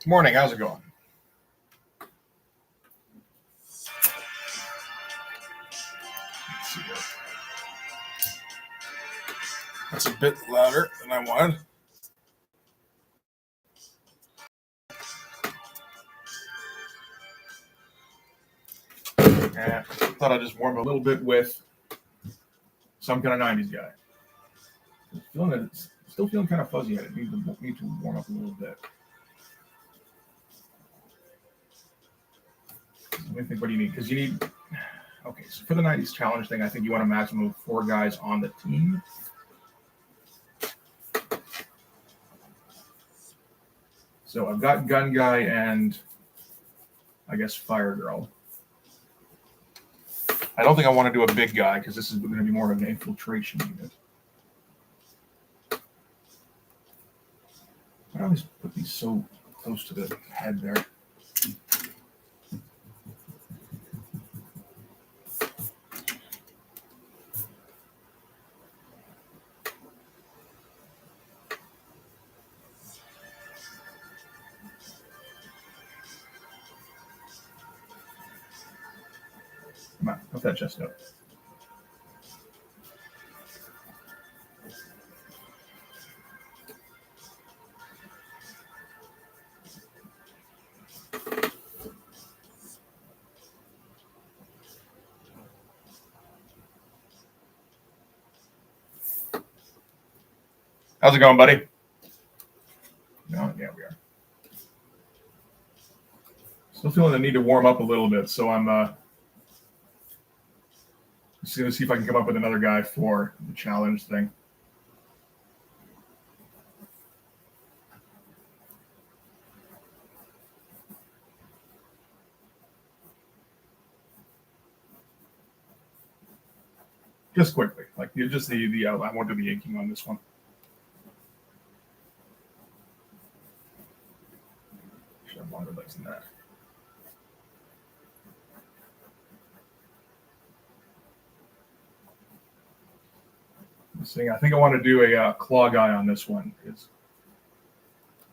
Morning. How's it going? Let's see here. That's a bit louder than I wanted. And thought I'd just warm a little bit with some kind of 90s guy. Still feeling kind of fuzzy headed. Need to warm up a little bit. Let me think, what do you need? Because you need... Okay, so for the 90s challenge thing, I think you want a maximum of 4 guys on the team. So I've got Gun Guy and, I guess, Fire Girl. I don't think I want to do a big guy because this is going to be more of an infiltration unit. I always put these so close to the head there. Come on, put that chest up. How's it going, buddy? No, yeah, we are. Still feeling the need to warm up a little bit, so I'm just going to see if I can come up with another guy for the challenge thing. Just quickly, like just the I won't do the inking on this one. Should have longer legs than that. I think I want to do a claw guy on this one because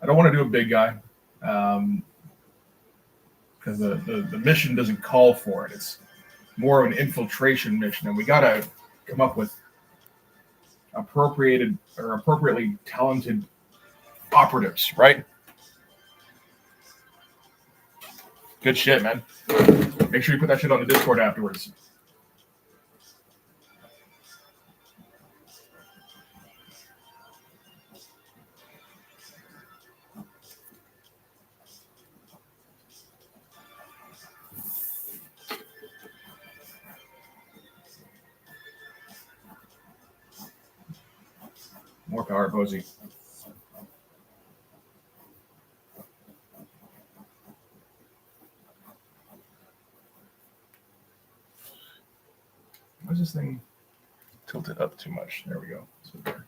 I don't want to do a big guy because the mission doesn't call for it. It's more of an infiltration mission, and we got to come up with appropriately talented operatives, right? Good shit, man. Make sure you put that shit on the Discord afterwards. More power, Posey. Why is this thing tilted up too much? There we go. So there.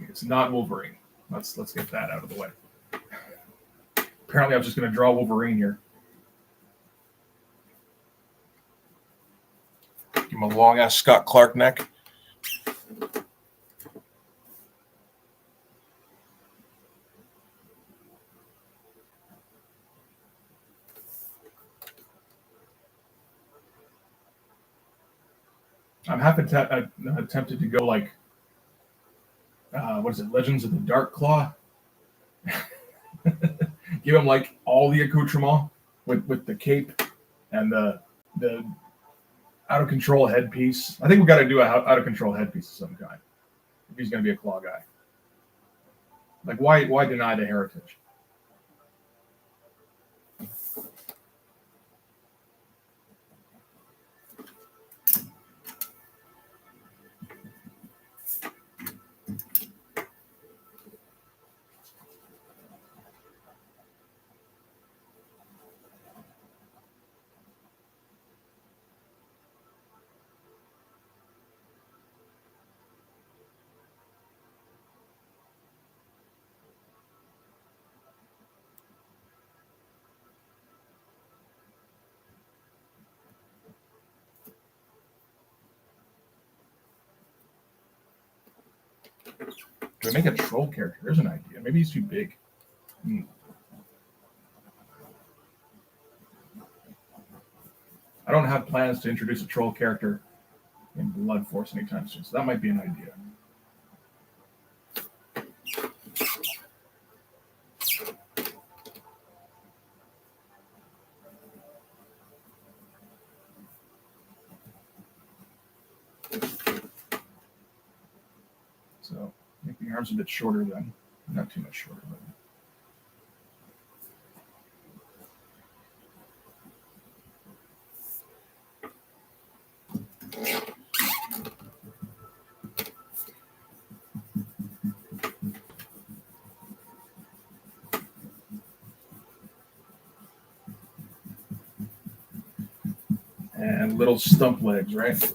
It's not Wolverine. Let's get that out of the way. Apparently, I'm just going to draw Wolverine here. Give him a long ass Scott Clark neck. I'm tempted to go like, what is it, Legends of the Dark Claw? Give him like all the accoutrement with the cape and the out of control headpiece. I think we got to do a out of control headpiece of some kind if he's going to be a claw guy. Like, why deny the heritage? Do we make a troll character? There's an idea. Maybe he's too big. I don't have plans to introduce a troll character in Blood Force anytime soon, so that might be an idea. So make the arms a bit shorter then. Not too much shorter, but and little stump legs, right?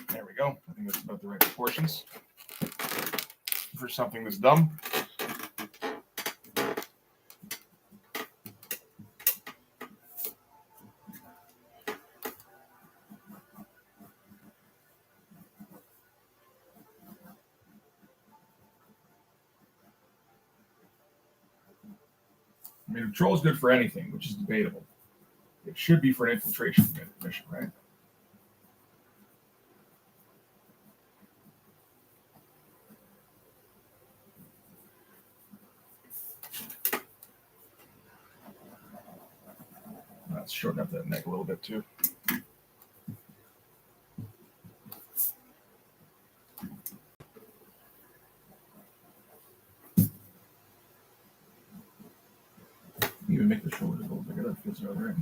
There we go. I think that's about the right proportions for something that's dumb. I mean, a troll is good for anything, which is debatable. It should be for an infiltration mission, right? Let's shorten up that neck a little bit too. Even make the shoulders a little bigger. That feels about right.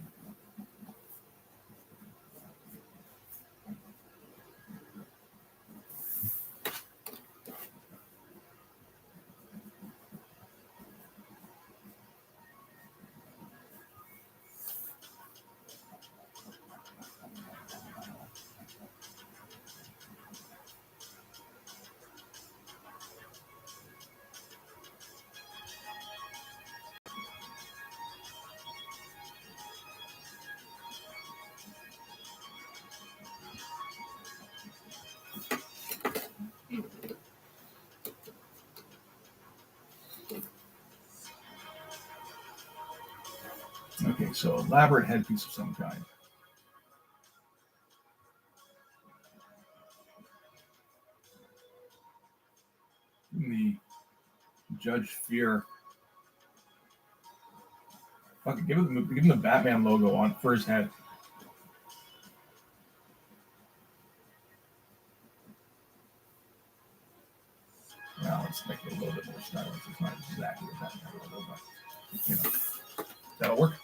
Okay, so elaborate headpiece of some kind. The Judge Fear. Fuck it, give him the Batman logo on for his head. Now let's make it a little bit more stylish. It's not exactly a Batman logo, but you know, that'll work.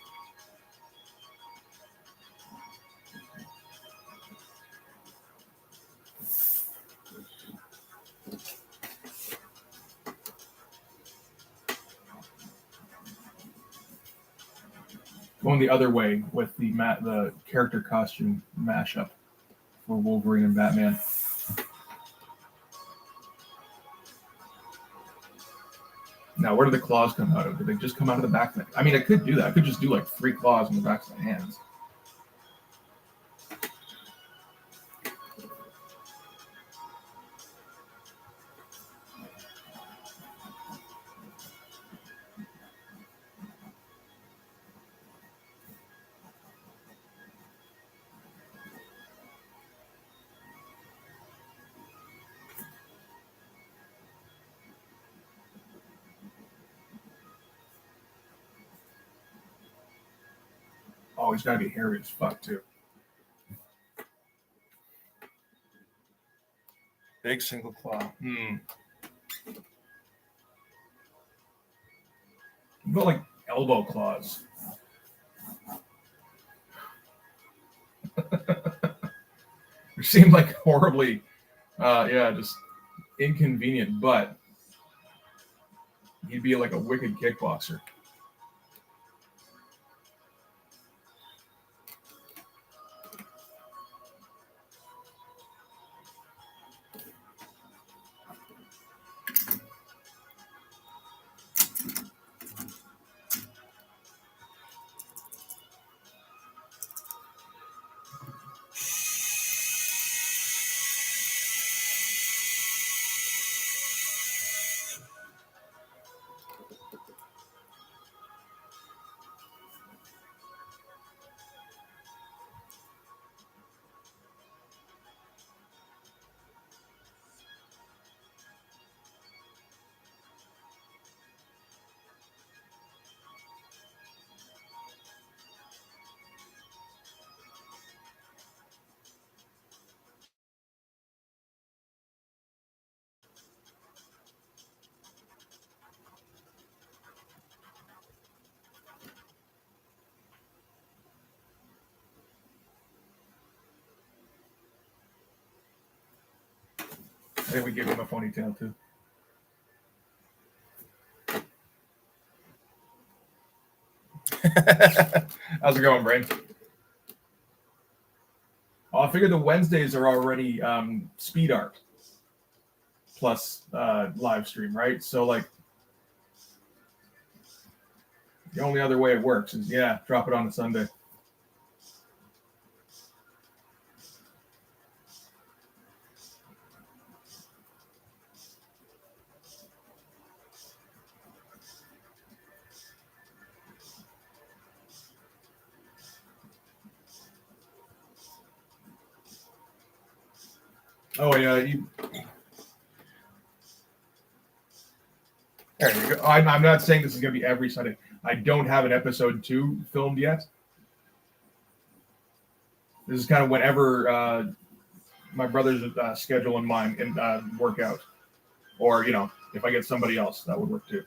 Going the other way with the character costume mashup for Wolverine and Batman. Now, where do the claws come out of? Do they just come out of the back? I mean, I could do that. I could just do like 3 claws on the backs of the hands. Oh, he's got to be hairy as fuck, too. Big single claw. What about like elbow claws? It seemed like horribly, just inconvenient, but he'd be like a wicked kickboxer. I think we gave him a ponytail too. How's it going, Brain? Oh, I figured the Wednesdays are already speed art plus live stream, right? So like the only other way it works is drop it on a Sunday. Oh yeah, there you go. I'm not saying this is going to be every Sunday. I don't have an episode 2 filmed yet. This is kind of whenever my brother's schedule and mine and work out, or if I get somebody else, that would work too.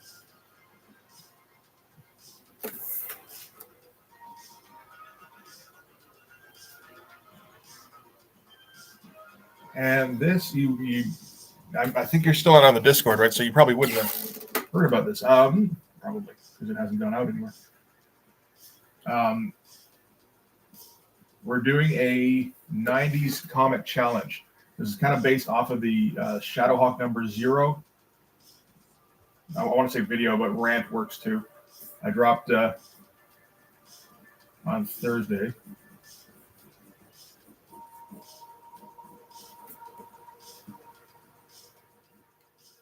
And this, I think you're still not on the Discord, right? So you probably wouldn't have heard about this. Probably because it hasn't gone out anymore. We're doing a 90s comic challenge. This is kind of based off of the Shadowhawk number 0. I want to say video, but rant works too. I dropped on Thursday.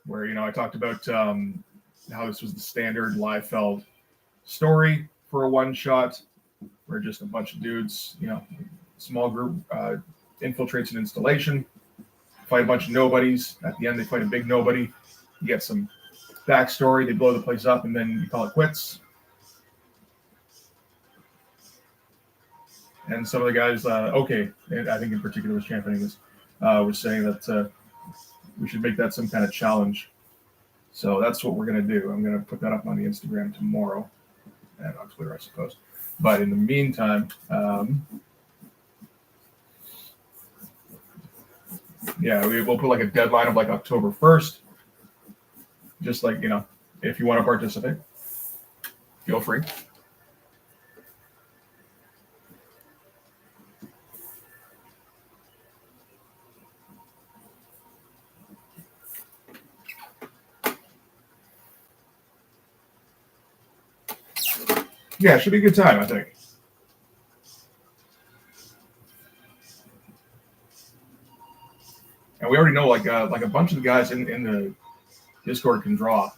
Where I talked about how this was the standard Liefeld story for a one shot, where just a bunch of dudes, small group infiltrates an installation, fight a bunch of nobodies. At the end, they fight a big nobody. You get some backstory. They blow the place up, and then you call it quits. And some of the guys, I think in particular was championing this, was saying that we should make that some kind of challenge. So that's what we're going to do. I'm going to put that up on the Instagram tomorrow and on Twitter, I suppose. But in the meantime, we'll put like a deadline of like October 1st. Just like, if you want to participate, feel free. Yeah, it should be a good time, I think. And we already know like a bunch of the guys in the Discord can draw.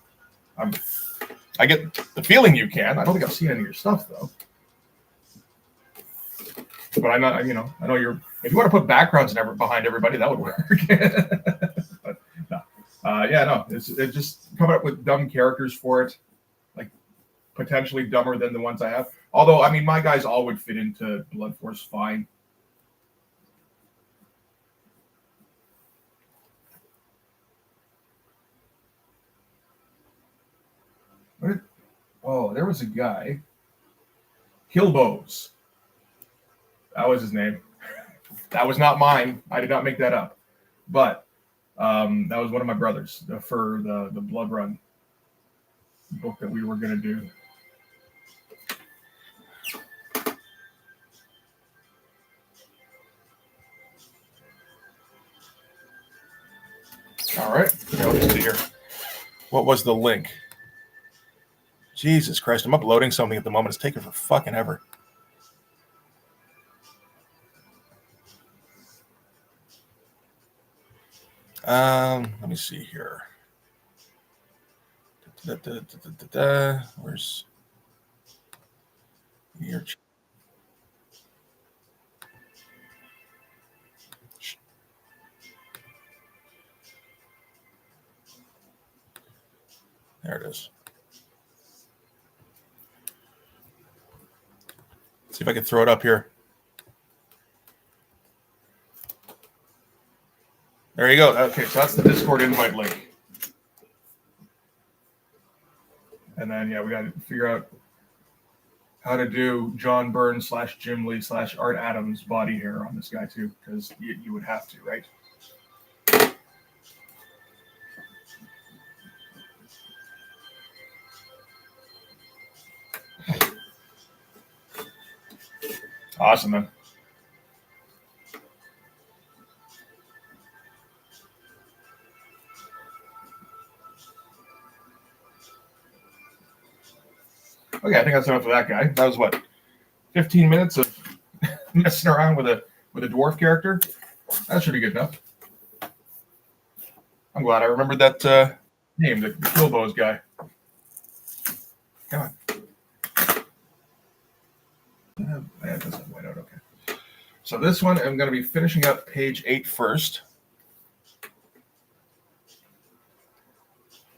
I get the feeling you can. I don't think I've seen any of your stuff though. But I'm not, I know you're. If you want to put backgrounds behind everybody, that would work. But no. It's just coming up with dumb characters for it, like potentially dumber than the ones I have. Although, my guys all would fit into Blood Force fine. There was a guy, Killbows. That was his name. That was not mine. I did not make that up. But that was one of my brothers for the Blood Run book that we were going to do. All right. Now let's see here. What was the link? Jesus Christ. I'm uploading something at the moment. It's taking for fucking ever. Let me see here. Where's your there it is. See if I can throw it up here. There you go. Okay, so that's the Discord invite link. And then, yeah, we got to figure out how to do John Byrne / Jim Lee / Art Adams body hair on this guy, too, because you would have to, right? Awesome, man. Okay, I think that's enough for that guy. That was what, 15 minutes of messing around with a dwarf character. That should be good enough. I'm glad I remembered that name, the Killbows guy. Come on. That doesn't white out. Okay. So this one, I'm going to be finishing up page 8 first.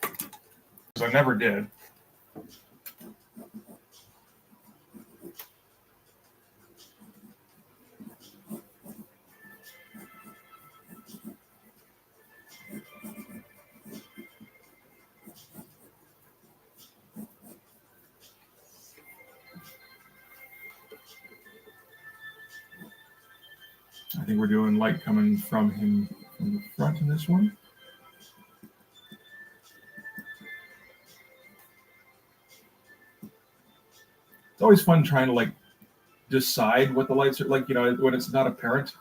Because I never did. I think we're doing light coming from him from the front in this one. It's always fun trying to like decide what the lights are like, when it's not apparent.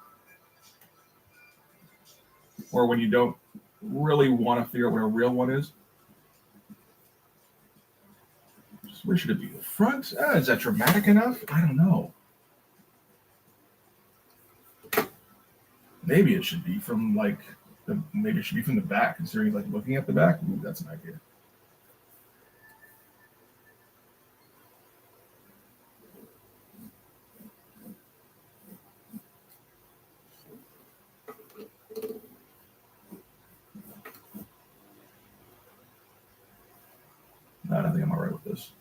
Or when you don't really want to figure out what a real one is. Where should it be? The front? Is that dramatic enough? I don't know. Maybe it should be from maybe it should be from the back, considering like looking at the back. Ooh, that's an idea. I don't think I'm all right with this.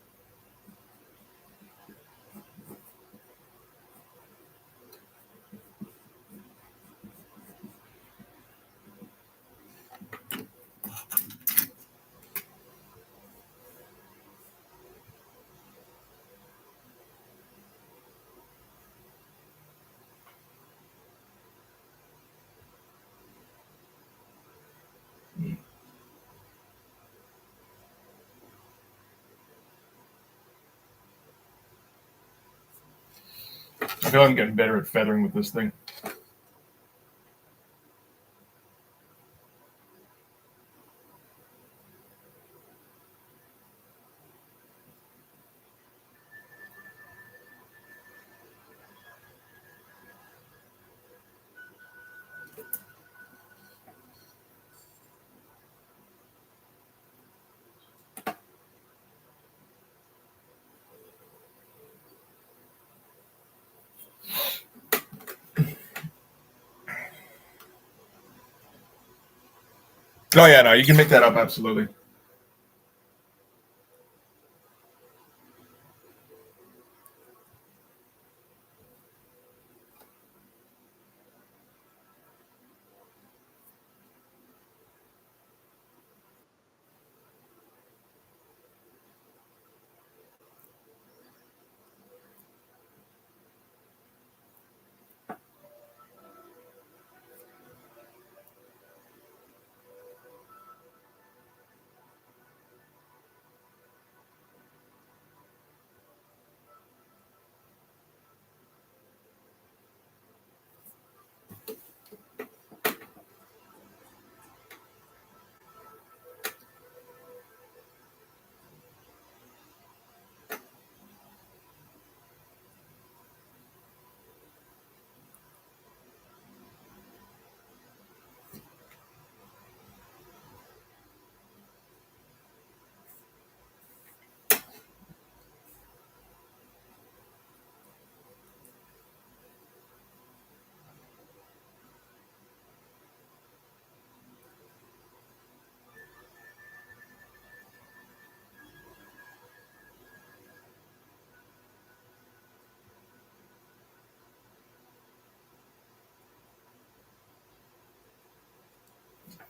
I feel like I'm getting better at feathering with this thing. Oh yeah, no, you can make that up, absolutely.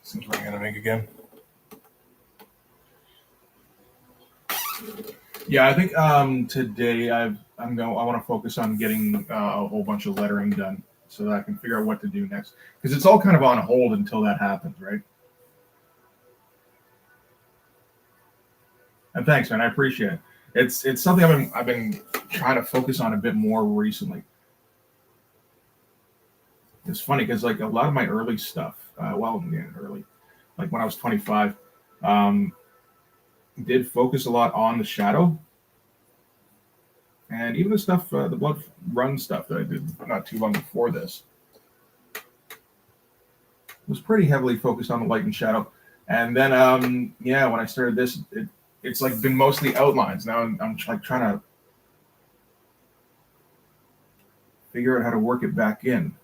Seems running out of ink again. Yeah, I think today I want to focus on getting a whole bunch of lettering done so that I can figure out what to do next, because it's all kind of on hold until that happens, right? And thanks, man. I appreciate it. It's something I've been trying to focus on a bit more recently. It's funny because like a lot of my early stuff, early, like when I was 25, um, did focus a lot on the shadow, and even the stuff, the blood run stuff that I did not too long before this was pretty heavily focused on the light and shadow. And then, yeah, when I started this, it's like been mostly outlines. Now I'm like trying to figure out how to work it back in,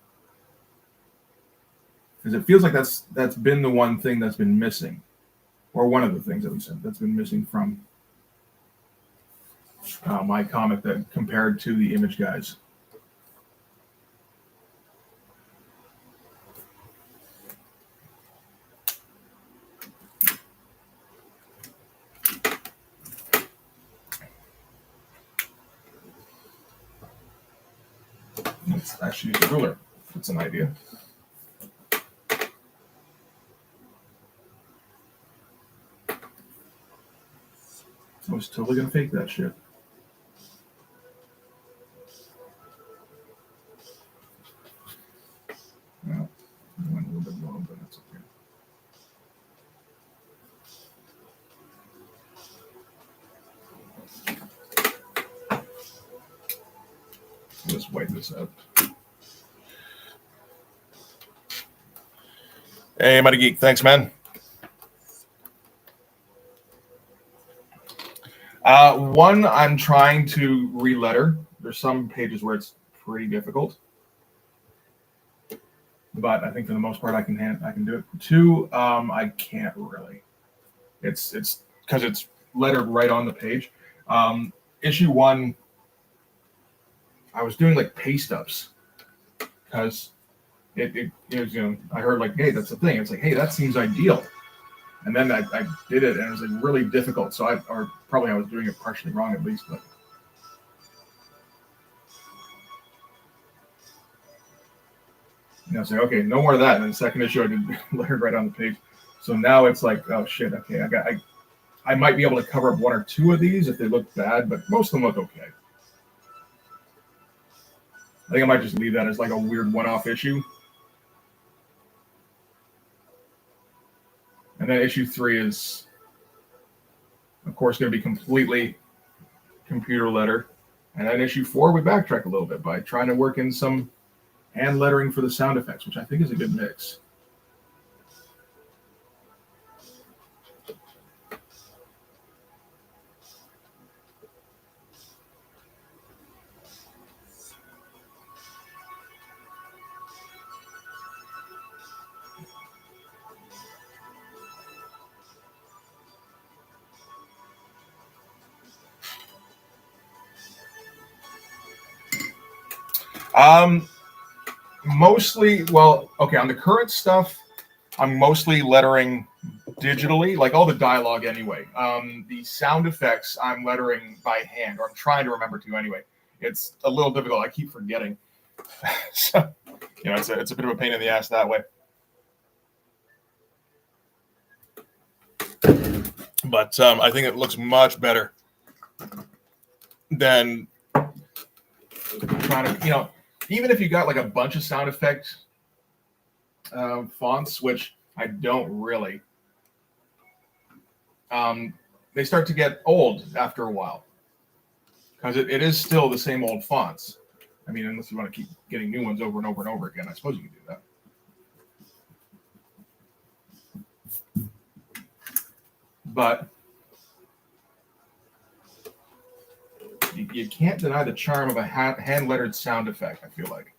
because it feels like that's been the one thing that's been missing, or one of the things at least that's been missing from my comic that compared to the Image guys. Let's actually use a ruler. That's an idea. I was totally gonna fake that shit. Well, I went a little bit low, but that's okay. Let's wipe this out. Hey, Mighty Geek. Thanks, man. One, I'm trying to re-letter. There's some pages where it's pretty difficult, but I think for the most part I can do it. Two, I can't really. It's because it's lettered right on the page. Issue one, I was doing like paste ups because it was, I heard like, hey, that's the thing. It's like, hey, that seems ideal. And then I did it, and it was like really difficult. So I was doing it partially wrong at least, but I was like, okay, no more of that. And then the second issue I did lettered right on the page. So now it's like, oh shit, okay, I might be able to cover up one or two of these if they look bad, but most of them look okay. I think I might just leave that as like a weird one-off issue. And then issue 3 is, of course, going to be completely computer letter. And then issue 4, we backtrack a little bit by trying to work in some hand lettering for the sound effects, which I think is a good mix. Mostly, well, okay, on the current stuff, I'm mostly lettering digitally, like all the dialogue anyway. The sound effects I'm lettering by hand, or I'm trying to remember to anyway. It's a little difficult. I keep forgetting. So, it's a bit of a pain in the ass that way. But I think it looks much better than trying to, even if you got like a bunch of sound effect fonts, which I don't really, they start to get old after a while because it is still the same old fonts. I mean, unless you want to keep getting new ones over and over and over again, I suppose you can do that. But you can't deny the charm of a hand-lettered sound effect, I feel like.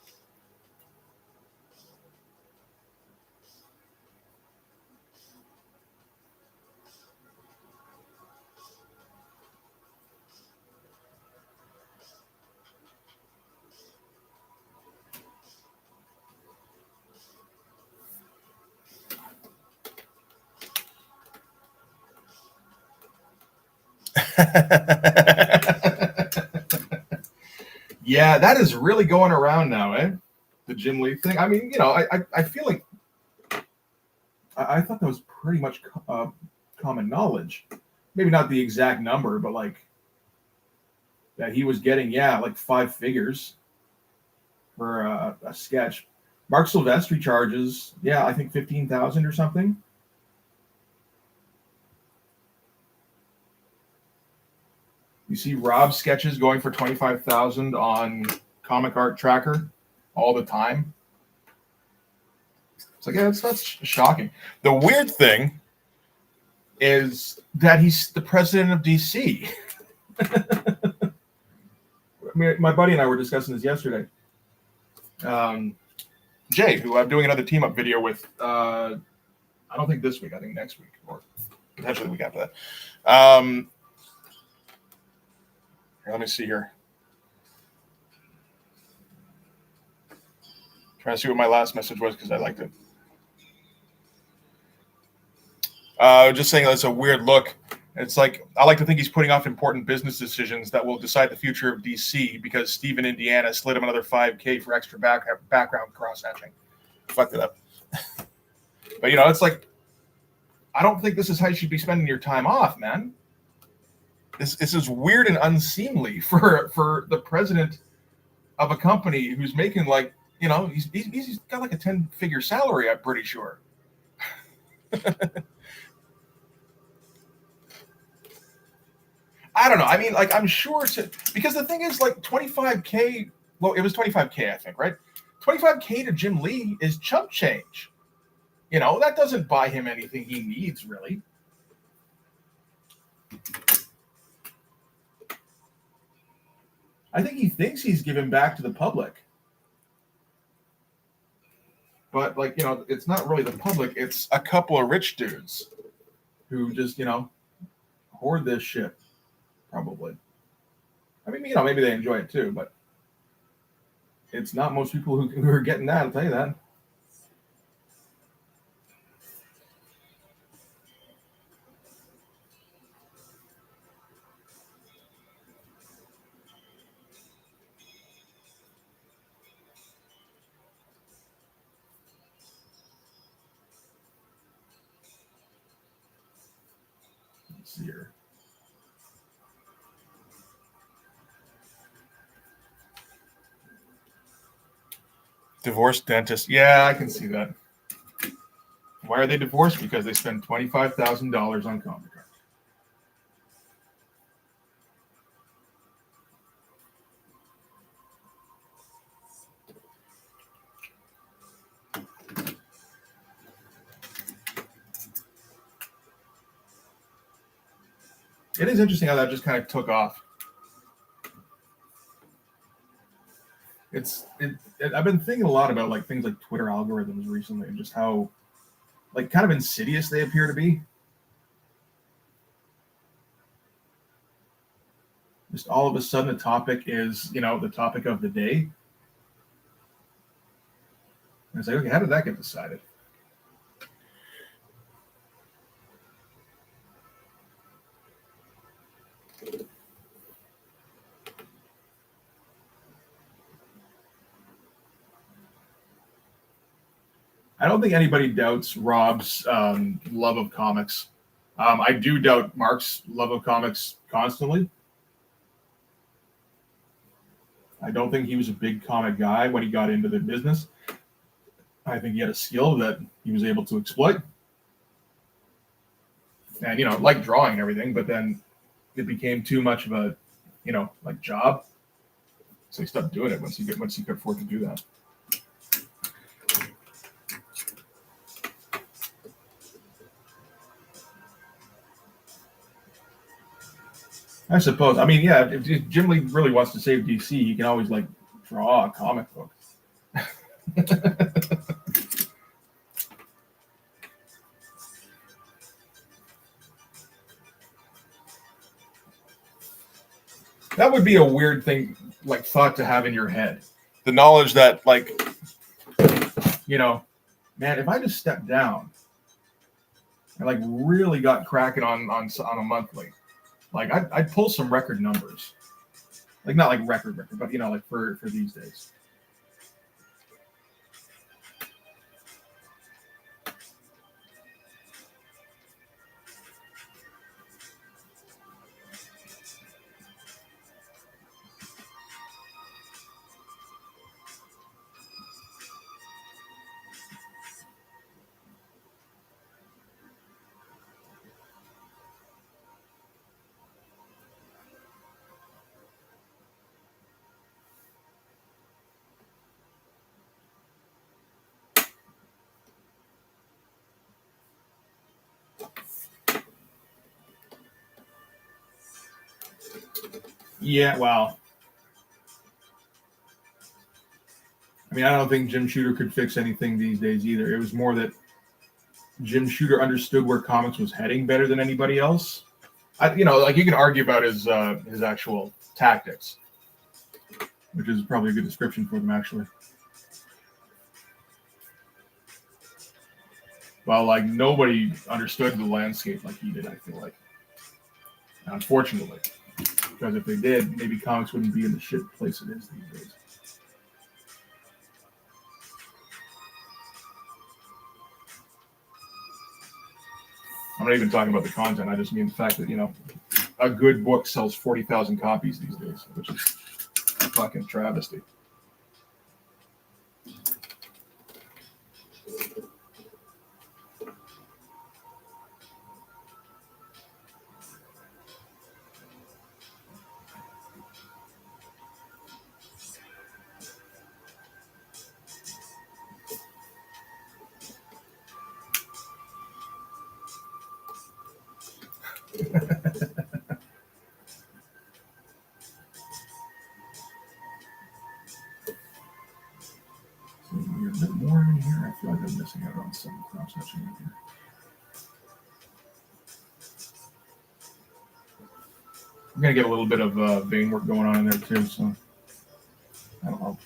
Yeah, that is really going around now, eh? The Jim Lee thing. I mean, I feel like I thought that was pretty much common knowledge. Maybe not the exact number, but like that he was getting, like 5 figures for a sketch. Mark Silvestri charges, I think 15,000 or something. You see Rob's sketches going for 25,000 on Comic Art Tracker all the time. It's like, that's shocking. The weird thing is that he's the president of DC. I mean, my buddy and I were discussing this yesterday. Jay, who I'm doing another team up video with, I don't think this week, I think next week, or potentially the week after that. Let me see here. Trying to see what my last message was because I liked it. Just saying that's a weird look. It's like, I like to think he's putting off important business decisions that will decide the future of DC because Steve in Indiana slid him another $5,000 for extra background cross-hatching. Fucked it up. But, it's like, I don't think this is how you should be spending your time off, man. This is weird and unseemly for the president of a company who's making like, he's got like a 10-figure salary, I'm pretty sure. I don't know. I mean, like, I'm sure because the thing is, like, 25K. Well, it was 25K, I think, right? 25K to Jim Lee is chump change. That doesn't buy him anything he needs, really. I think he thinks he's giving back to the public. But, like, it's not really the public. It's a couple of rich dudes who just, hoard this shit, probably. I mean, maybe they enjoy it too, but it's not most people who are getting that, I'll tell you that. Let's see here. Divorced dentist. Yeah, I can see that. Why are they divorced? Because they spend $25,000 on Comic Art. It is interesting how that just kind of took off. I've been thinking a lot about like things like Twitter algorithms recently and just how like kind of insidious they appear to be. Just all of a sudden, the topic is, the topic of the day. And it's like, okay, how did that get decided? I don't think anybody doubts Rob's love of comics. I do doubt Mark's love of comics constantly. I don't think he was a big comic guy when he got into the business. I think he had a skill that he was able to exploit. And, like drawing and everything, but then it became too much of a, like job. So he stopped doing it once he could afford to do that. I suppose. I mean, yeah, if Jim Lee really wants to save DC, he can always like draw a comic book. That would be a weird thing, like thought to have in your head. The knowledge that, like, man, if I just stepped down and like really got cracking on a monthly, Like I'd pull some record numbers, like not like record, but like for these days. Yeah, well, I mean, I don't think Jim Shooter could fix anything these days either. It was more that Jim Shooter understood where comics was heading better than anybody else. Like you can argue about his actual tactics, which is probably a good description for them, actually. Well, like nobody understood the landscape like he did, I feel like. Unfortunately, because if they did, maybe comics wouldn't be in the shit place it is these days. I'm not even talking about the content. I just mean the fact that a good book sells 40,000 copies these days, which is a fucking travesty. A bit more in here. I feel like I'm missing out on some cross-hatching in here. I'm gonna get a little bit of vein work going on in there too, so I don't know.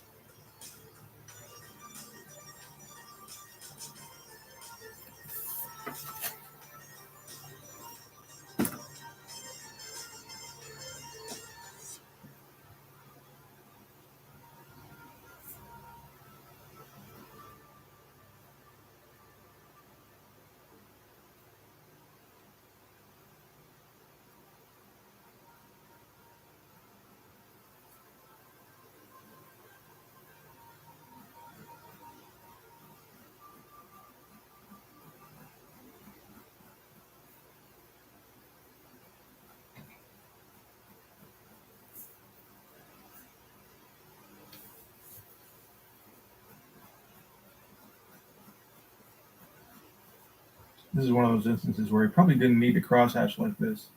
This is one of those instances where he probably didn't need to crosshatch like this.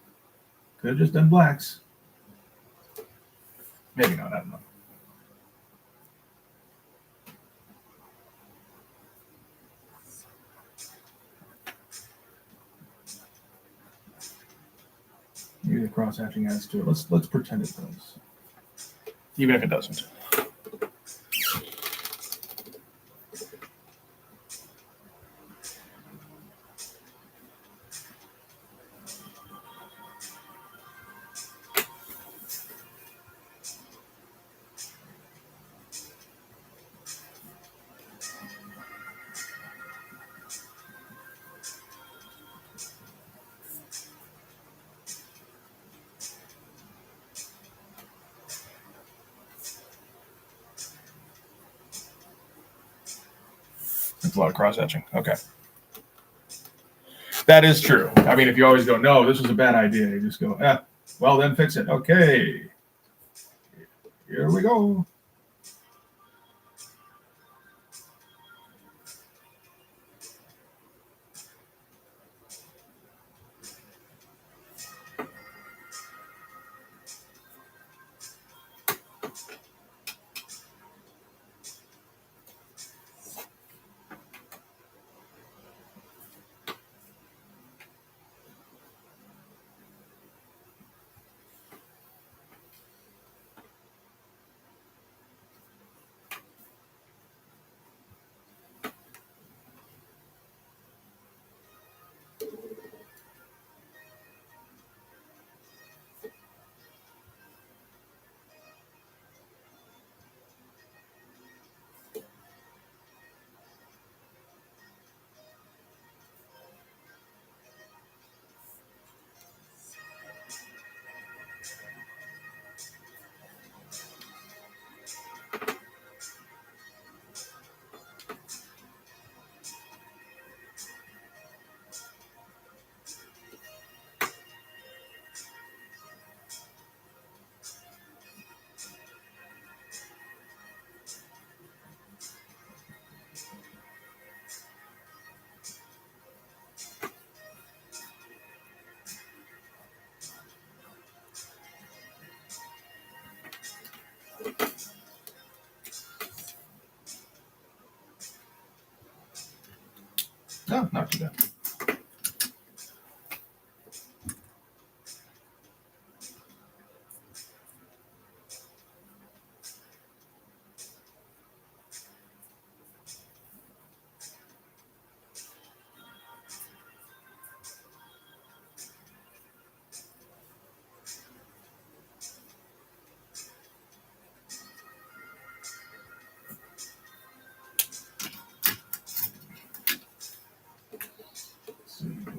Could have just done blacks. Maybe not, I don't know. Maybe the crosshatching adds to it. Let's pretend it does. Even if it doesn't. That's a lot of cross-hatching. Okay. That is true. I mean, if you always go, no, this was a bad idea, you just go, well, then fix it. Okay. Here we go. No, not too bad.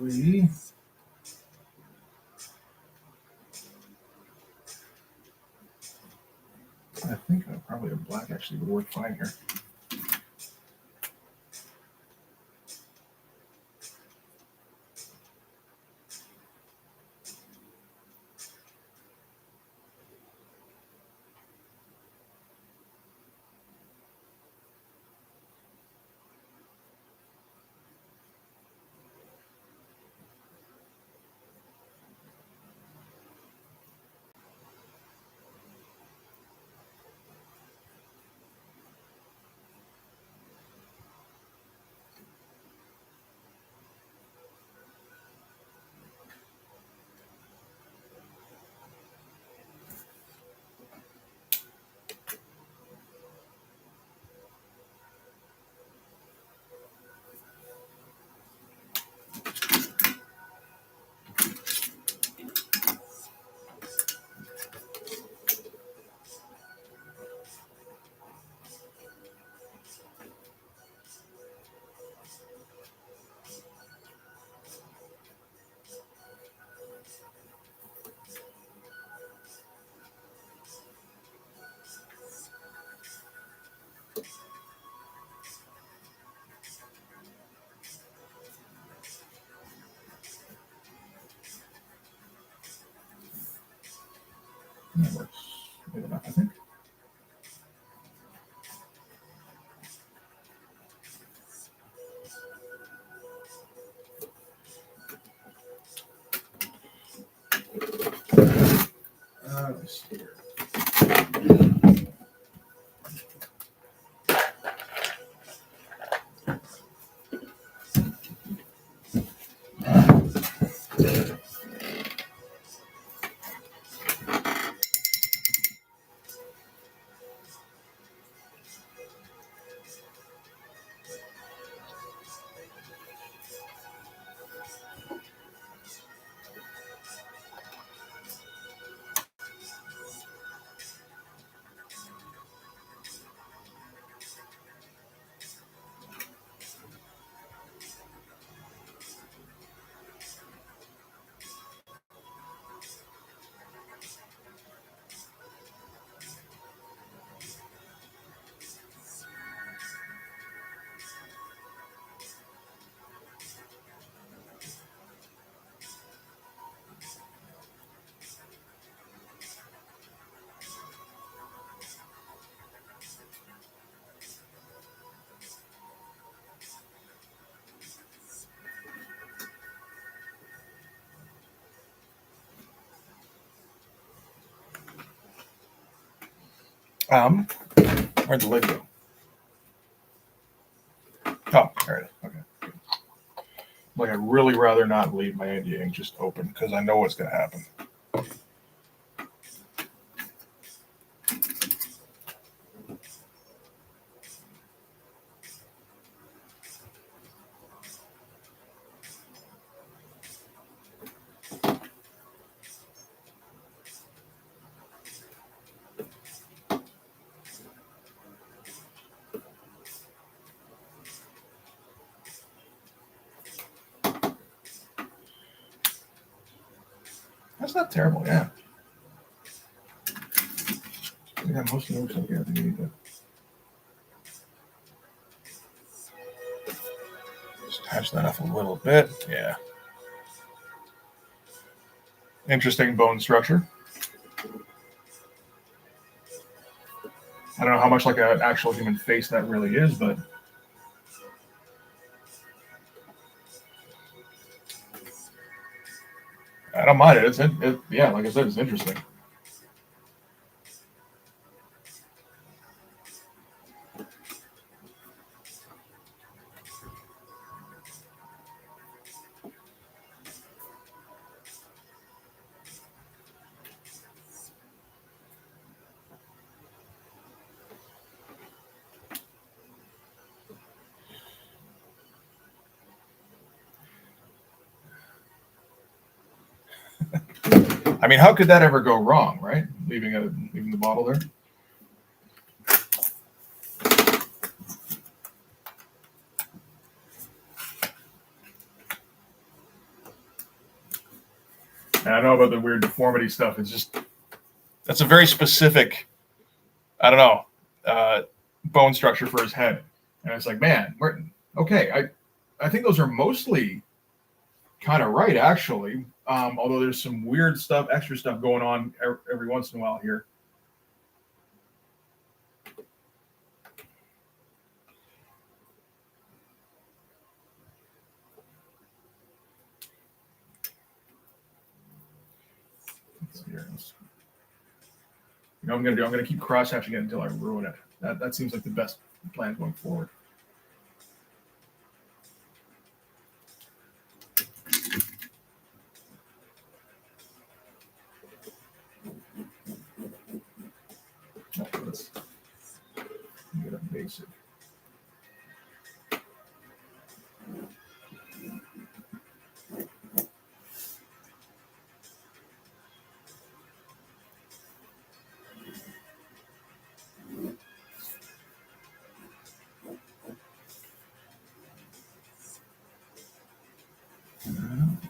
We I think probably a black actually would work fine here. That works good enough, I think. Let's see here. Where'd the lid go? Oh, there it is. Okay. Like, I'd really rather not leave my anti-ink just open because I know what's going to happen. That's not terrible, yeah. I got most of the notes okay. I think I need to just touch that up a little bit. Yeah. Interesting bone structure. I don't know how much like an actual human face that really is, but I don't mind it. Yeah, like I said, it's interesting. I mean, how could that ever go wrong, right? Leaving the bottle there. And I know about the weird deformity stuff. It's just, that's a very specific, I don't know, bone structure for his head. And it's like, man, okay. I think those are mostly kind of right, actually. Although there's some weird stuff, extra stuff going on every once in a while here. Let's see here. You know, I'm gonna keep cross-hatching it until I ruin it. That seems like the best plan going forward. Let's get a basic.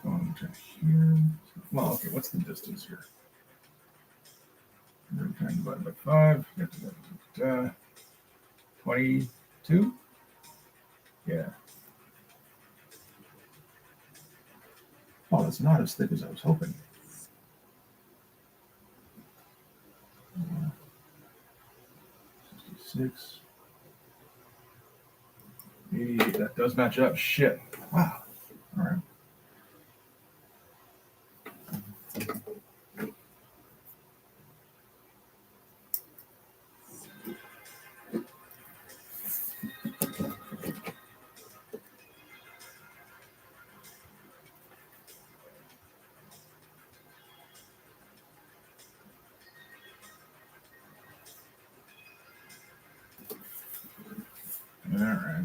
Going to here. Well, okay, what's the distance here? 110 divided by 5. 22? Yeah. Oh, that's not as thick as I was hoping. 66. 88. That does match up. Shit. Wow. All right. All right.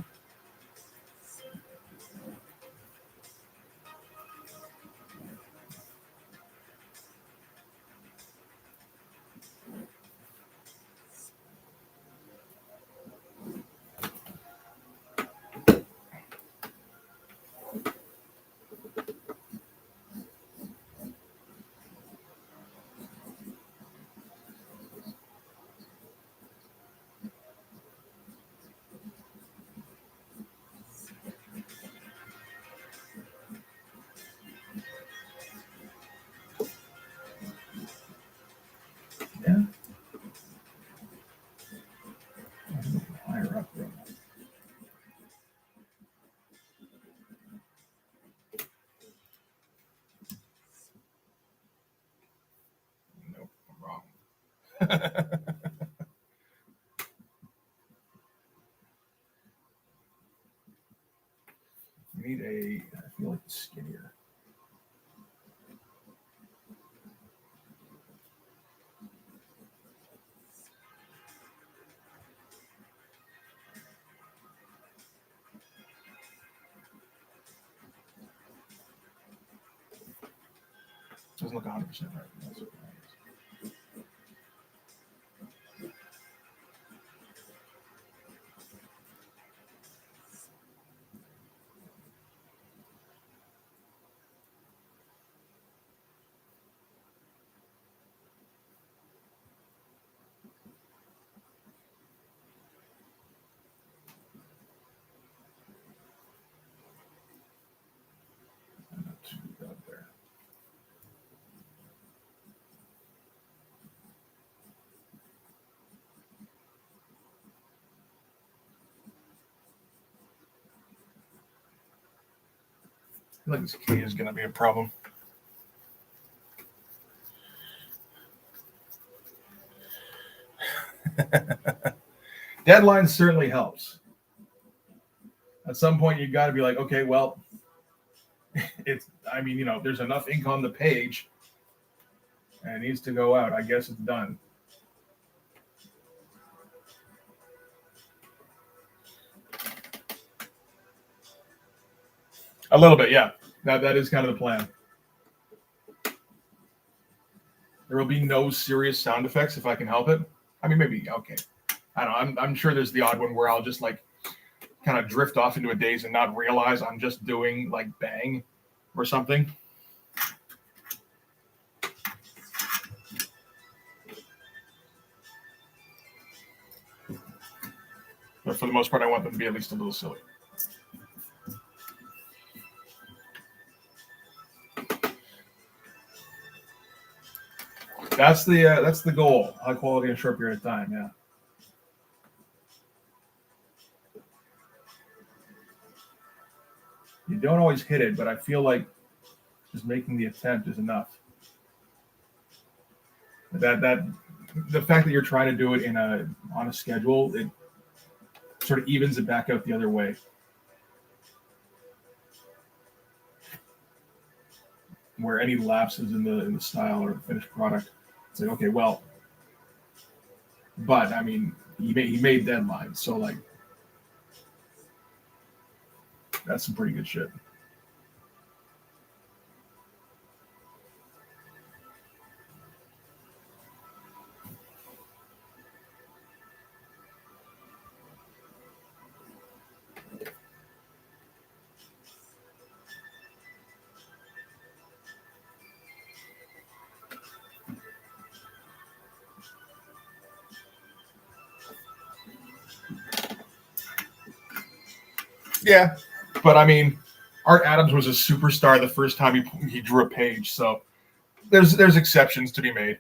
Yeah. Higher up, though. Nope, I'm wrong. We need I feel like it's skinnier. Doesn't look 100% right. That's okay. Not too bad there. I feel like this key is going to be a problem. Deadline certainly helps. At some point, you got to be like, okay, well, there's enough ink on the page and it needs to go out. I guess it's done. A little bit, yeah. That is kind of the plan. There will be no serious sound effects if I can help it. I mean, maybe okay. I don't know. I'm sure there's the odd one where I'll just like kind of drift off into a daze and not realize I'm just doing like bang or something. But for the most part, I want them to be at least a little silly. That's the goal. High quality in a short period of time. Yeah. You don't always hit it, but I feel like just making the attempt is enough. That the fact that you're trying to do it on a schedule, it sort of evens it back out the other way. Where any lapses in the style or the finished product, it's like, okay, well, but I mean, he made deadlines, so like that's some pretty good shit. Yeah, but I mean, Art Adams was a superstar the first time he drew a page, so there's exceptions to be made.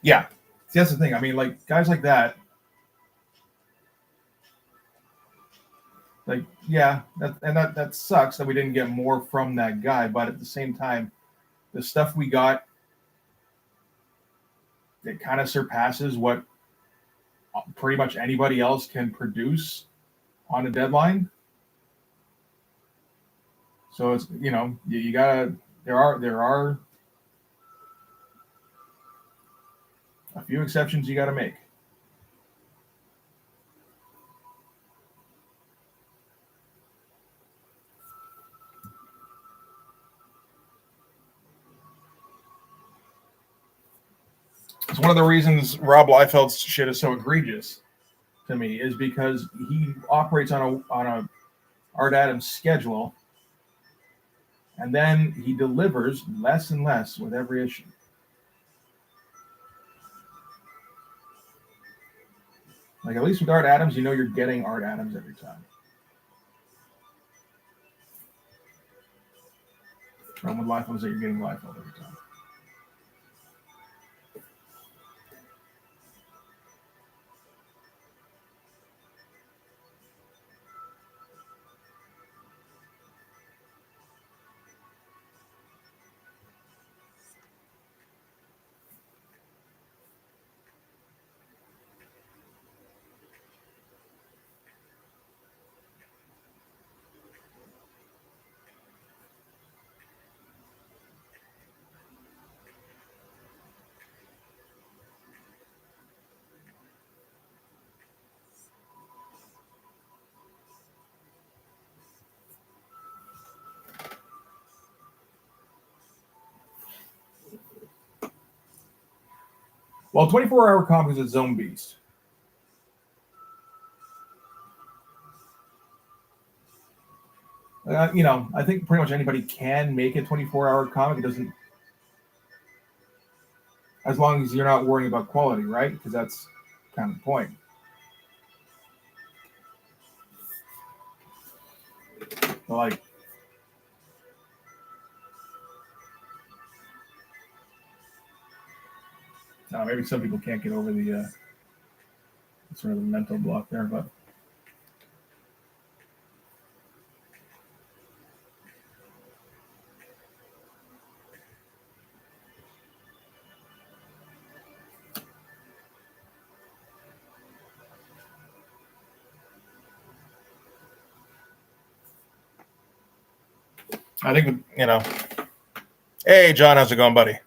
Yeah, see, that's the thing. I mean, like guys like that, like yeah, that sucks that we didn't get more from that guy. But at the same time, the stuff we got, it kind of surpasses what pretty much anybody else can produce on a deadline. So it's you gotta there are a few exceptions you got to make. It's one of the reasons Rob Liefeld's shit is so egregious to me is because he operates on a Art Adams schedule, and then he delivers less and less with every issue. Like at least with Art Adams, you're getting Art Adams every time. And with Liefeld, you're getting Liefeld every time. Well, 24-hour comics is its own beast. I think pretty much anybody can make a 24-hour comic. It doesn't, as long as you're not worrying about quality, right? Because that's kind of the point. Like, maybe some people can't get over the sort of the mental block there, but I think, hey, John, how's it going, buddy?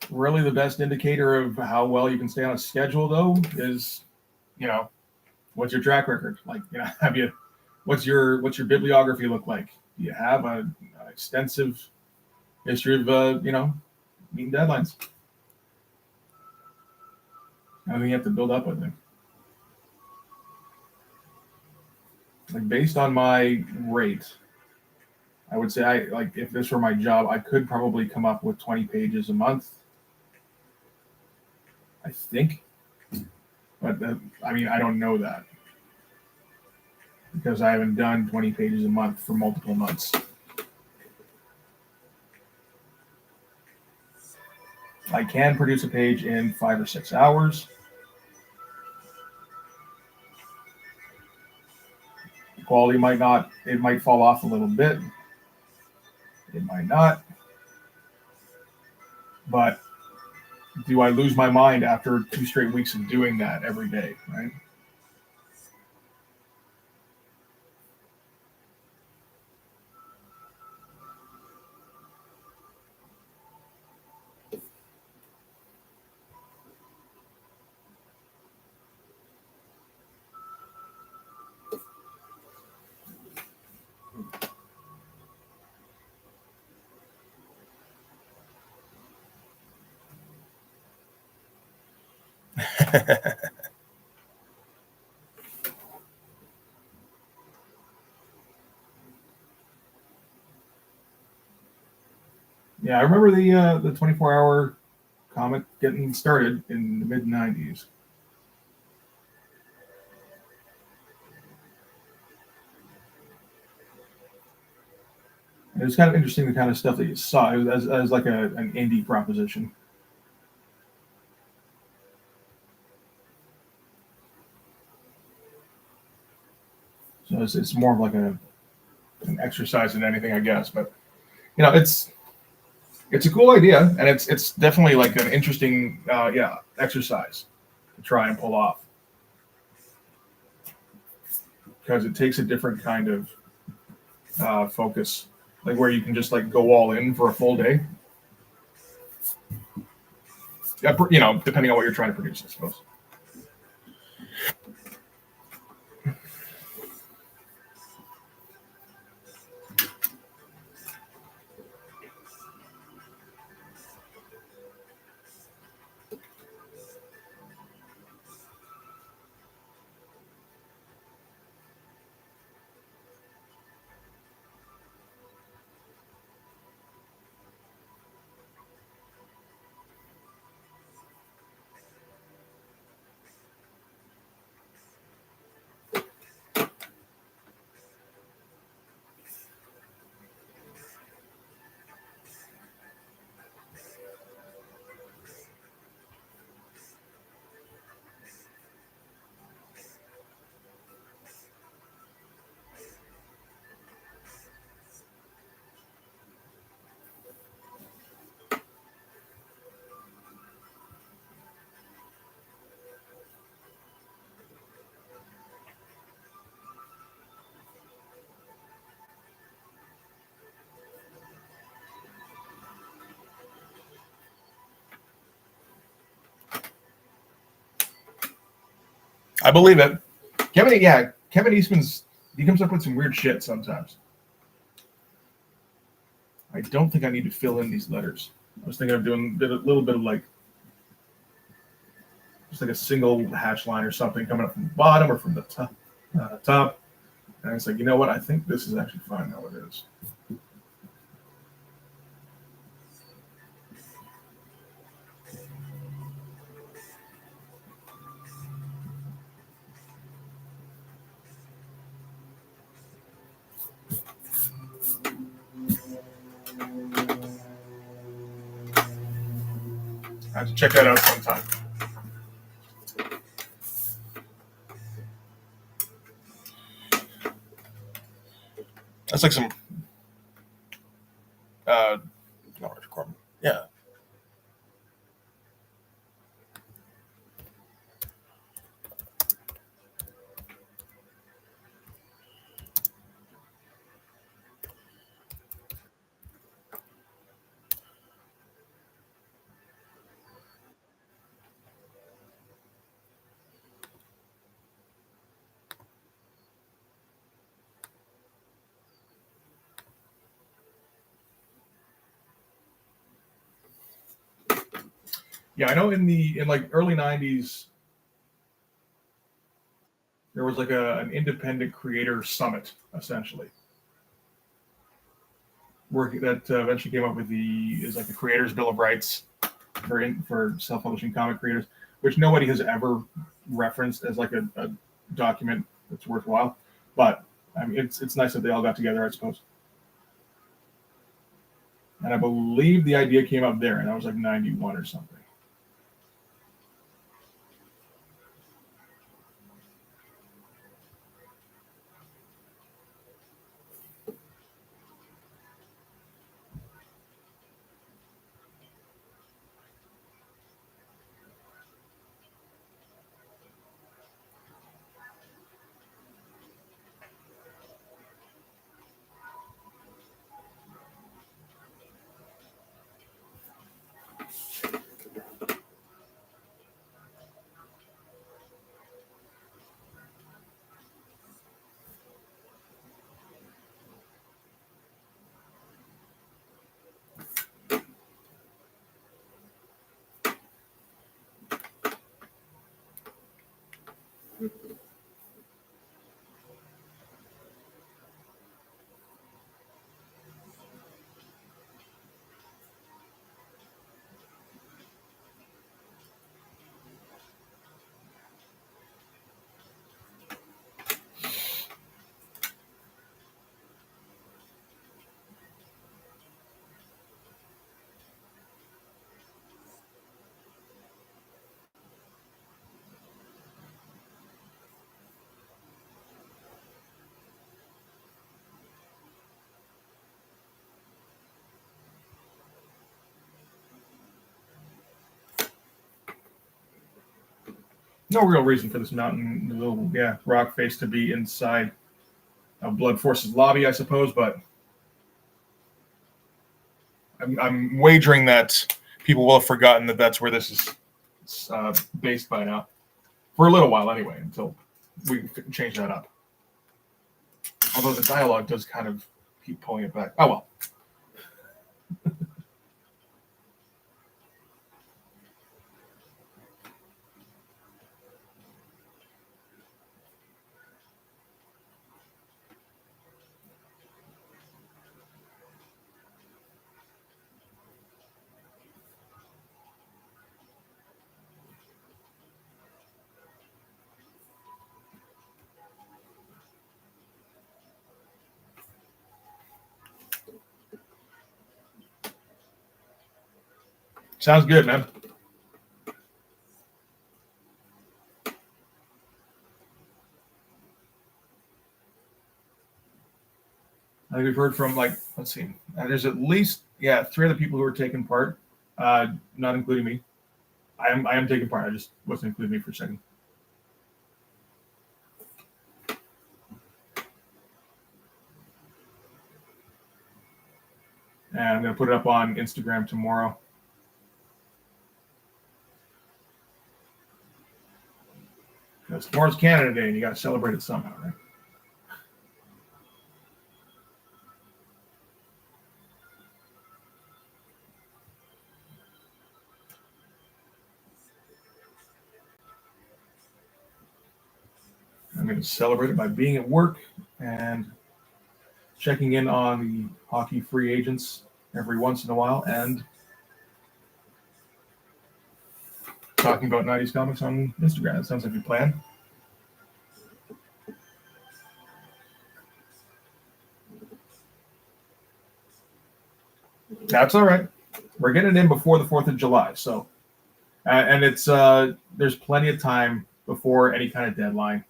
Really the best indicator of how well you can stay on a schedule, though, is, what's your track record? Like, what's your bibliography look like? Do you have an extensive history of, meeting deadlines? I think you have to build up with them. Like, based on my rate, I would say if this were my job, I could probably come up with 20 pages a month. I think, but I don't know that because I haven't done 20 pages a month for multiple months. I can produce a page in 5 or 6 hours. The quality might not, it might fall off a little bit. It might not. But do I lose my mind after 2 straight weeks of doing that every day, right? Yeah, I remember the 24-hour comic getting started in the mid 90s. It was kind of interesting the kind of stuff that you saw. It was as like an indie proposition. So it's more of like an exercise than anything, I guess. But it's a cool idea, and it's definitely like an interesting exercise to try and pull off because it takes a different kind of focus, like where you can just like go all in for a full day. Depending on what you're trying to produce, I suppose. I believe it. Kevin Eastman's, he comes up with some weird shit sometimes. I don't think I need to fill in these letters. I was thinking of doing a little bit of like just like a single hatch line or something coming up from the bottom or from the top. And it's like, you know what? I think this is actually fine how it is. I have to check that out sometime. That's like some yeah. Yeah, I know in like early '90s there was like an independent creator summit essentially, work that eventually came up with the Creators Bill of Rights for self-publishing comic creators, which nobody has ever referenced as like a document that's worthwhile. But I mean, it's nice that they all got together, I suppose. And I believe the idea came up there, and I was like 91 or something. No real reason for this mountain, little rock face to be inside of Blood Force's lobby, I suppose. But I'm wagering that people will have forgotten that that's where this is based by now, for a little while anyway, until we change that up. Although the dialogue does kind of keep pulling it back. Oh well. Sounds good, man. I think we've heard from let's see, there's at least 3 other people who are taking part, not including me. I am taking part. I just wasn't including me for a second. And I'm going to put it up on Instagram tomorrow. Because tomorrow's Canada Day, and you got to celebrate it somehow, right? I'm going to celebrate it by being at work and checking in on the hockey free agents every once in a while and talking about 90s comics on Instagram. That sounds like a plan. That's all right. We're getting it in before the 4th of July, so And it's there's plenty of time before any kind of deadline.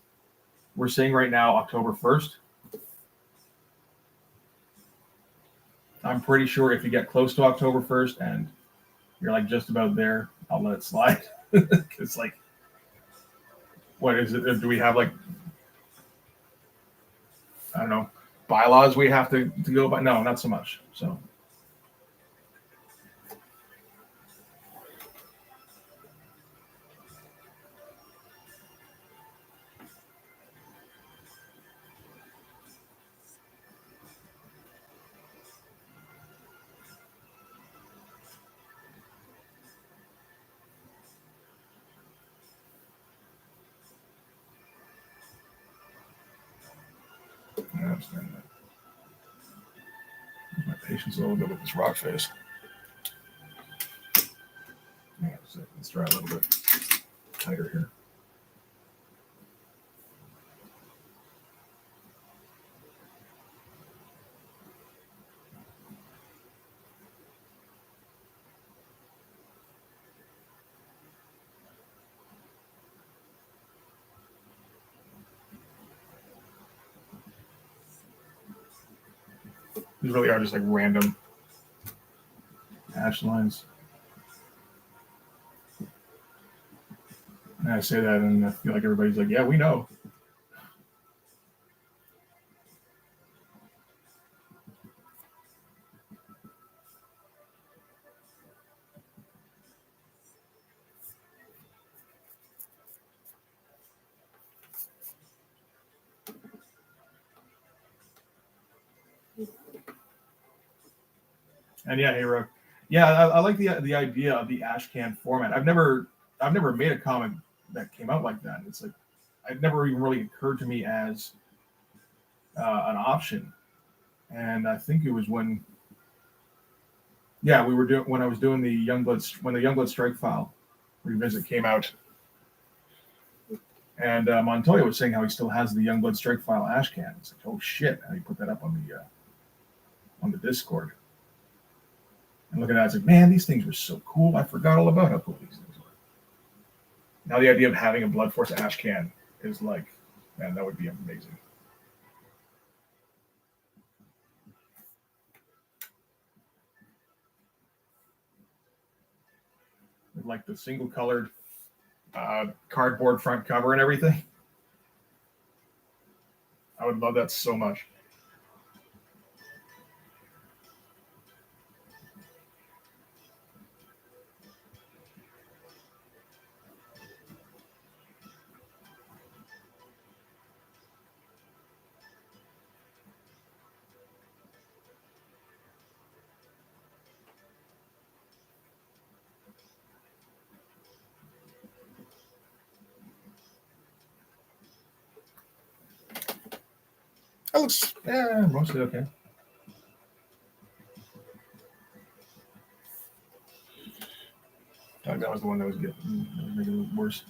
We're saying right now October 1st. I'm pretty sure if you get close to October 1st and you're like just about there, I'll let it slide. It's like, what is it? Do we have like, I don't know, bylaws we have to go by? No, not so much. So I understand that. My patience a little bit with this rock face. Yeah, so let's try a little bit tighter here. These really are just like random hash lines. And I say that, and I feel like everybody's like, "Yeah, we know." And yeah, Hero. Yeah, I like the idea of the Ashcan format. I've never made a comic that came out like that. It's like it never even really occurred to me as an option. And I think it was when, yeah, we were doing when I was doing the Youngblood when the Youngblood Strike File revisit came out, and Montoya was saying how he still has the Youngblood Strike File Ashcan. It's like, oh shit! How do you put that up on the Discord? And looking at it, I was like, man, these things were so cool. I forgot all about how cool these things were. Now the idea of having a Blood Force Ashcan is like, man, that would be amazing. With like the single colored cardboard front cover and everything. I would love that so much. That looks mostly okay. I think that was the one that was making it worse.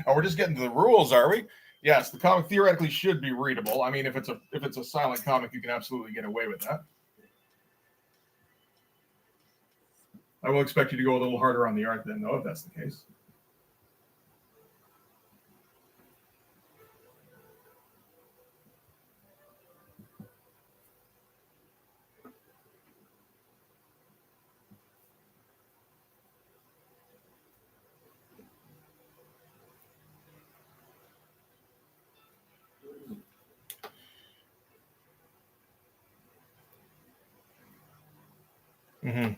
Oh, we're just getting to the rules, are we? Yes, the comic theoretically should be readable. I mean, if it's a silent comic, you can absolutely get away with that. I will expect you to go a little harder on the art then, though, if that's the case. Mm-hmm.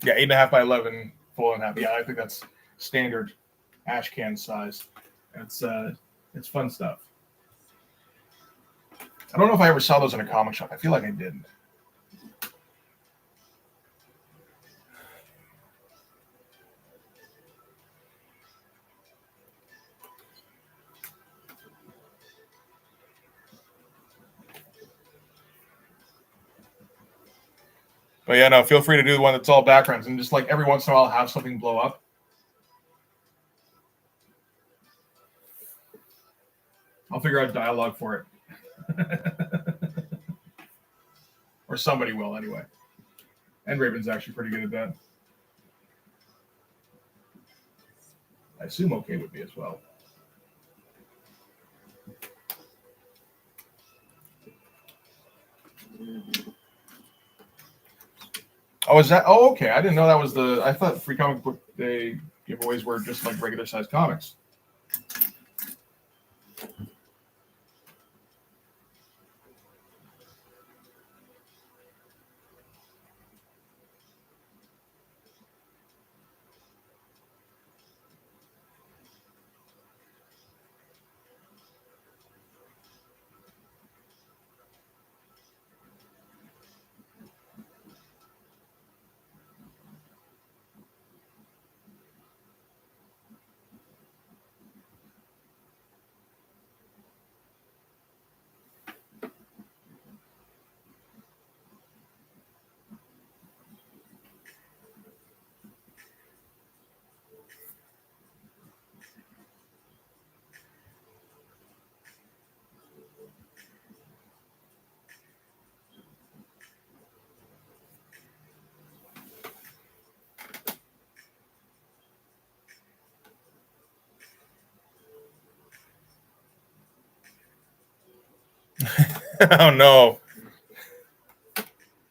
Yeah, 8.5 by 11, full and half. Yeah, I think that's standard ash can size. It's fun stuff. I don't know if I ever saw those in a comic shop. I feel like I didn't. But yeah, no, feel free to do the one that's all backgrounds, and just like every once in a while, I'll have something blow up. I'll figure out dialogue for it. Or somebody will, anyway. And Raven's actually pretty good at that. I assume OK would be as well. Oh, is that? Oh, okay. I didn't know that was the. I thought Free Comic Book Day giveaways were just like regular sized comics. Oh no.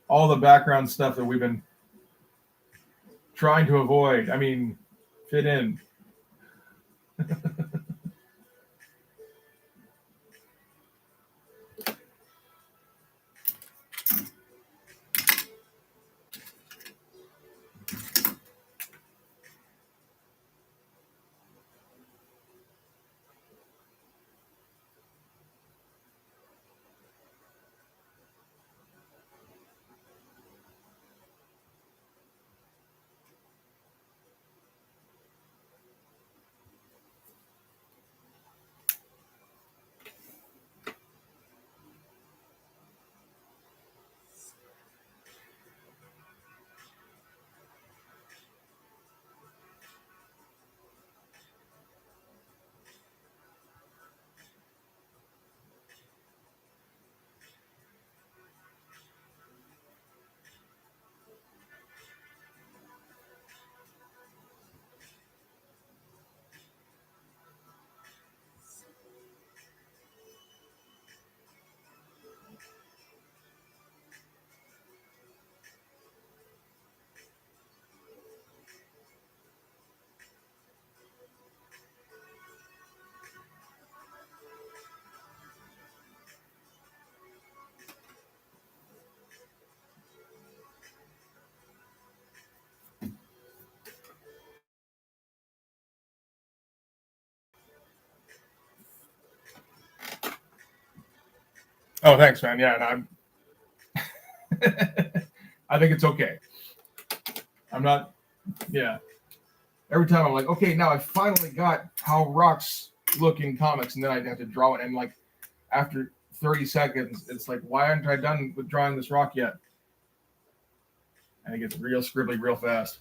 All the background stuff that we've been trying to avoid. I mean, fit in. Oh, thanks, man. Yeah, and I'm. I think it's okay. I'm not. Yeah. Every time I'm like, okay, now I finally got how rocks look in comics, and then I'd have to draw it, and like after 30 seconds, it's like, why aren't I done with drawing this rock yet? And it gets real scribbly real fast.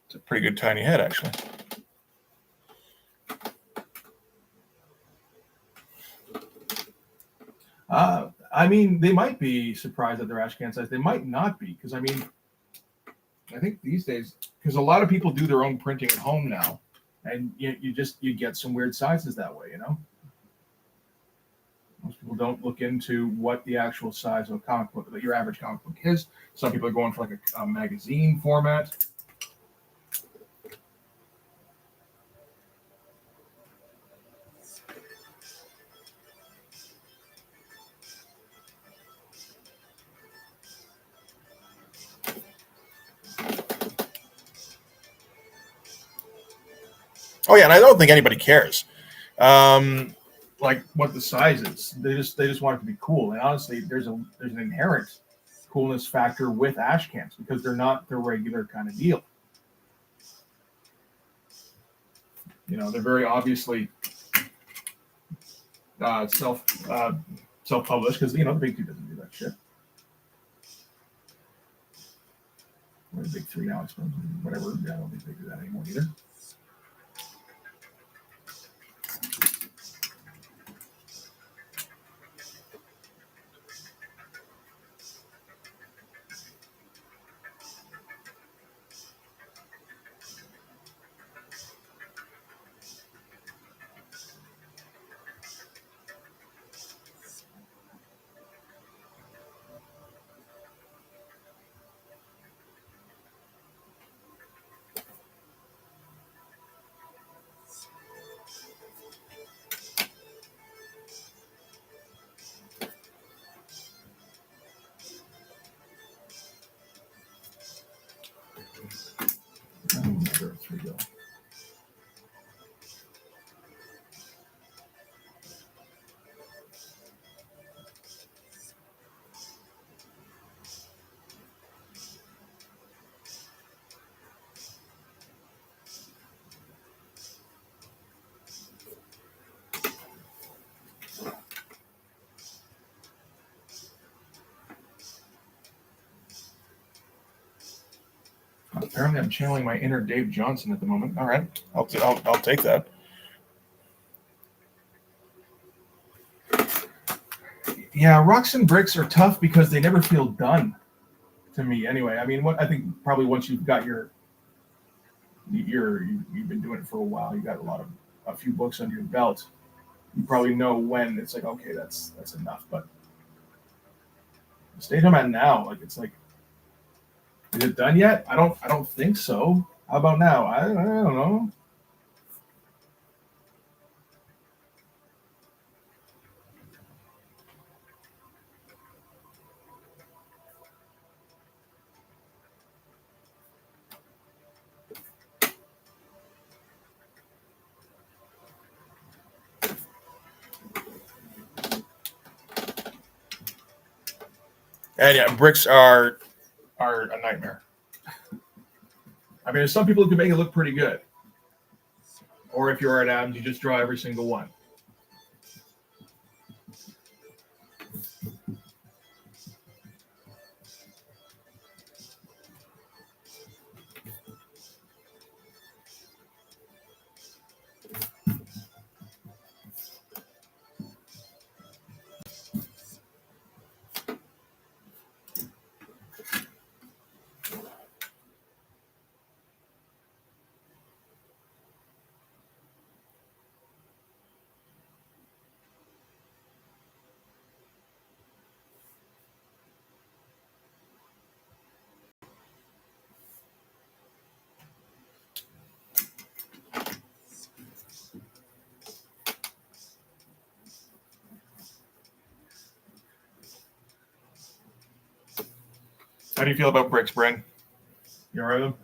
It's a pretty good tiny head, actually. I mean, they might be surprised that they're ashcan size. They might not be, because I mean, I think these days, because a lot of people do their own printing at home now, and you get some weird sizes that way. Most people don't look into what the actual size of a comic book, that your average comic book is. Some people are going for like a magazine format. Oh yeah, and I don't think anybody cares. Like what the size is. They just want it to be cool. And honestly, there's an inherent coolness factor with ash cans because they're not the regular kind of deal. They're very obviously self-published because the big two doesn't do that shit. Or the big three now, I suppose. Whatever. Yeah, I don't think they do that anymore either. There are three go. Apparently, I'm channeling my inner Dave Johnson at the moment. All right, I'll take that. Yeah, rocks and bricks are tough because they never feel done. To me, anyway. I mean, I think probably once you've got you've been doing it for a while. You got a few books under your belt. You probably know when it's like, okay, that's enough. But the stage I'm at now, like it's like, is it done yet? I don't think so. How about now? I don't know. And yeah, bricks are a nightmare. I mean, there's some people who can make it look pretty good. Or if you're at Adams, you just draw every single one. How do you feel about bricks, Bryn? You all right with them?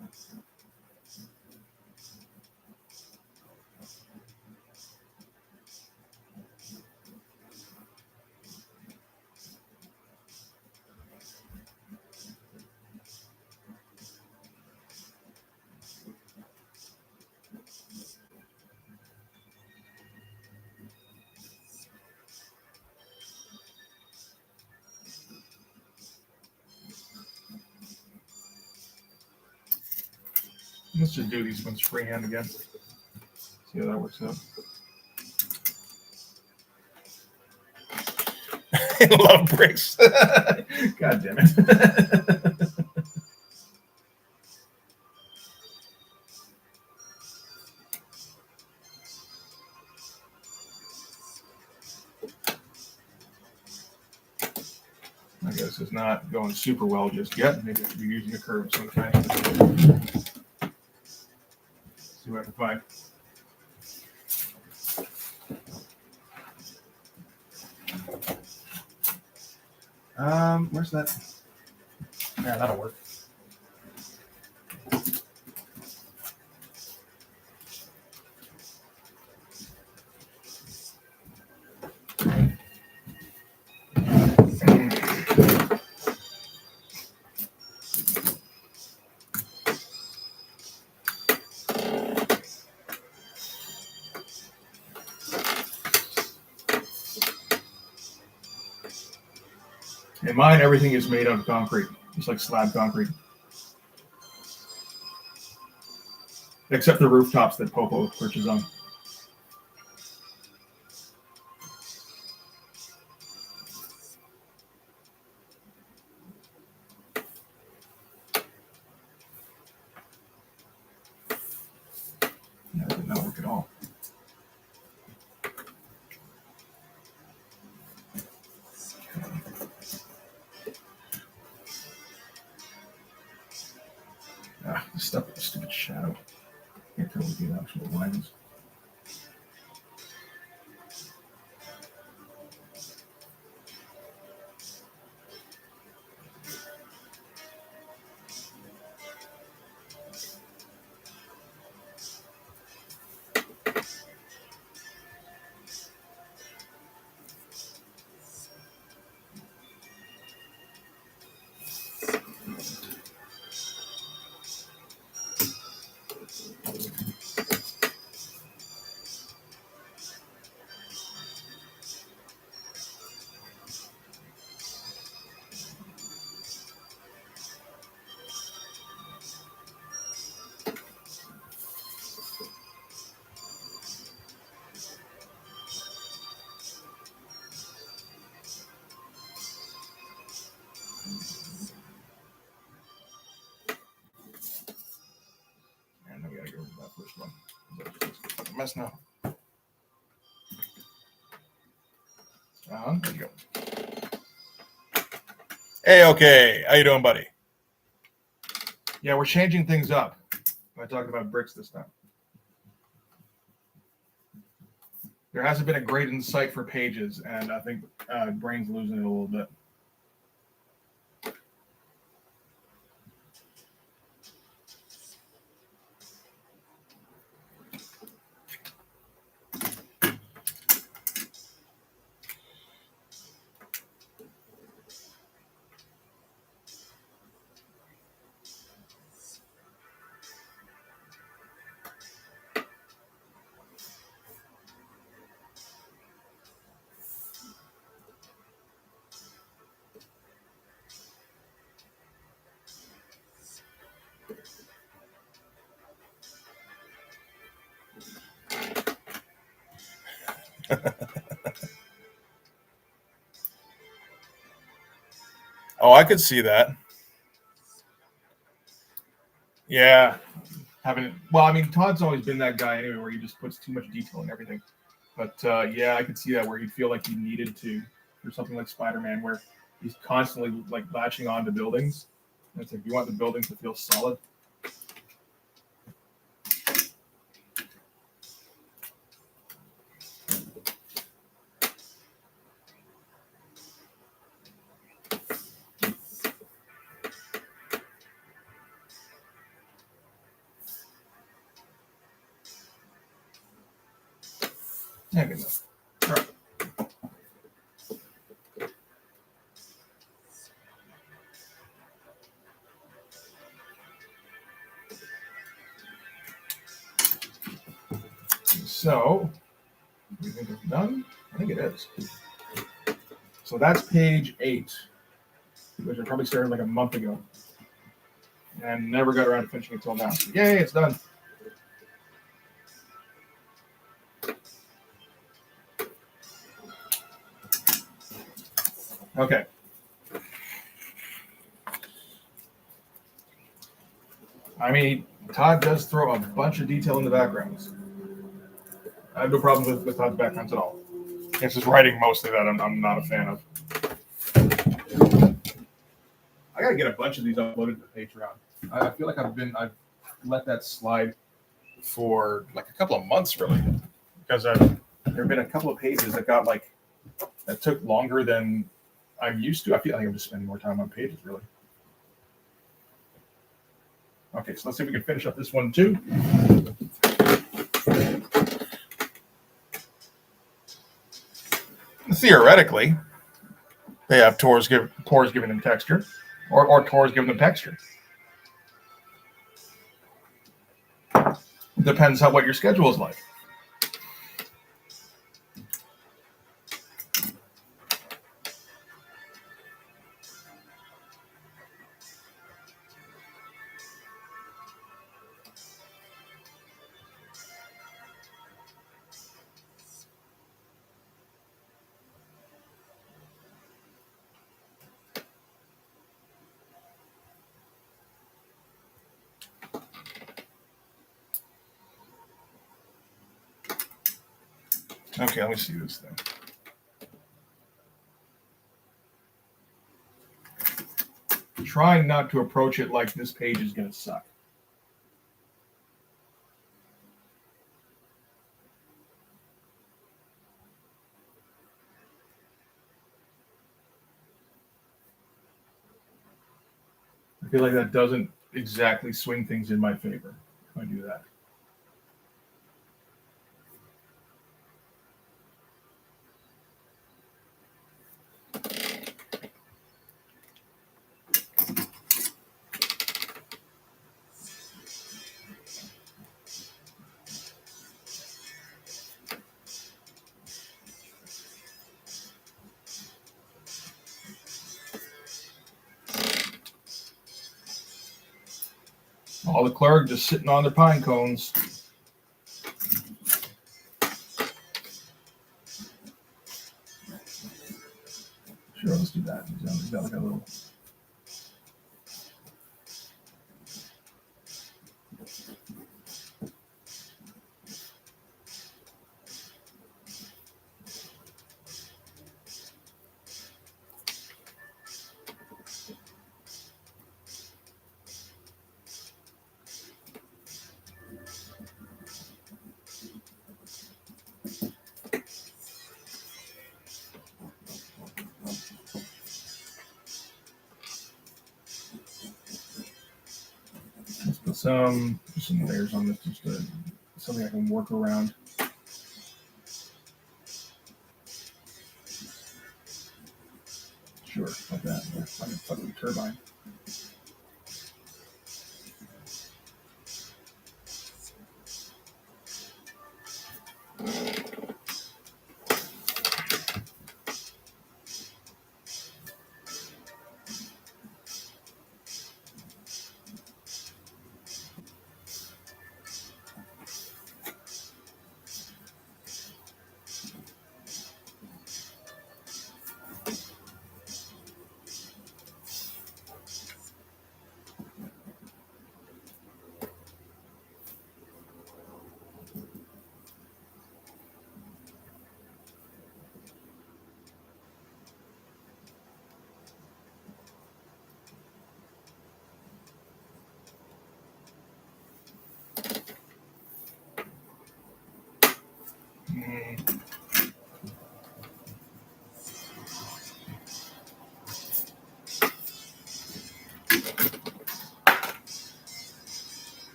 Let's just do these ones freehand again. See how that works out. I love bricks. God damn it. guess is not going super well just yet. Maybe I should be using a curve of some kind. See what I can find. Where's that? Yeah, that'll work. In mine, everything is made out of concrete. It's like slab concrete. Except the rooftops that Popo perches on. That did not work at all. This stuff is a stupid shadow. Can't tell what the actual line is. And then we gotta go over that first one. That's a mess now. There you go. Hey, okay. How you doing, buddy? Yeah, we're changing things up. I talked about bricks this time. There hasn't been a great insight for pages, and I think Brain's losing it a little bit. Oh, I could see that. Yeah. Well, I mean, Todd's always been that guy anyway, where he just puts too much detail in everything. But yeah, I could see that where he'd feel like he needed to, for something like Spider-Man, where he's constantly like latching on to buildings. And it's like you want the building to feel solid. Yeah, good enough. All right. So, do you think it's done? I think it is. So that's page 8, which I probably started like a month ago, and never got around to finishing it until now. So, yay, it's done. Okay. I mean, Todd does throw a bunch of detail in the backgrounds. I have no problem with Todd's backgrounds at all. It's his writing mostly that I'm not a fan of. to get a bunch of these uploaded to Patreon. I feel like I've let that slide for like a couple of months really, because there have been a couple of pages that took longer than I'm used to. I feel like I'm just spending more time on pages really. Okay, so let's see if we can finish up this one too. Theoretically, they have Tors giving them texture, or Tors giving them texture. Depends how what your schedule is like. Okay, let me see this thing. Trying not to approach it like this page is going to suck. I feel like that doesn't exactly swing things in my favor if I do that. All the clerk just sitting on their pine cones. Sure, let's do that. He's got like a little. Let's put some layers on this, just something I can work around. Sure, like that. Yeah, like a fucking turbine.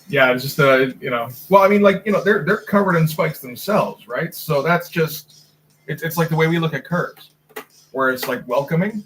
Yeah, it's just well, I mean, like, they're covered in spikes themselves, right? So that's just it's like the way we look at curves, where it's like welcoming.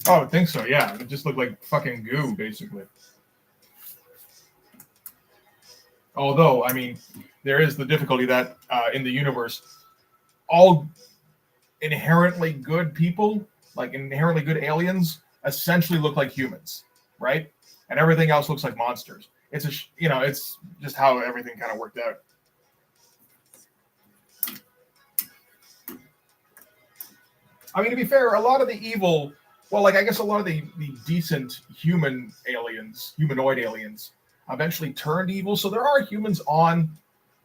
Oh, I would think so. Yeah, it just looked like fucking goo, basically. Although, I mean, there is the difficulty that in the universe, all inherently good people, like inherently good aliens, essentially look like humans, right? And everything else looks like monsters. It's it's just how everything kind of worked out. I mean, to be fair, a lot of the evil, well, like I guess a lot of the decent humanoid aliens, eventually turned evil. So there are humans on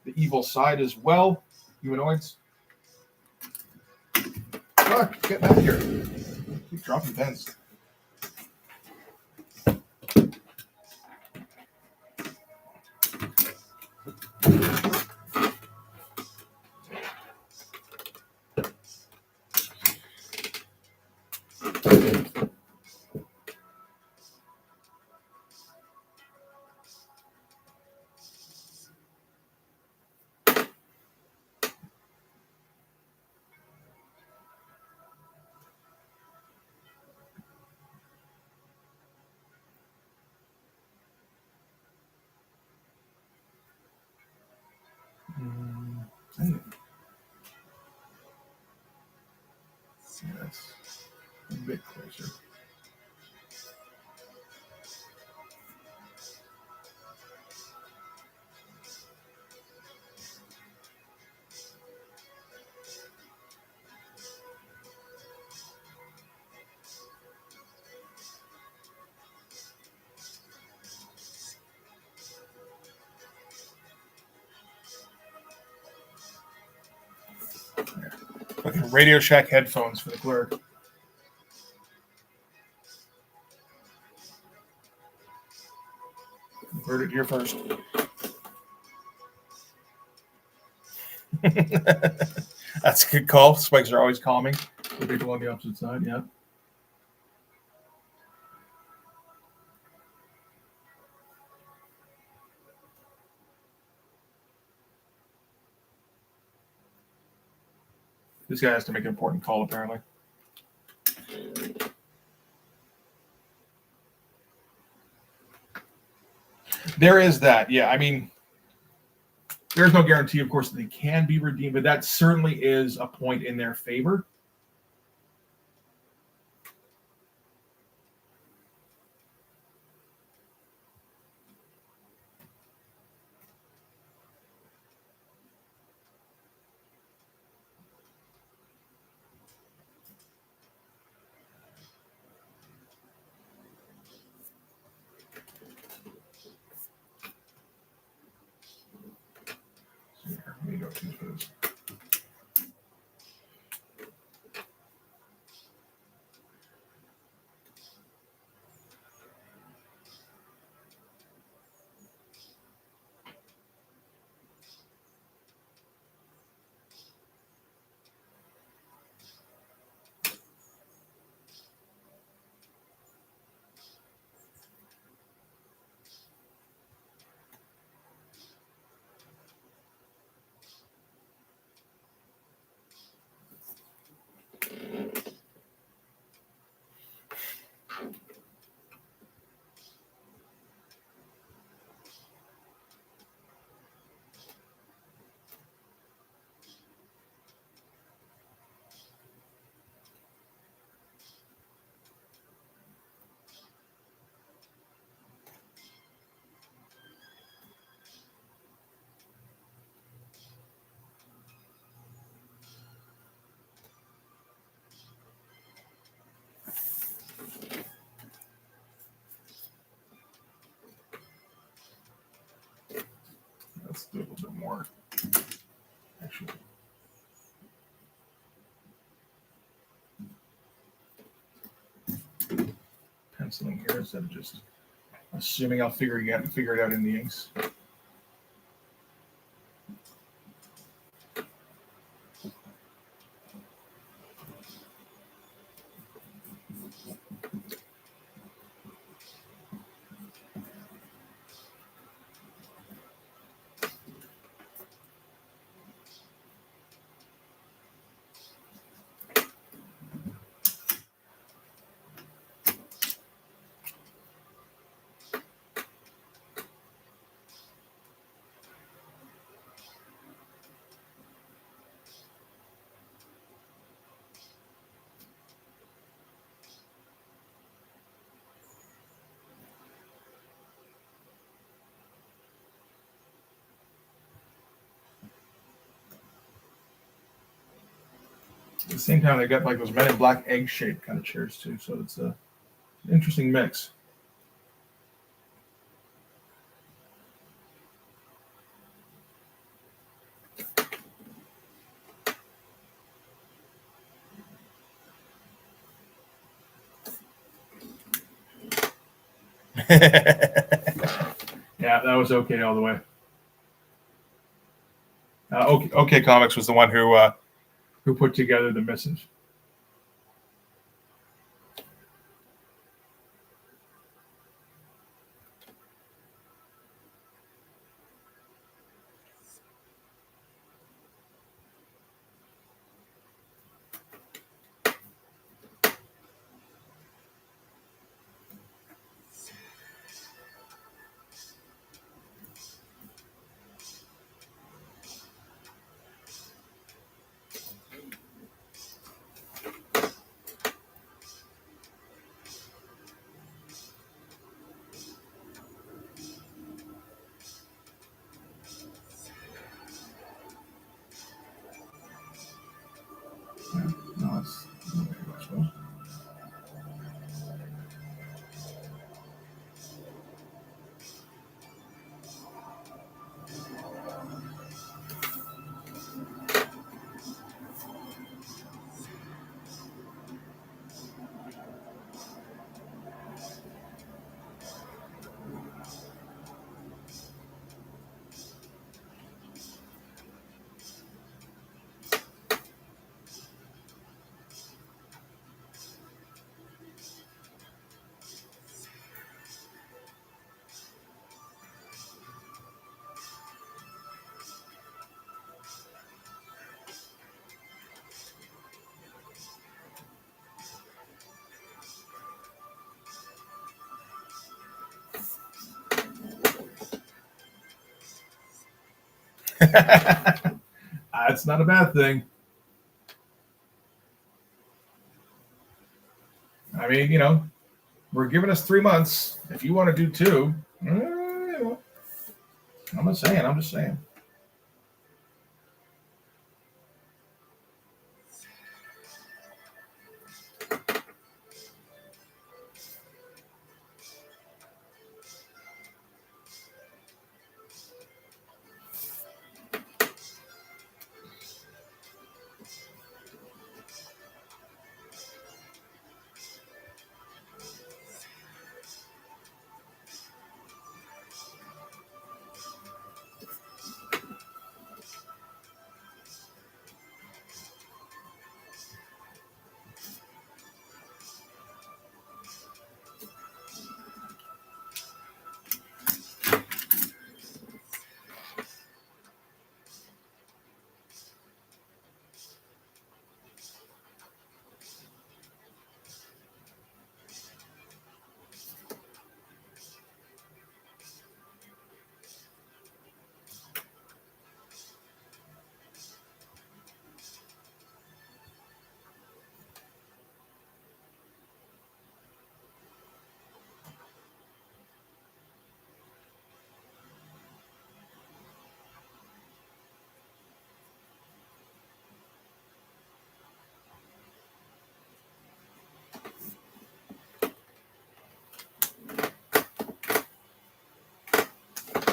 the evil side as well, humanoids. Fuck, get back here. Keep dropping pens. Yes, a bit closer. Okay, Radio Shack headphones for the clerk. Heard it here first. That's a good call. Spikes are always calming for people on the opposite side. Yeah. This guy has to make an important call, apparently. There is that. Yeah. I mean, there's no guarantee, of course, that they can be redeemed, but that certainly is a point in their favor. Let me go choose for this. Let's do a little bit more. Actually. Penciling here instead of just assuming I'll figure it out in the inks. At the same time, they got like those Men in Black egg-shaped kind of chairs too. So it's a interesting mix. Yeah, that was okay all the way. OK Comics was the one who put together the missive. No, it's That's not a bad thing. I mean, we're giving us 3 months. If you want to do 2, I'm not saying. I'm just saying.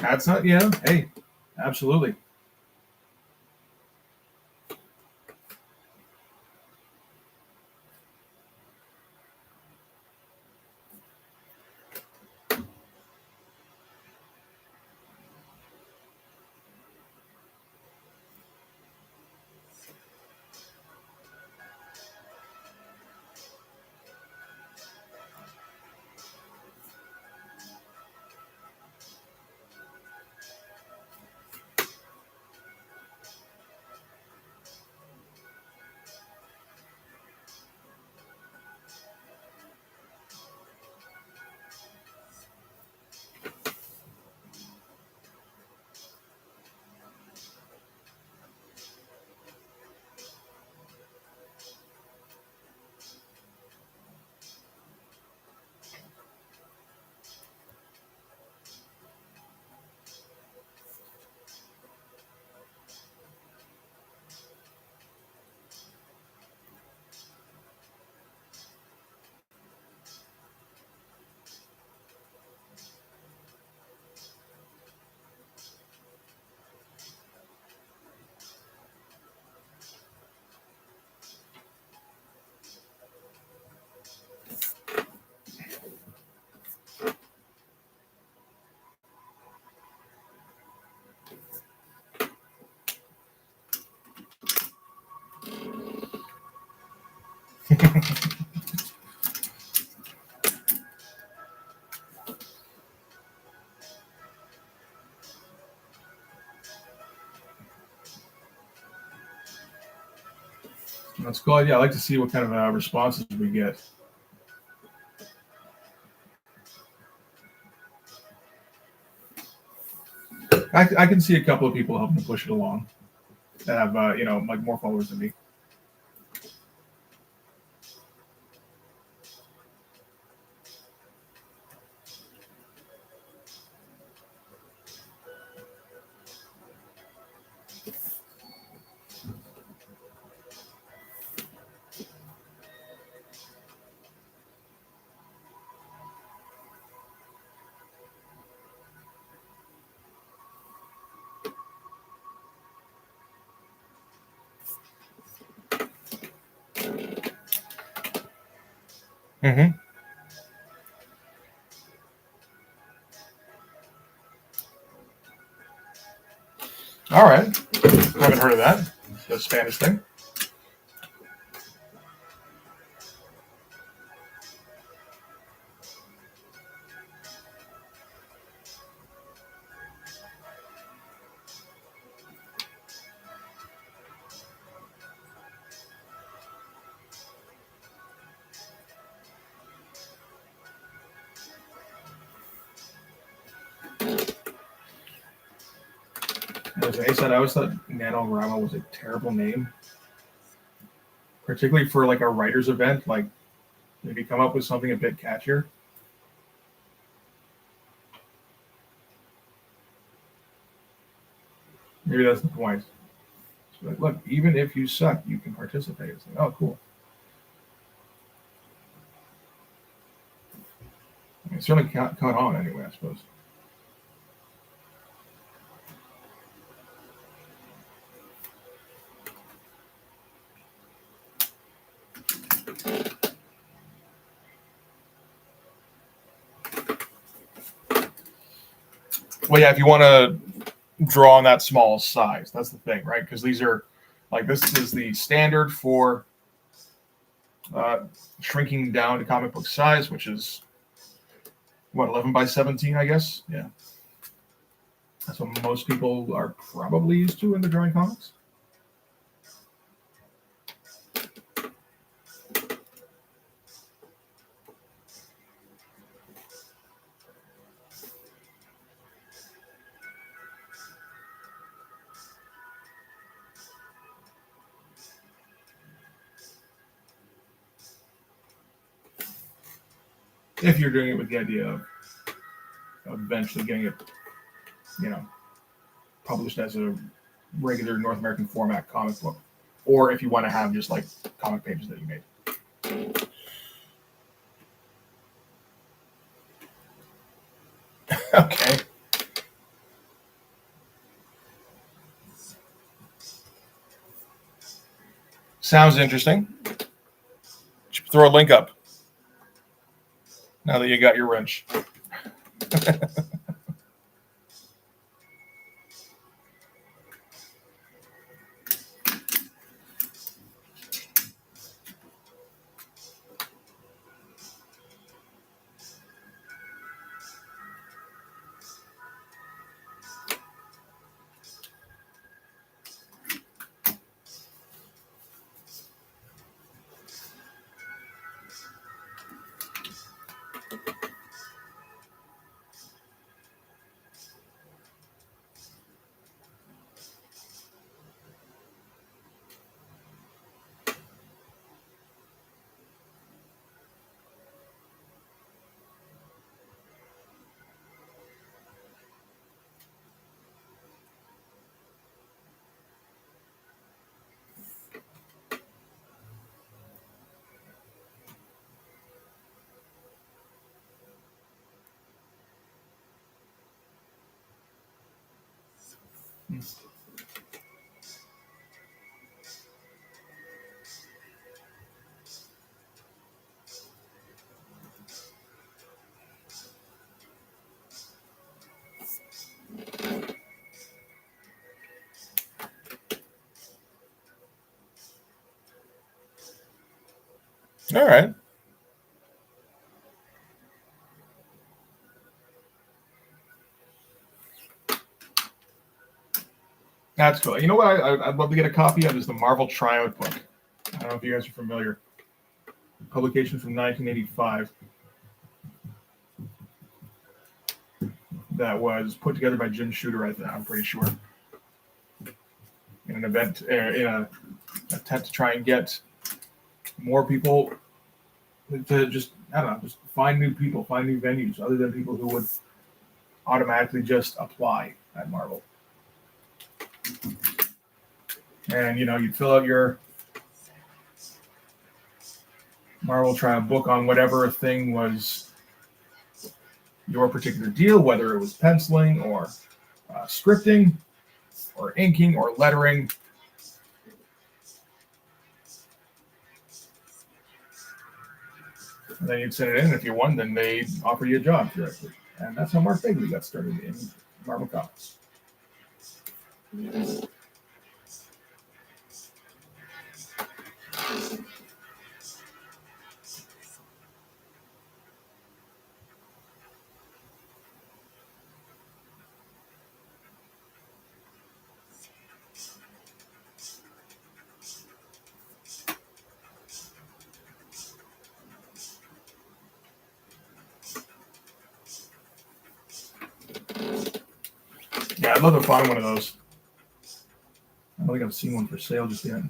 That's not, hey, absolutely. That's cool. Yeah, I like to see what kind of responses we get. I can see a couple of people helping to push it along that have like more followers than me. Mm-hmm. All right. Haven't heard of that. The Spanish thing. As I said, I always thought NaNoWriMo was a terrible name, particularly for like a writer's event. Like, maybe come up with something a bit catchier. Maybe that's the point. So like, look, even if you suck, you can participate. It's like, oh, cool. I mean, it certainly caught on anyway, I suppose. Well, yeah, if you want to draw on that small size, that's the thing, right? Because these are like, this is the standard for shrinking down to comic book size, which is what, 11 by 17, I guess. Yeah, that's what most people are probably used to in the drawing comics. If you're doing it with the idea of eventually getting it, published as a regular North American format comic book, or if you want to have just like comic pages that you made. Okay. Sounds interesting. Throw a link up now that you got your wrench. All right. That's cool. You know what? I'd love to get a copy of is the Marvel Triumph book. I don't know if you guys are familiar. Publication from 1985 that was put together by Jim Shooter. I'm pretty sure in an event in a attempt to try and get more people to just find new people, find new venues other than people who would automatically just apply at Marvel. And you'd fill out your Marvel Triumph book on whatever thing was your particular deal, whether it was penciling or scripting or inking or lettering. And then you'd send it in. If you won, then they'd offer you a job directly. And that's how Mark Bagley got started in Marvel Comics. Yeah, I'd love to find one of those. I don't think I've seen one for sale just yet.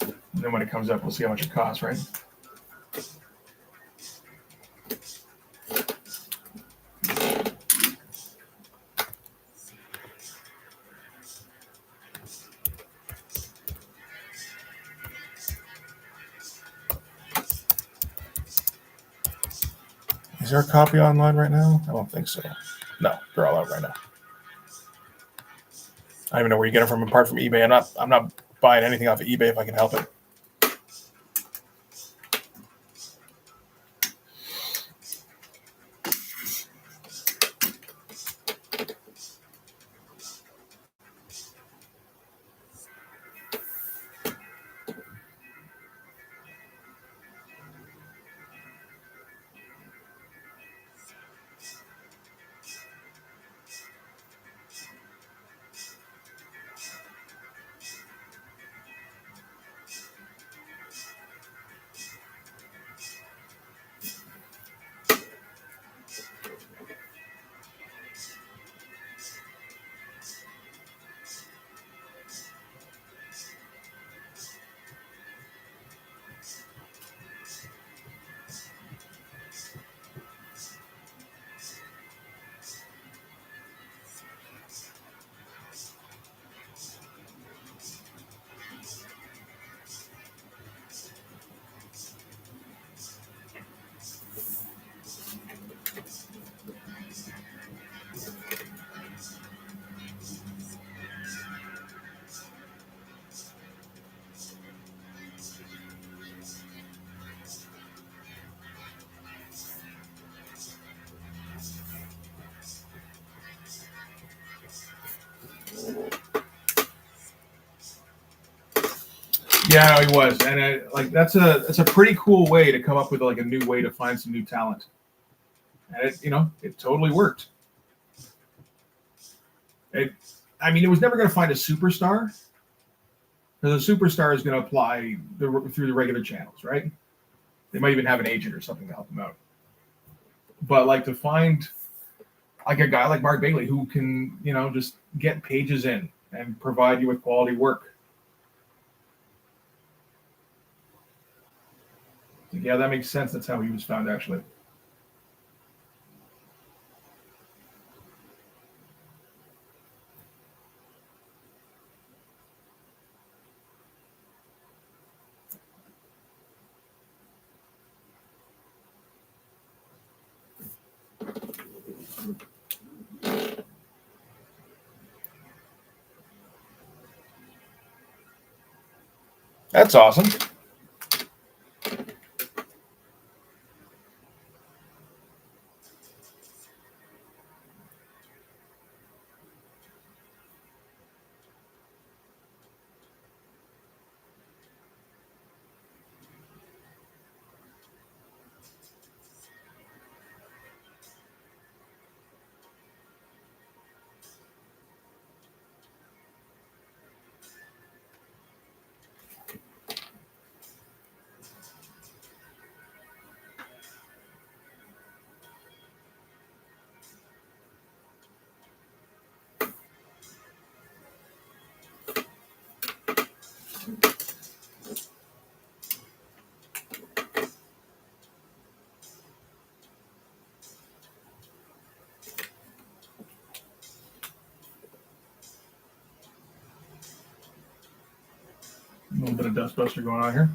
And then when it comes up, we'll see how much it costs, right? Is there a copy online right now? I don't think so. No, they're all out right now. I don't even know where you get them from apart from eBay. I'm not buying anything off of eBay if I can help it. Yeah, he was, and that's a pretty cool way to come up with like a new way to find some new talent, and it totally worked. It was never going to find a superstar, because a superstar is going to apply through the regular channels, right? They might even have an agent or something to help them out. But like to find like a guy like Mark Bagley who can just get pages in and provide you with quality work. Yeah, that makes sense. That's how he was found, actually. That's awesome. little bit of dustbuster going on here.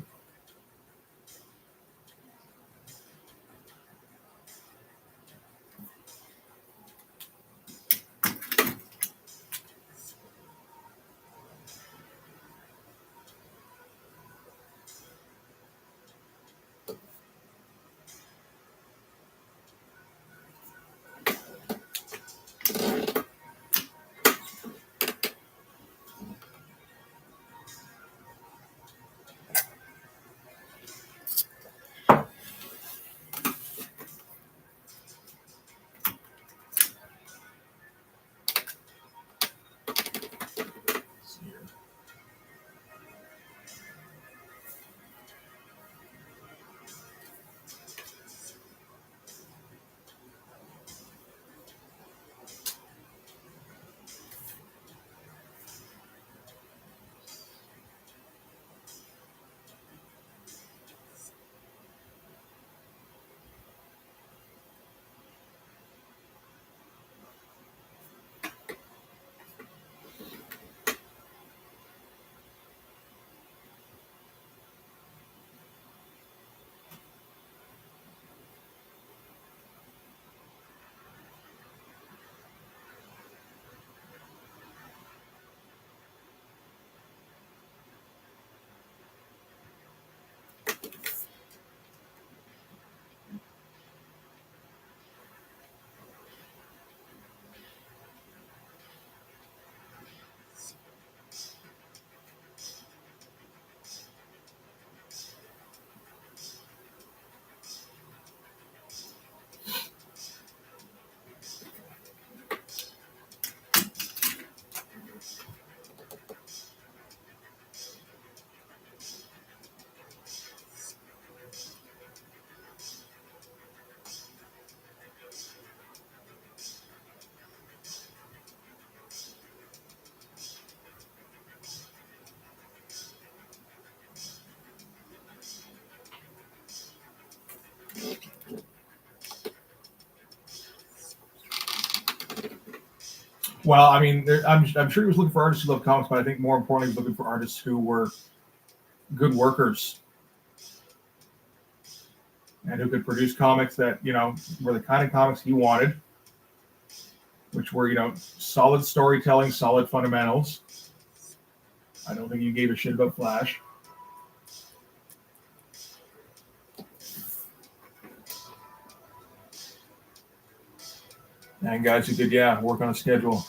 Well, I mean, I'm sure he was looking for artists who love comics, but I think more importantly, he was looking for artists who were good workers and who could produce comics that, were the kind of comics he wanted, which were, solid storytelling, solid fundamentals. I don't think he gave a shit about Flash. And guys who could, work on a schedule.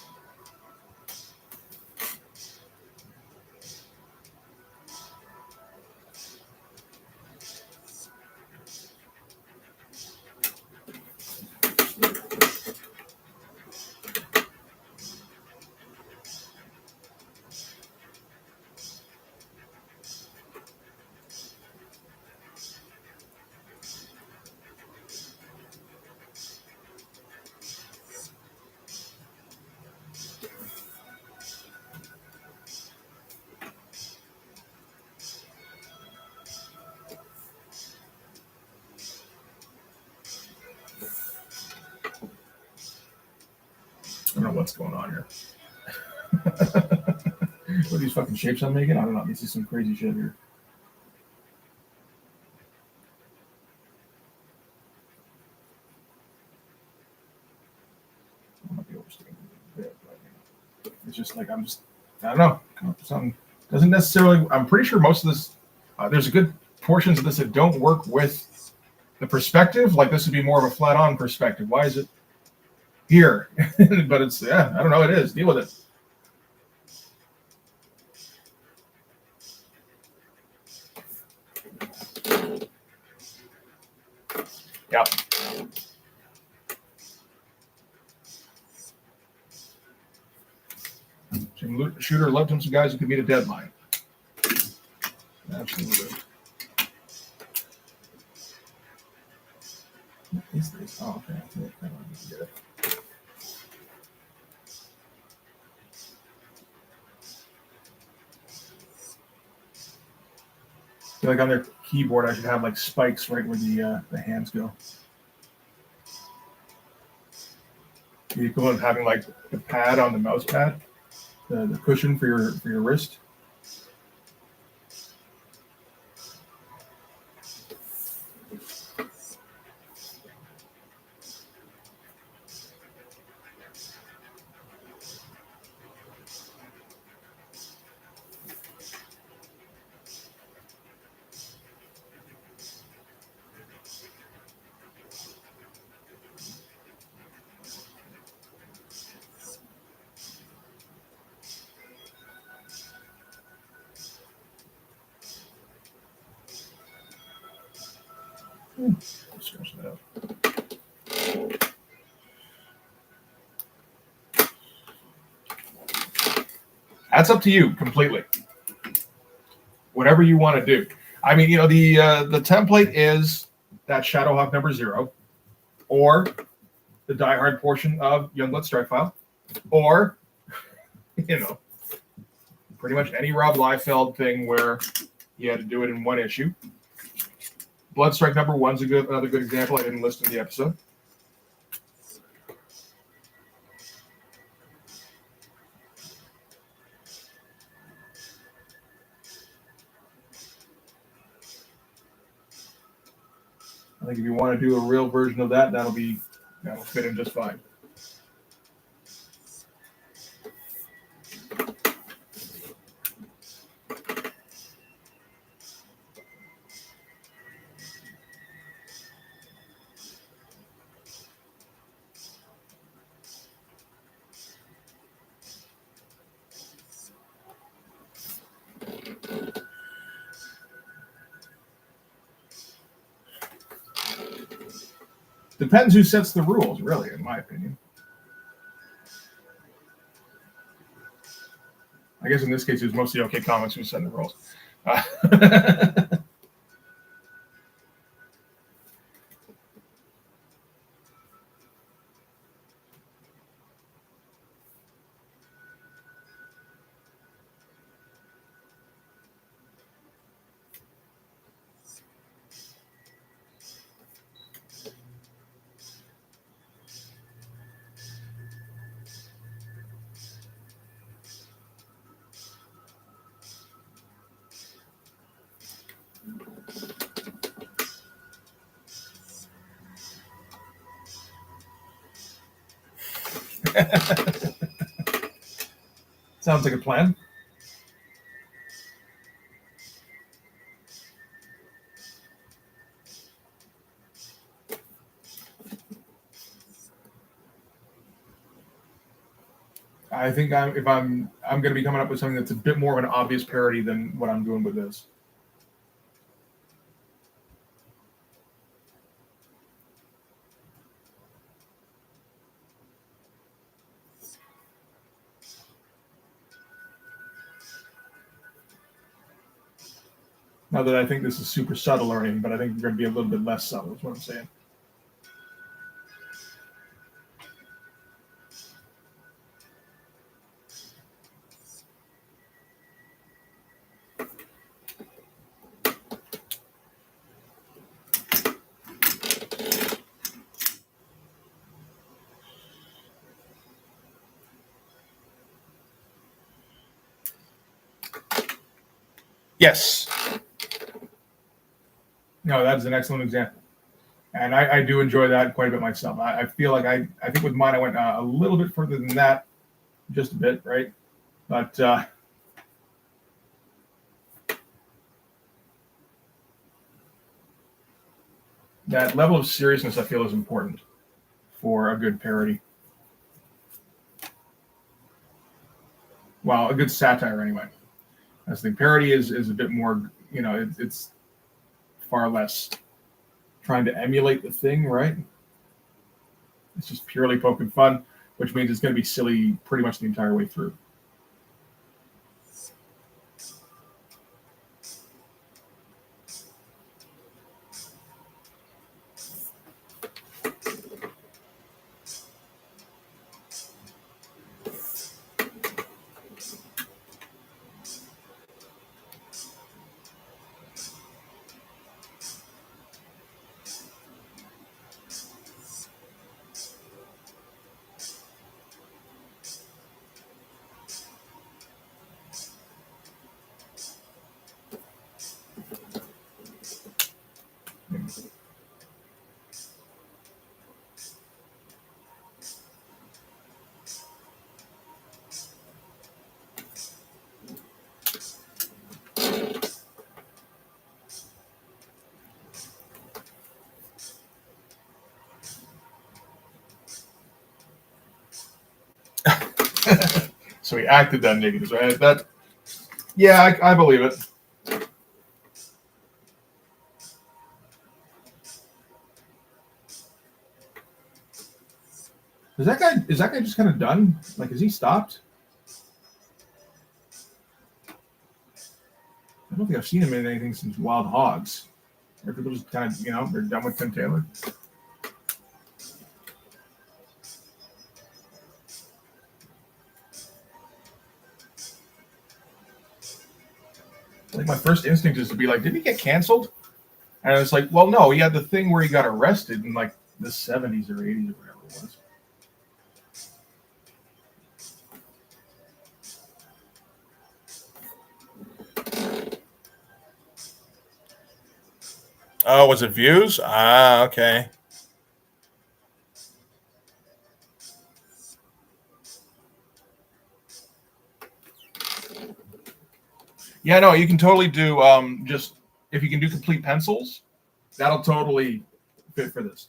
I don't know what's going on here. What are these fucking shapes I'm making? I don't know. This is some crazy shit here. I might be overstating it a bit, but it's just like I don't know. Something doesn't necessarily. I'm pretty sure most of this. There's a good portions of this that don't work with the perspective. Like this would be more of a flat-on perspective. Why is it here? But it's I don't know. It is. Deal with it. Yeah. Jim Shooter loved him some guys who could meet a deadline. Absolutely. What is this? Oh, okay. I think I need to get it. I feel like on their keyboard, I should have like spikes right where the hands go. The equivalent of having like the pad on the mouse pad, the cushion for your wrist. Scratch that out. That's up to you completely. Whatever you want to do. I mean, the template is that Shadowhawk number 0, or the Die Hard portion of Youngblood Strike File, or pretty much any Rob Liefeld thing where you had to do it in one issue. Bloodstrike number 1's another good example. I didn't list in the episode. I think if you want to do a real version of that, that'll fit in just fine. Depends who sets the rules, really, in my opinion. I guess in this case, it was mostly OK Comics who set the rules. Sounds like a plan. I think I'm going to be coming up with something that's a bit more of an obvious parody than what I'm doing with this. Not that I think this is super subtle or anything, but I think we're going to be a little bit less subtle, is what I'm saying. Yes. No, that's an excellent example. And I do enjoy that quite a bit myself. I feel like I think with mine I went a little bit further than that, just a bit, right? But that level of seriousness I feel is important for a good parody. Well, a good satire anyway. That's the thing. Parody is a bit more, it's far less trying to emulate the thing, right? It's just purely poking fun, which means it's going to be silly pretty much the entire way through. So he acted that negative, right? I believe it. Is that guy just kind of done? Like, is he stopped? I don't think I've seen him in anything since Wild Hogs. Or people just kind of, they're done with Tim Taylor. Like, my first instinct is to be like, did he get canceled? And it's like, well, no, he had the thing where he got arrested in like the 70s or 80s or whatever it was. Oh, was it views? Ah, okay. Yeah, no, you can totally do just if you can do complete pencils, that'll totally fit for this.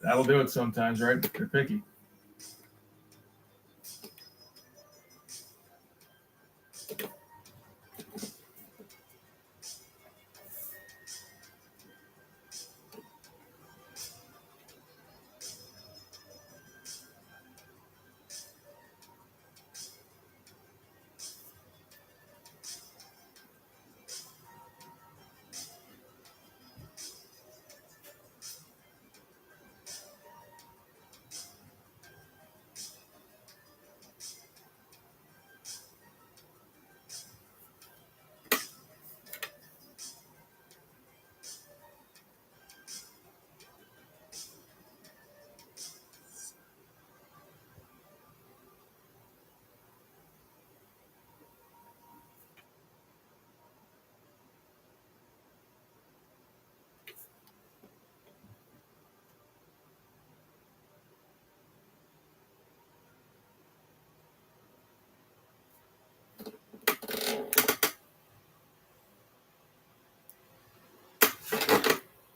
That'll do it sometimes, right? They're picky.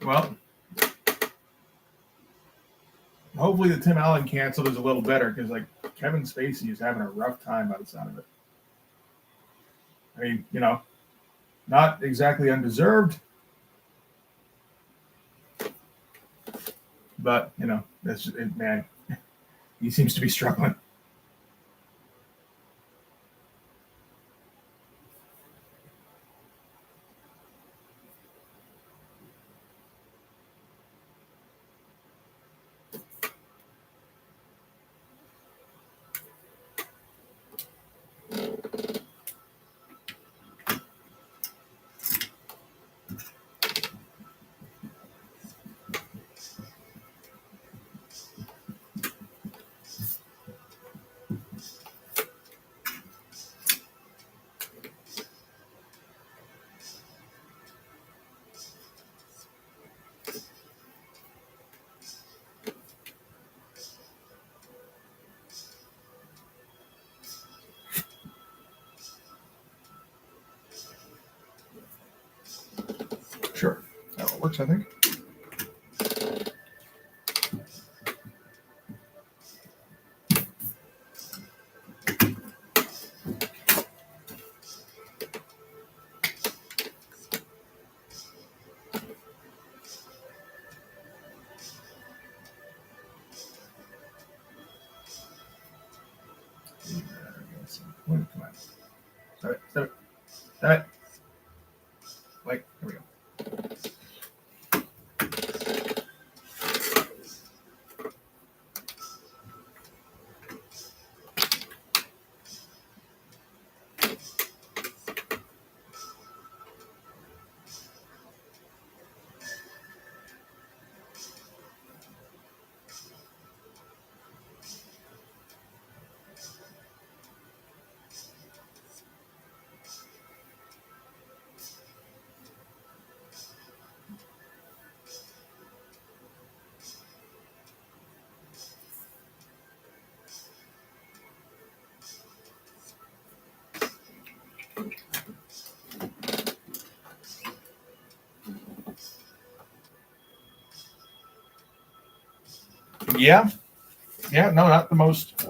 Well, hopefully the Tim Allen canceled is a little better because like Kevin Spacey is having a rough time by the sound of it. I mean, not exactly undeserved, but that's it, man. He seems to be struggling. Sure, that all works, I think. Come on. Stop it. Like, here we go. Yeah. Yeah, no, not the most,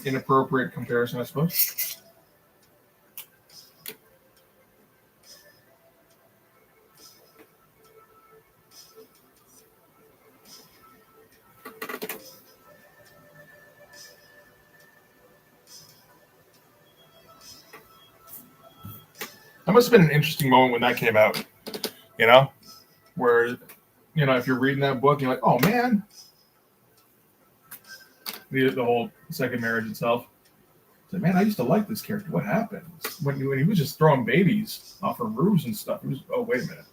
inappropriate comparison, I suppose. That must have been an interesting moment when that came out, where, if you're reading that book, you're like, oh man, the whole second marriage itself. It's like, man, I used to like this character. What happened? When he was just throwing babies off of roofs and stuff, it was, oh, wait a minute.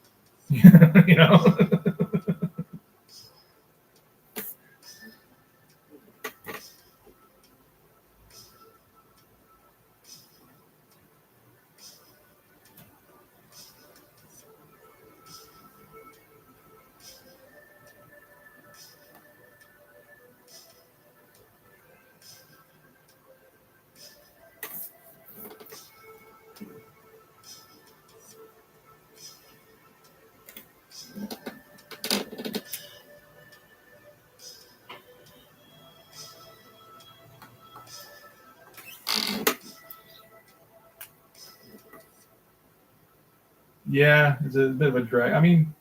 Yeah, it's a bit of a drag. I mean,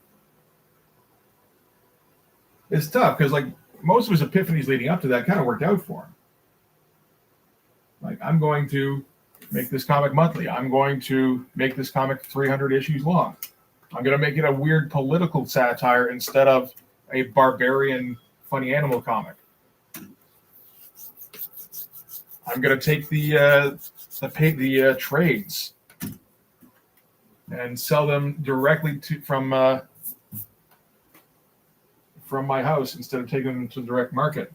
it's tough because, like, most of his epiphanies leading up to that kind of worked out for him. Like, I'm going to make this comic monthly. I'm going to make this comic 300 issues long. I'm going to make it a weird political satire instead of a barbarian funny animal comic. I'm going to take the trades and sell them directly from my house instead of taking them to the direct market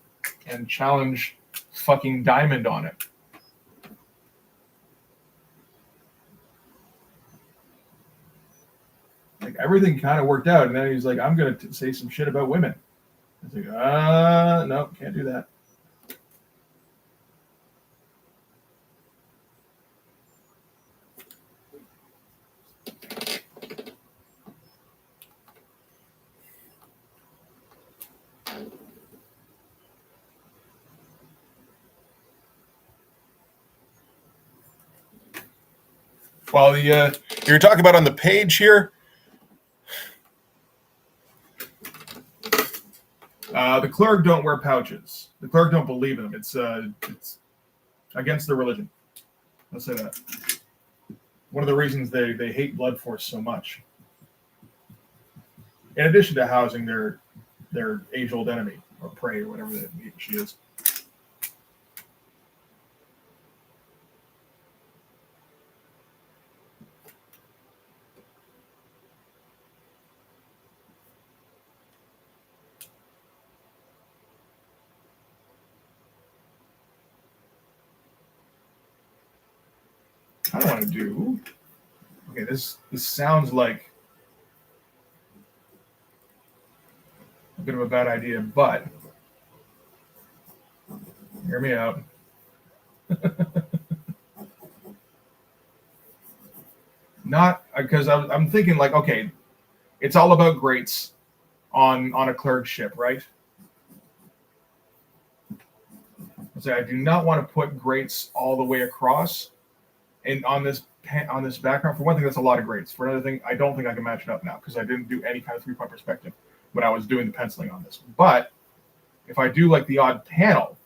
and challenge fucking Diamond on it. Like, everything kind of worked out, and then he's like, I'm going to say some shit about women. I was like, no, can't do that. Well, you're talking about on the page here. The Clerk don't wear pouches. The Clerk don't believe in them. It's against their religion. Let's say that. One of the reasons they hate Blood Force so much, in addition to housing their age-old enemy or prey or whatever she is. I don't want to do. Okay, this sounds like a bit of a bad idea, but hear me out. Not because I'm thinking, like, okay, it's all about greats on a Clerk ship, right? So I do not want to put greats all the way across, and on this background. For one thing, that's a lot of greats. For another thing, I don't think I can match it up now because I didn't do any kind of 3-point perspective when I was doing the penciling on this. But if I do like the odd panel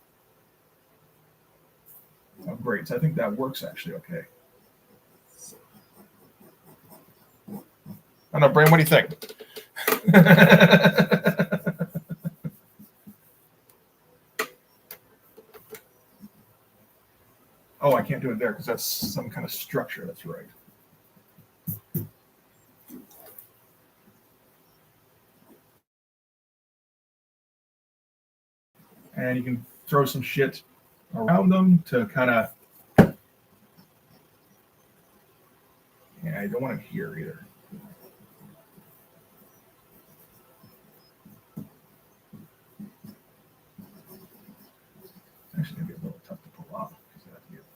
of greats, I think that works actually okay. I don't know, Brain, what do you think? Oh, I can't do it there because that's some kind of structure. That's right. And you can throw some shit around them to kind of. Yeah, I don't want it here either. Actually, going to be a little tough to pull off because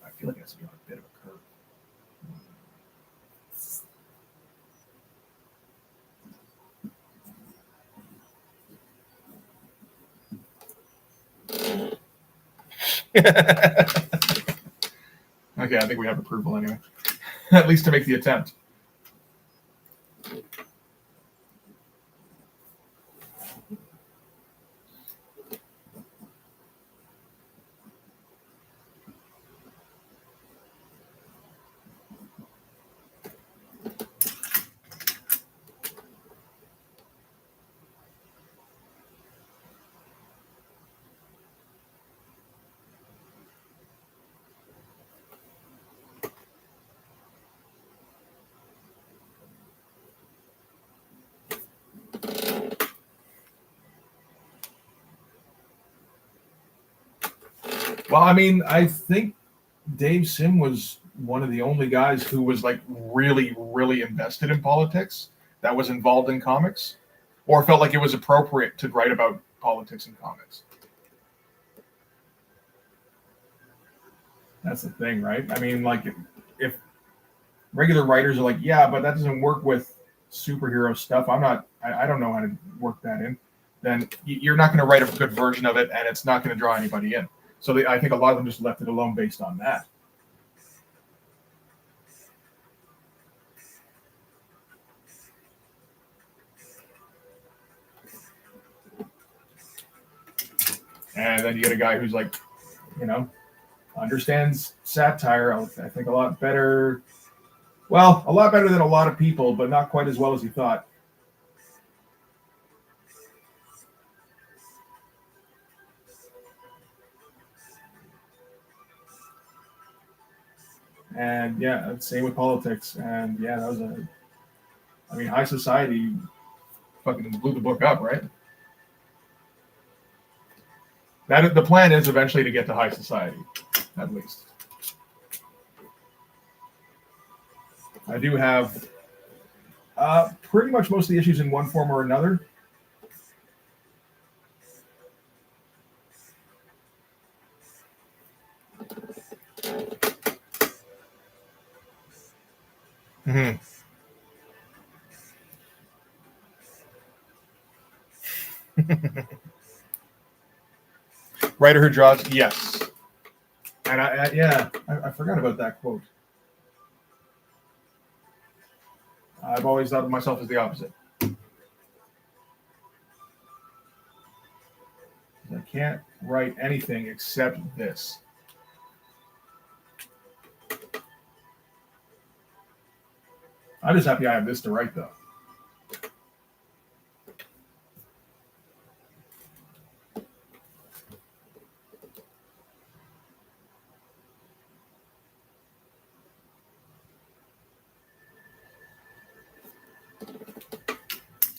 I feel like it has to be on a bit of a curve. Okay, I think we have approval anyway. At least to make the attempt. Well, I mean, I think Dave Sim was one of the only guys who was like really, really invested in politics, that was involved in comics, or felt like it was appropriate to write about politics in comics. That's the thing, right? I mean, like if regular writers are like, yeah, but that doesn't work with superhero stuff. I don't know how to work that in. Then you're not going to write a good version of it, and it's not going to draw anybody in. So I think a lot of them just left it alone based on that. And then you get a guy who's like, understands satire, I think a lot better. Well, a lot better than a lot of people, but not quite as well as he thought. And yeah, same with politics. And yeah, that was High Society fucking blew the book up, right? The plan is eventually to get to High Society, at least. I do have pretty much most of the issues in one form or another. Mm-hmm. Writer who draws, yes. And I forgot about that quote. I've always thought of myself as the opposite. I can't write anything except this. I'm just happy I have this to write, though.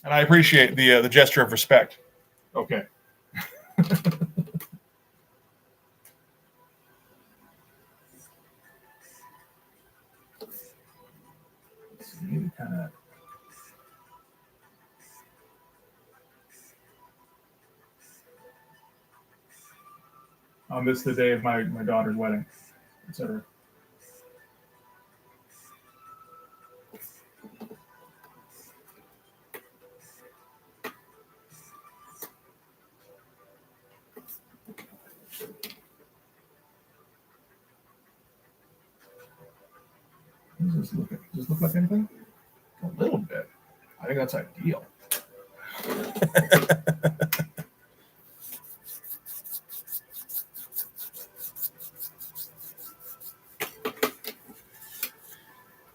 And I appreciate the gesture of respect. Okay. Kind of. On this, the day of my daughter's wedding, etc. Does this look? Does this look like anything? A little bit. I think that's ideal.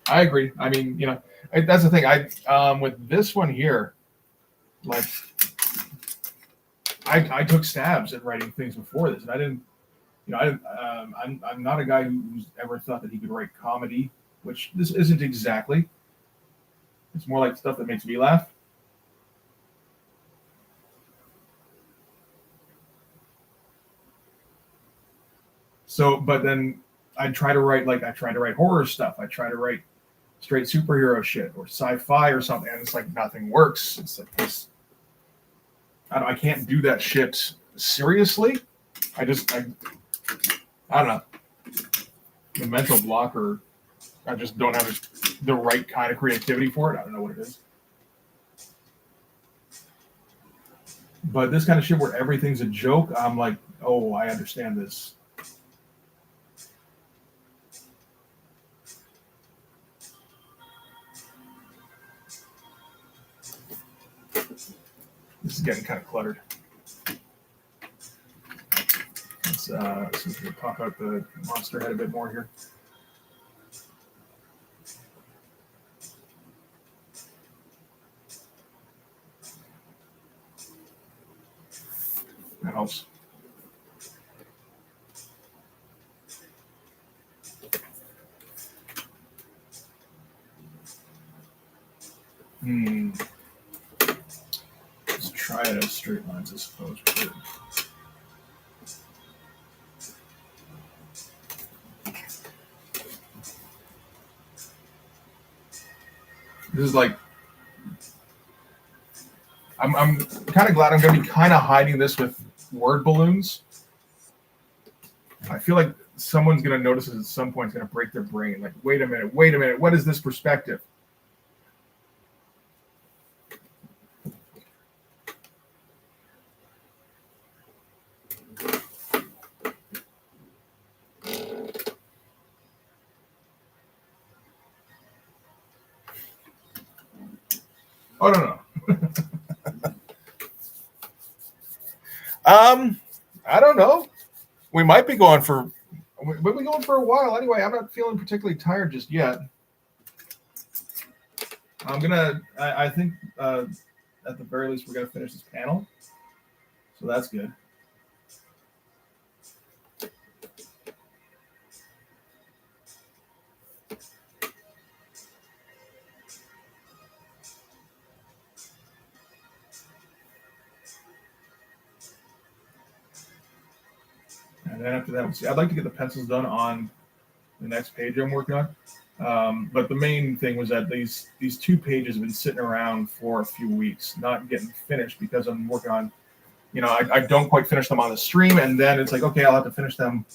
I agree. I mean, that's the thing. With this one here, like, I took stabs at writing things before this, and I didn't. I'm not a guy who's ever thought that he could write comedy, which this isn't exactly. It's more like stuff that makes me laugh. So, but then I try to write horror stuff. I try to write straight superhero shit or sci-fi or something, and it's like nothing works. It's like this. I can't do that shit seriously. I don't know. The mental block, or I just don't have the right kind of creativity for it. I don't know what it is. But this kind of shit where everything's a joke, I'm like, oh, I understand this. is getting kind of cluttered. Let's see if we can pop out the monster head a bit more here. That helps. Let's try it as straight lines, I suppose. This is like, I'm kind of glad I'm going to be kind of hiding this with word balloons. I feel like someone's going to notice this at some point. It's going to break their brain. Like, wait a minute. What is this perspective? Oh, no. I don't know. We might be going for. We've been going for a while. Anyway, I'm not feeling particularly tired just yet. I think at the very least, we're going to finish this panel. So that's good. And then after that, we'll see. I'd like to get the pencils done on the next page I'm working on. But the main thing was that these 2 pages have been sitting around for a few weeks, not getting finished because I'm working on, I don't quite finish them on the stream. And then it's like, okay, I'll have to finish them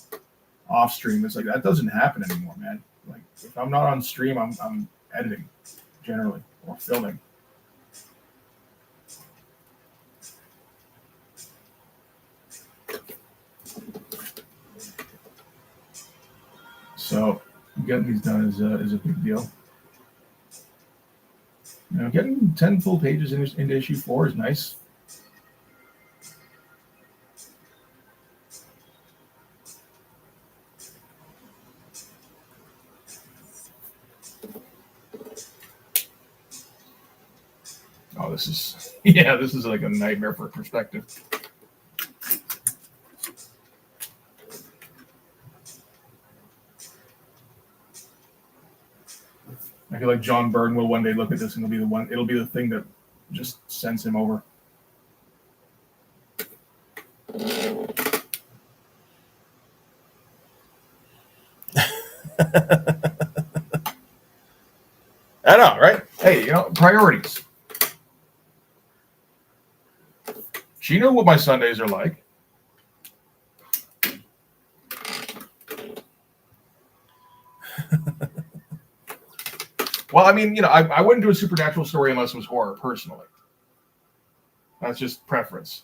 off stream. It's like, that doesn't happen anymore, man. Like if I'm not on stream, I'm editing generally or filming. So getting these done is a big deal. Getting 10 full pages into issue 4 is nice. Oh, this is like a nightmare for perspective. I feel like John Byrne will one day look at this and it'll be the thing that just sends him over. I know, right? Hey, priorities. She knew what my Sundays are like. Well, I mean, I wouldn't do a supernatural story unless it was horror, personally. That's just preference.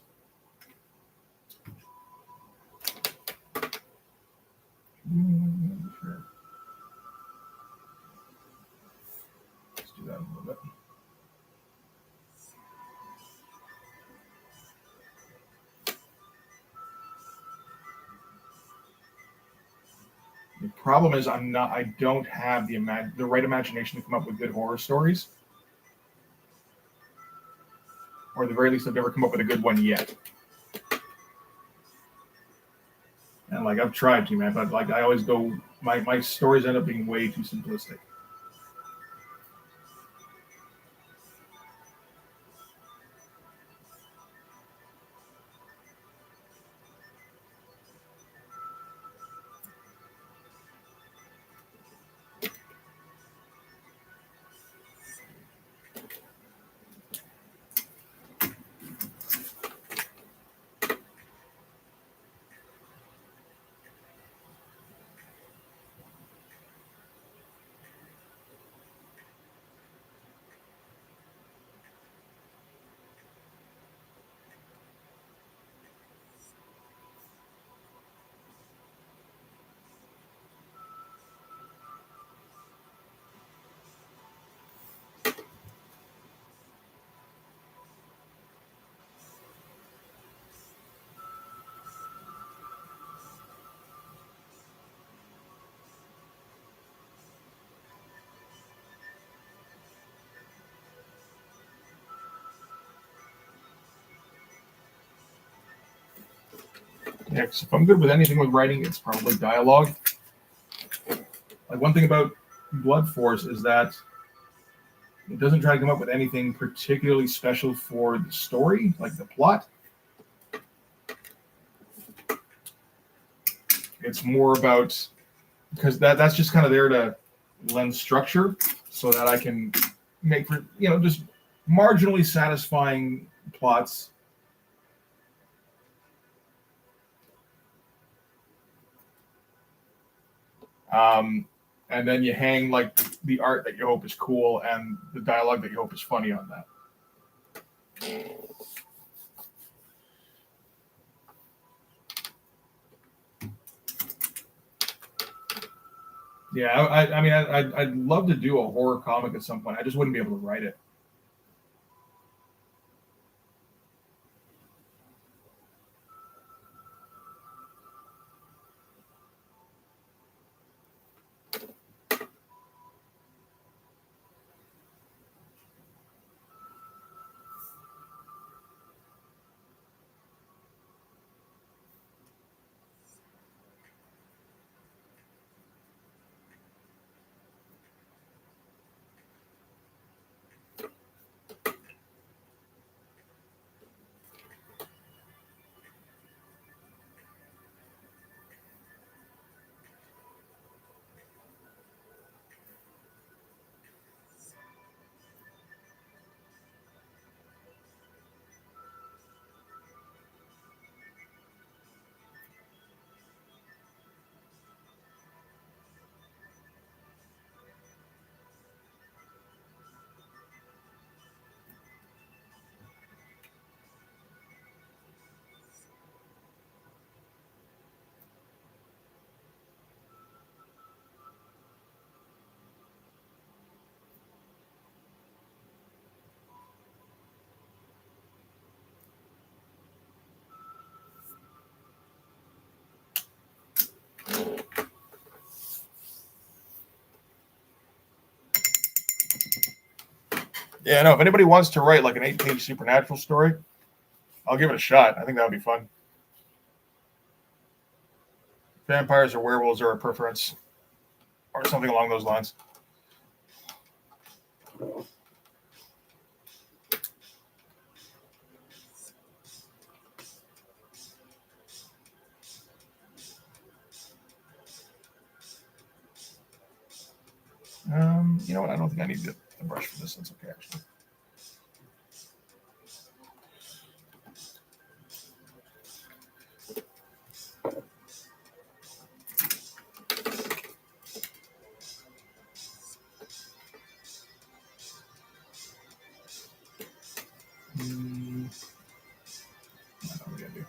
Sure. Let's do that a little bit. The problem is I don't have the right imagination to come up with good horror stories. Or at the very least, I've never come up with a good one yet. And I've tried to, man, but I always go, my stories end up being way too simplistic. Yeah, 'cause if I'm good with anything with writing, it's probably dialogue. Like one thing about Blood Force is that it doesn't try to come up with anything particularly special for the story, like the plot. It's more about because that's just kind of there to lend structure so that I can make for just marginally satisfying plots. And then you hang like the art that you hope is cool and the dialogue that you hope is funny on that. Yeah, I mean, I'd love to do a horror comic at some point. I just wouldn't be able to write it. Yeah, no. If anybody wants to write like an 8-page supernatural story, I'll give it a shot. I think that would be fun. Vampires or werewolves are a preference, or something along those lines. You know what? I don't think I need the brush for this. That's okay, actually. What are we gonna do?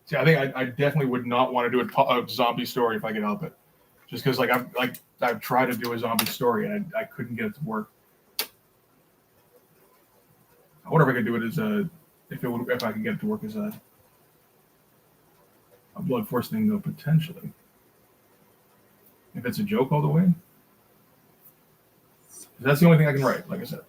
See, I think I definitely would not want to do a zombie story if I could help it. Just because I've tried to do a zombie story and I couldn't get it to work. I wonder if I could do it as if I could get it to work as a Blood Force thing though, potentially. If it's a joke all the way. That's the only thing I can write, like I said.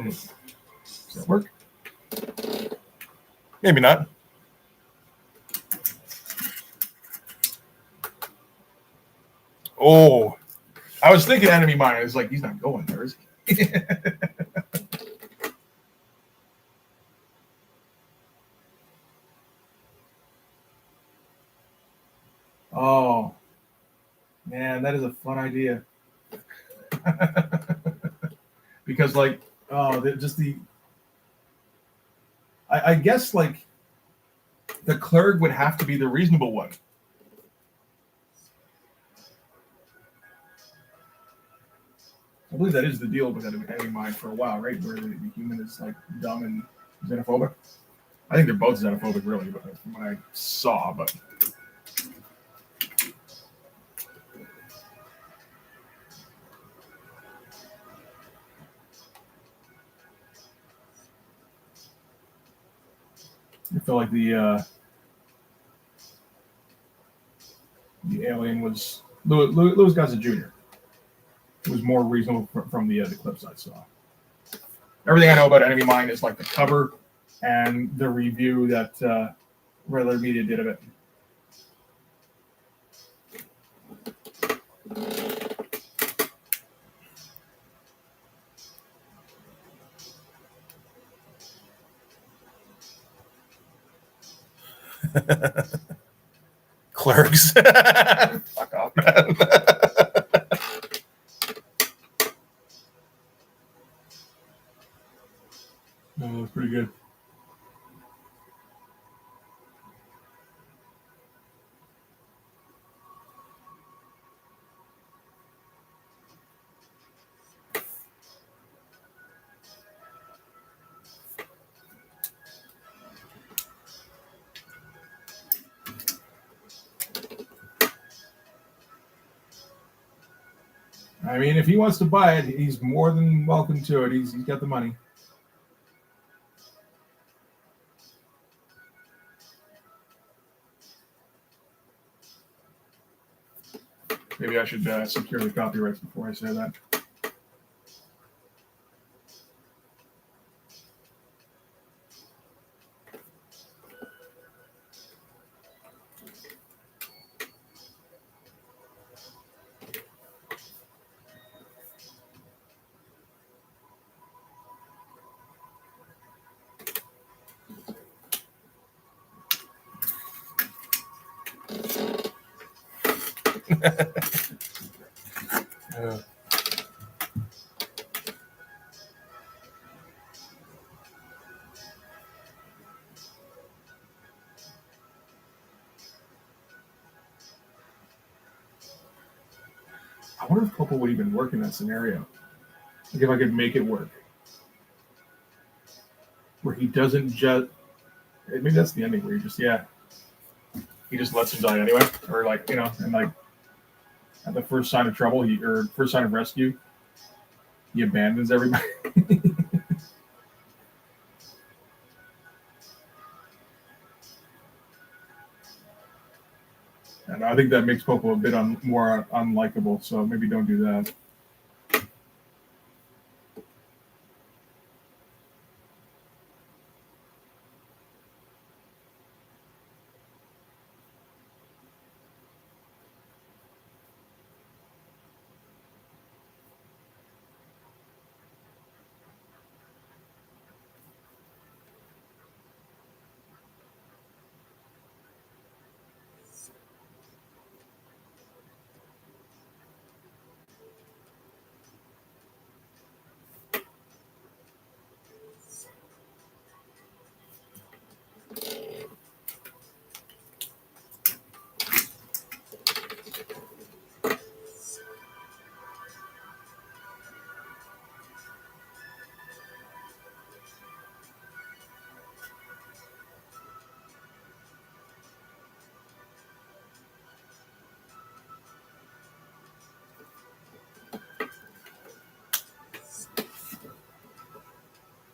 Does that work? Maybe not. Oh, I was thinking enemy mine. I was like, he's not going there, is he? Oh, man, that is a fun idea. Because, like, I guess, like, the clerk would have to be the reasonable one. I believe that is the deal with enemy mine for a while, right? Where the human is, like, dumb and xenophobic. I think they're both xenophobic, really, but from what I saw, but. I feel like the alien was Louis Gossett Jr. It was more reasonable from the clips I saw. Everything I know about Enemy Mine is like the cover and the review that Regular Media did of it. Clerks. Fuck off, man. No, that's pretty good. I mean, if he wants to buy it, he's more than welcome to it. He's got the money. Maybe I should secure the copyrights before I say that. I wonder if Popo would even work in that scenario. Like if I could make it work. Where he doesn't just... Maybe that's the ending where he just, he just lets him die anyway. Or like, and like at the first sign of trouble, or first sign of rescue, he abandons everybody. And I think that makes Popo a bit more unlikable, so maybe don't do that.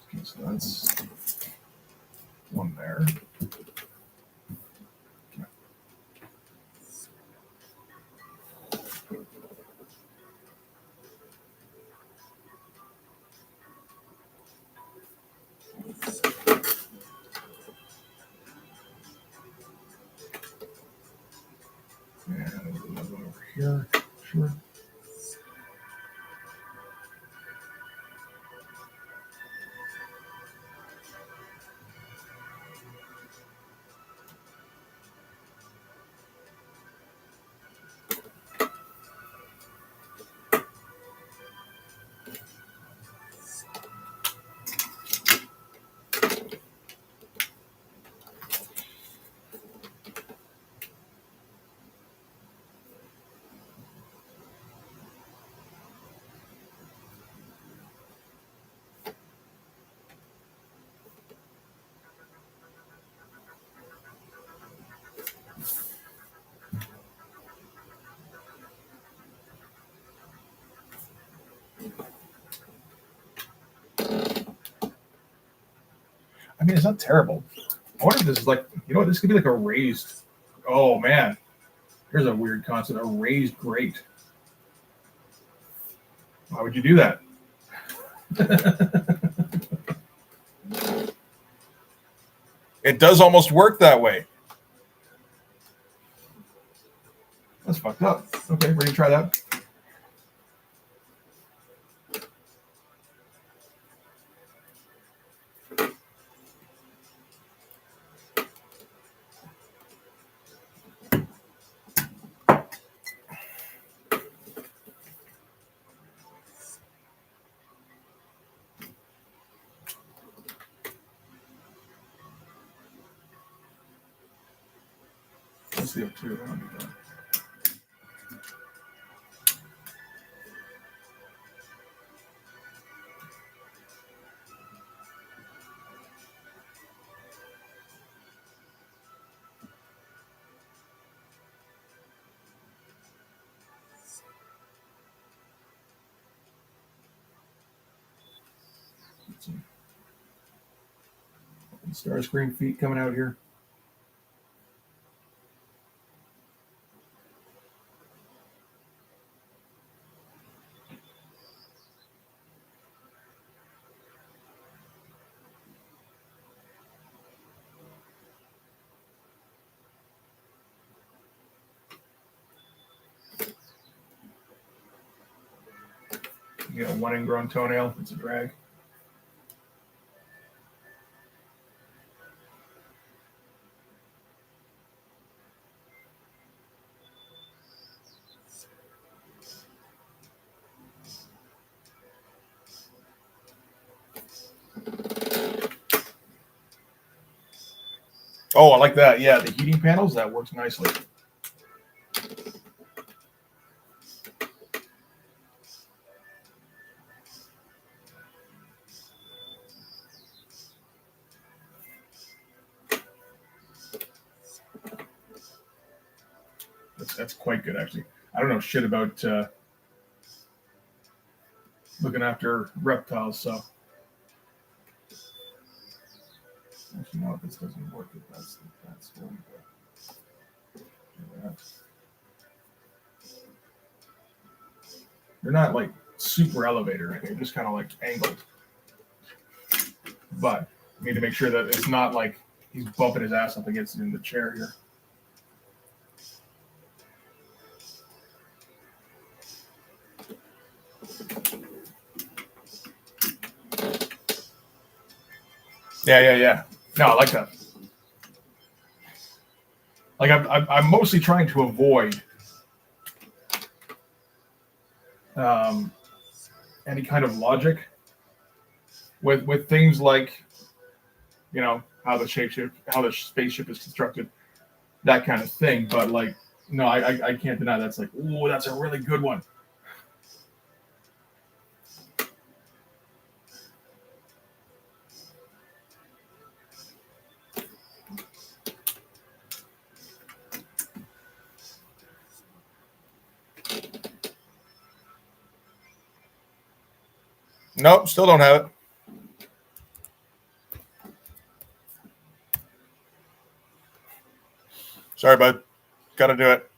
Okay, so that's one there. Sure. Sure. I mean, it's not terrible. I wonder if this is like, you know what, this could be like a raised. Oh man, here's a weird concept: a raised grate. Why would you do that? It does almost work that way. That's fucked up. Okay, ready to try that? Let's see up to. Let's see. Starscream feet coming out here. You got a one ingrown toenail. It's a drag. Oh, I like that. Yeah, the heating panels, that works nicely. That's quite good, actually. I don't know shit about looking after reptiles, so. Actually, no, this doesn't work. That's what we do. They're not like super elevated, right? They're just kind of like angled. But we need to make sure that it's not like he's bumping his ass up against it in the chair here. Yeah. No, I like that. Like I'm mostly trying to avoid any kind of logic with things like, you know, how the spaceship is constructed, that kind of thing. But like, no, I can't deny that's like, oh, that's a really good one. Nope, still don't have it. Sorry, bud. Got to do it.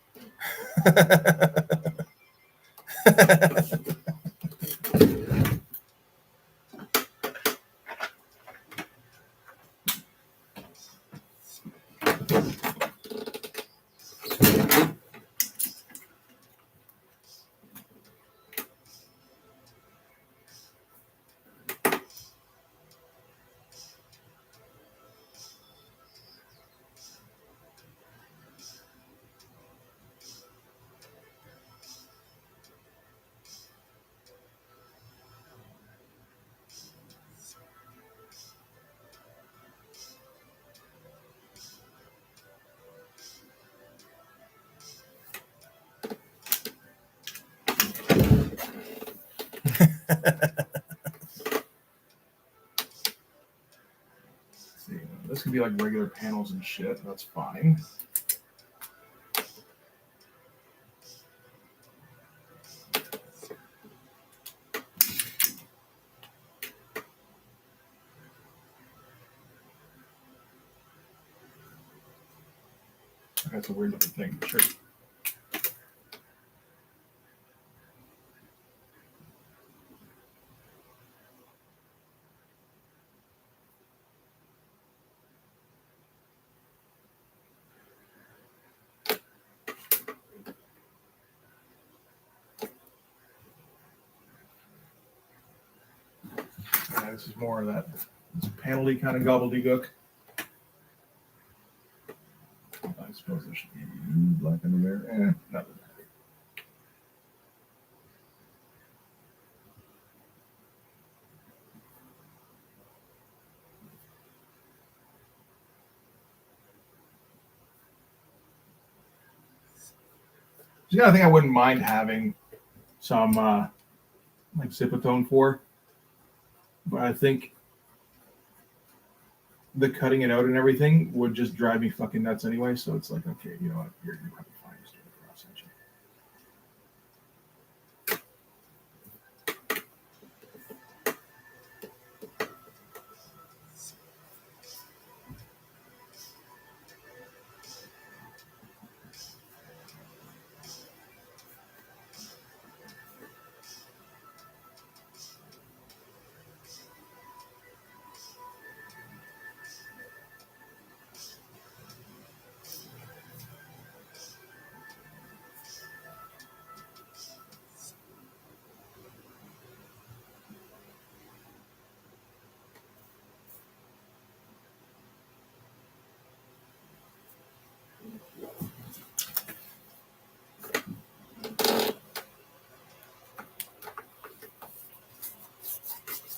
See, this could be like regular panels and shit. That's fine. That's a weird looking thing. Sure. Yeah, this is more of that this panel-y kind of gobbledygook. I suppose there should be black under there. Not really. The kind of thing I wouldn't mind having some like Zipatone for, but I think the cutting it out and everything would just drive me fucking nuts anyway. So it's like, okay, you know what? You're probably fine. Just do it cross section.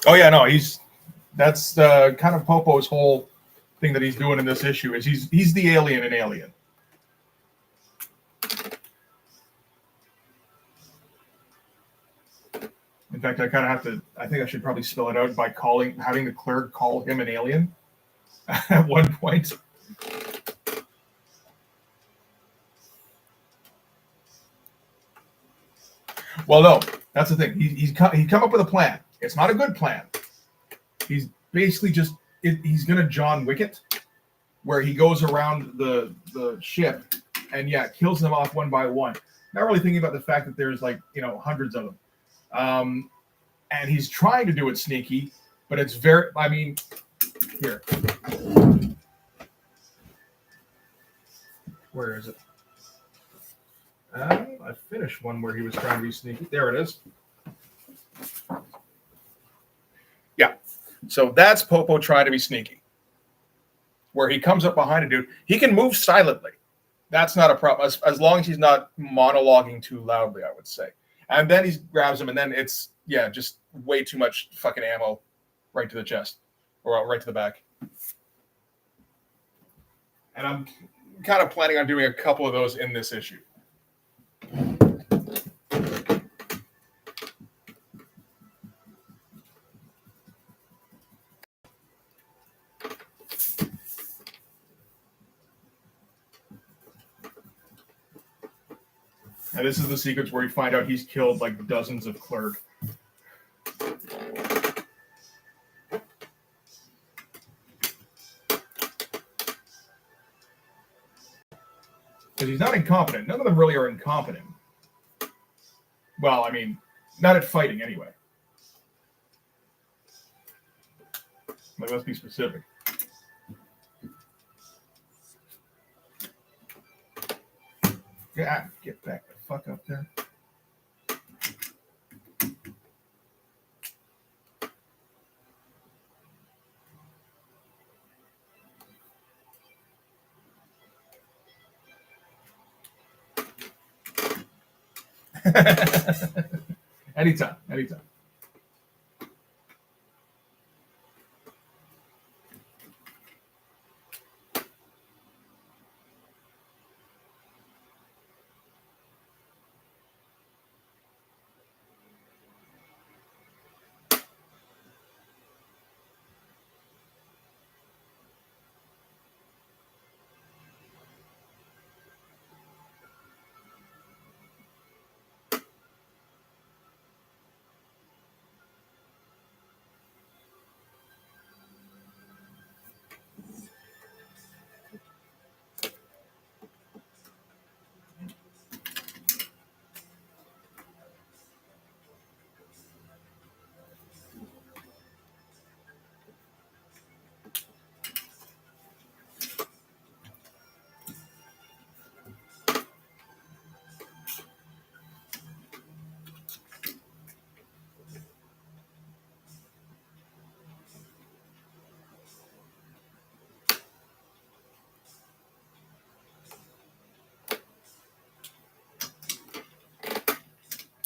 Oh yeah, no, that's kind of Popo's whole thing that he's doing in this issue is he's the alien in Alien. In fact, I think I should probably spell it out by having the clerk call him an alien at one point. Well, no, that's the thing. He's come up with a plan. It's not a good plan. He's basically he's gonna John Wick it, where he goes around the ship and kills them off one by one. Not really thinking about the fact that there's hundreds of them. And he's trying to do it sneaky, but it's here. Where is it? I finished one where he was trying to be sneaky. There it is. Yeah. So that's Popo trying to be sneaky. Where he comes up behind a dude. He can move silently. That's not a problem. As long as he's not monologuing too loudly, I would say. And then he grabs him, and then it's, just way too much fucking ammo right to the chest. Or right to the back. And I'm kind of planning on doing a couple of those in this issue. And this is the sequence where you find out he's killed like dozens of clerk. Because he's not incompetent. None of them really are incompetent. Well, I mean, not at fighting anyway. Like, let's be specific. Yeah, get back the fuck up there. Anytime.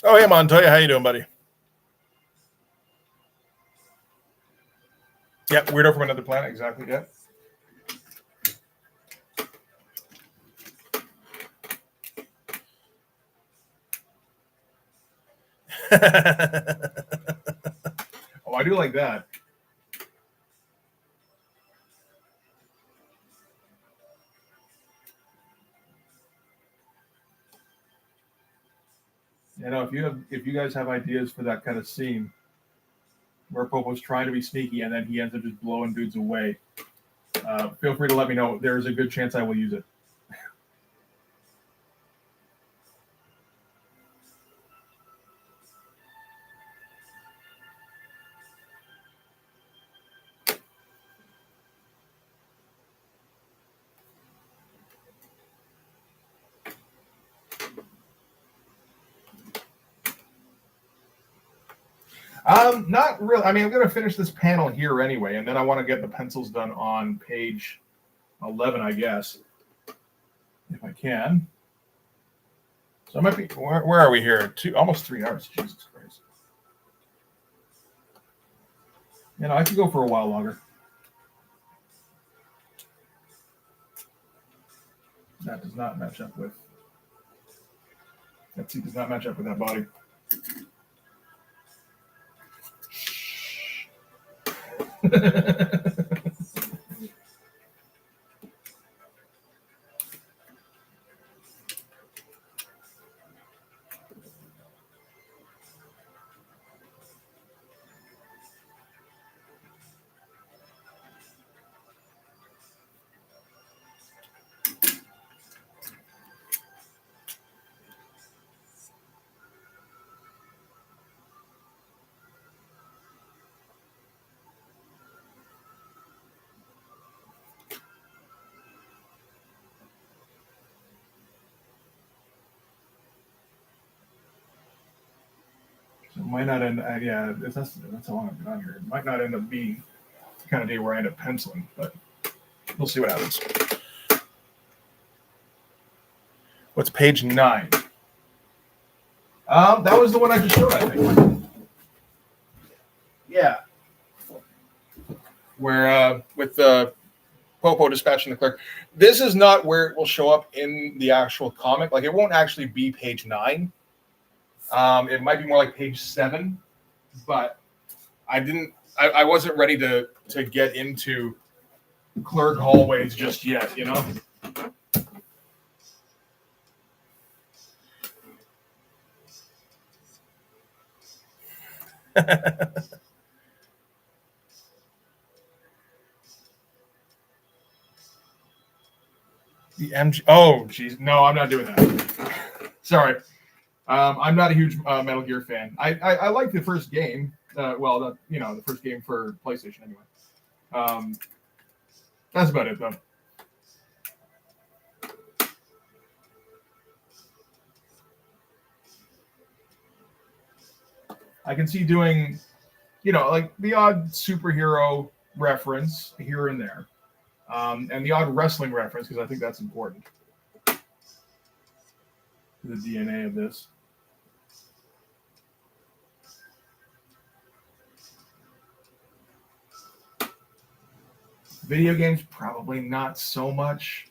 Oh, hey, Montoya, how you doing, buddy? Yeah, weirdo from another planet. Exactly. Yeah. Oh, I do like that. You know, if you guys have ideas for that kind of scene where Popo's trying to be sneaky and then he ends up just blowing dudes away, feel free to let me know. There is a good chance I will use it. Not really. I mean, I'm going to finish this panel here anyway, and then I want to get the pencils done on page 11, I guess, if I can. So I might be. Where are we here? Almost 3 hours. Jesus Christ. You know, I could go for a while longer. That does not match up with. That seat does not match up with that body. So it might not end. Yeah, that's how long I've been on here. It might not end up being the kind of day where I end up penciling, but we'll see what happens. What's page 9? That was the one I just showed, I think. Yeah. Where with the Popo dispatching the clerk. This is not where it will show up in the actual comic. Like, it won't actually be page 9. It might be more like page 7, but I wasn't ready to get into clerk hallways just yet, you know? The MG. Oh, geez. No, I'm not doing that. Sorry. I'm not a huge Metal Gear fan. I like the first game. The first game for PlayStation anyway. That's about it, though. I can see doing, like the odd superhero reference here and there, and the odd wrestling reference, because I think that's important to the DNA of this. Video games, probably not so much.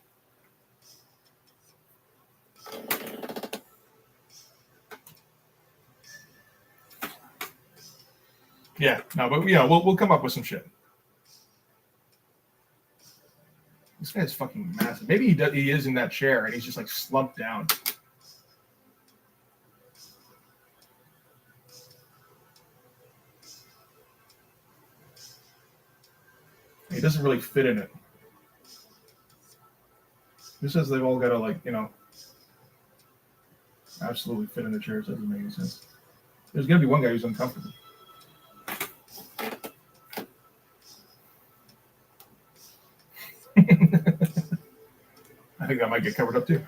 Yeah, no, but we'll come up with some shit. This guy's fucking massive. Maybe he is in that chair and he's just like slumped down. He doesn't really fit in it. Who says they've all got to absolutely fit in the chairs? Doesn't make any sense. There's gonna be one guy who's uncomfortable. I think that might get covered up too.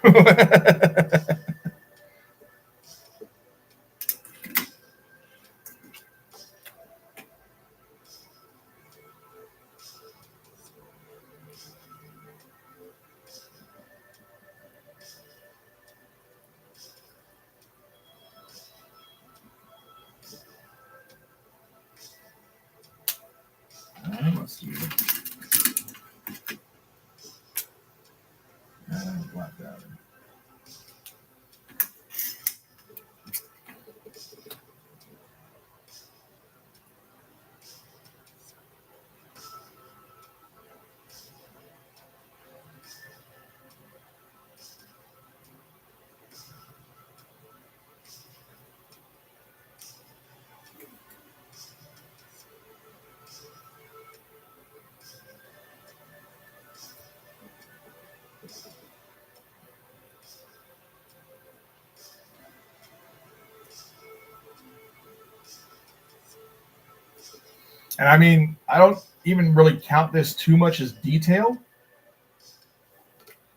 And I mean, I don't even really count this too much as detail.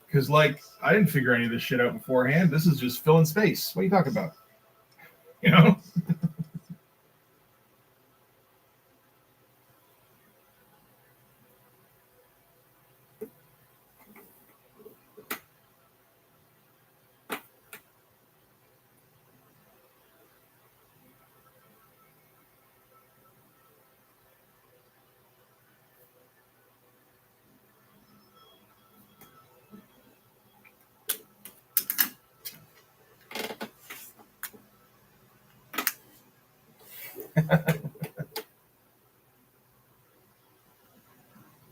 Because, like, I didn't figure any of this shit out beforehand. This is just filling space. What are you talking about? You know?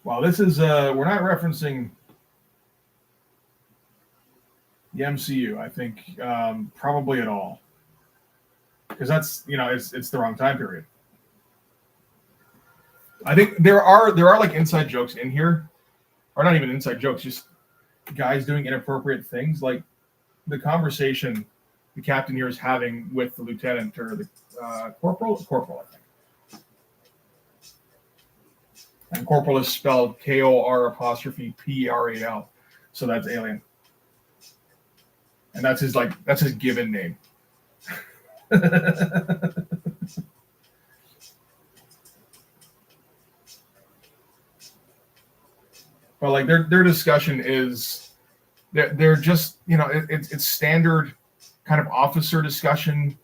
Well, this is we're not referencing the MCU, I think, probably at all, because that's, you know, it's the wrong time period. I think there are like inside jokes in here, or not even inside jokes, just guys doing inappropriate things, like the conversation the captain here is having with the lieutenant or the corporal, I think. And corporal is spelled KOR''PRAL, so that's alien, and that's his given name. But like their discussion is they're just, you know, it's standard kind of officer discussion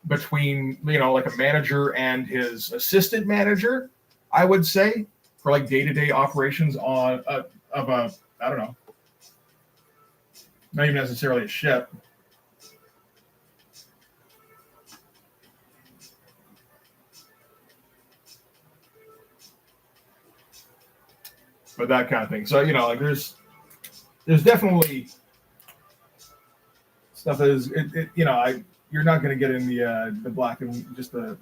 between, you know, like a manager and his assistant manager, I would say, for like day-to-day operations on of a, I don't know, not even necessarily a ship. But that kind of thing. So, you know, like there's definitely stuff that is, you know, you're not going to get in the black and just the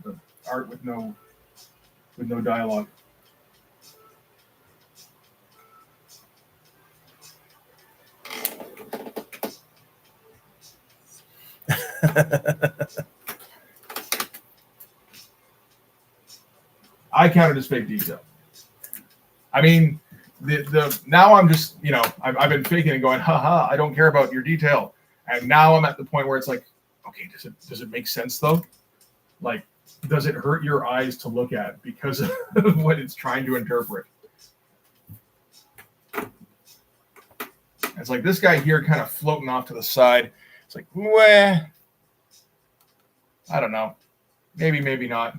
art with no dialogue. I count it as fake detail. I mean, the now I'm just, you know, I've been faking and going, haha, I don't care about your detail. And now I'm at the point where it's like, okay, does it make sense though? Like, does it hurt your eyes to look at because of what it's trying to interpret? It's like this guy here kind of floating off to the side. It's like, well, I don't know. Maybe not.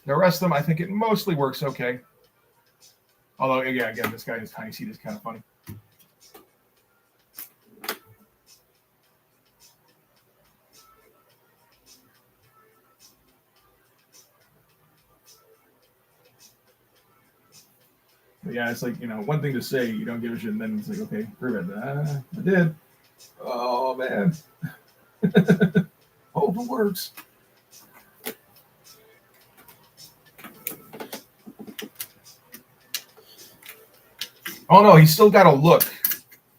The rest of them, I think it mostly works okay. Although, yeah, again, this guy in his tiny seat is kind of funny. But yeah, it's like, you know, one thing to say, you don't give a shit, and then it's like, okay, prove it. I did. Oh, man. Hope it works. Oh, no, he's still got a look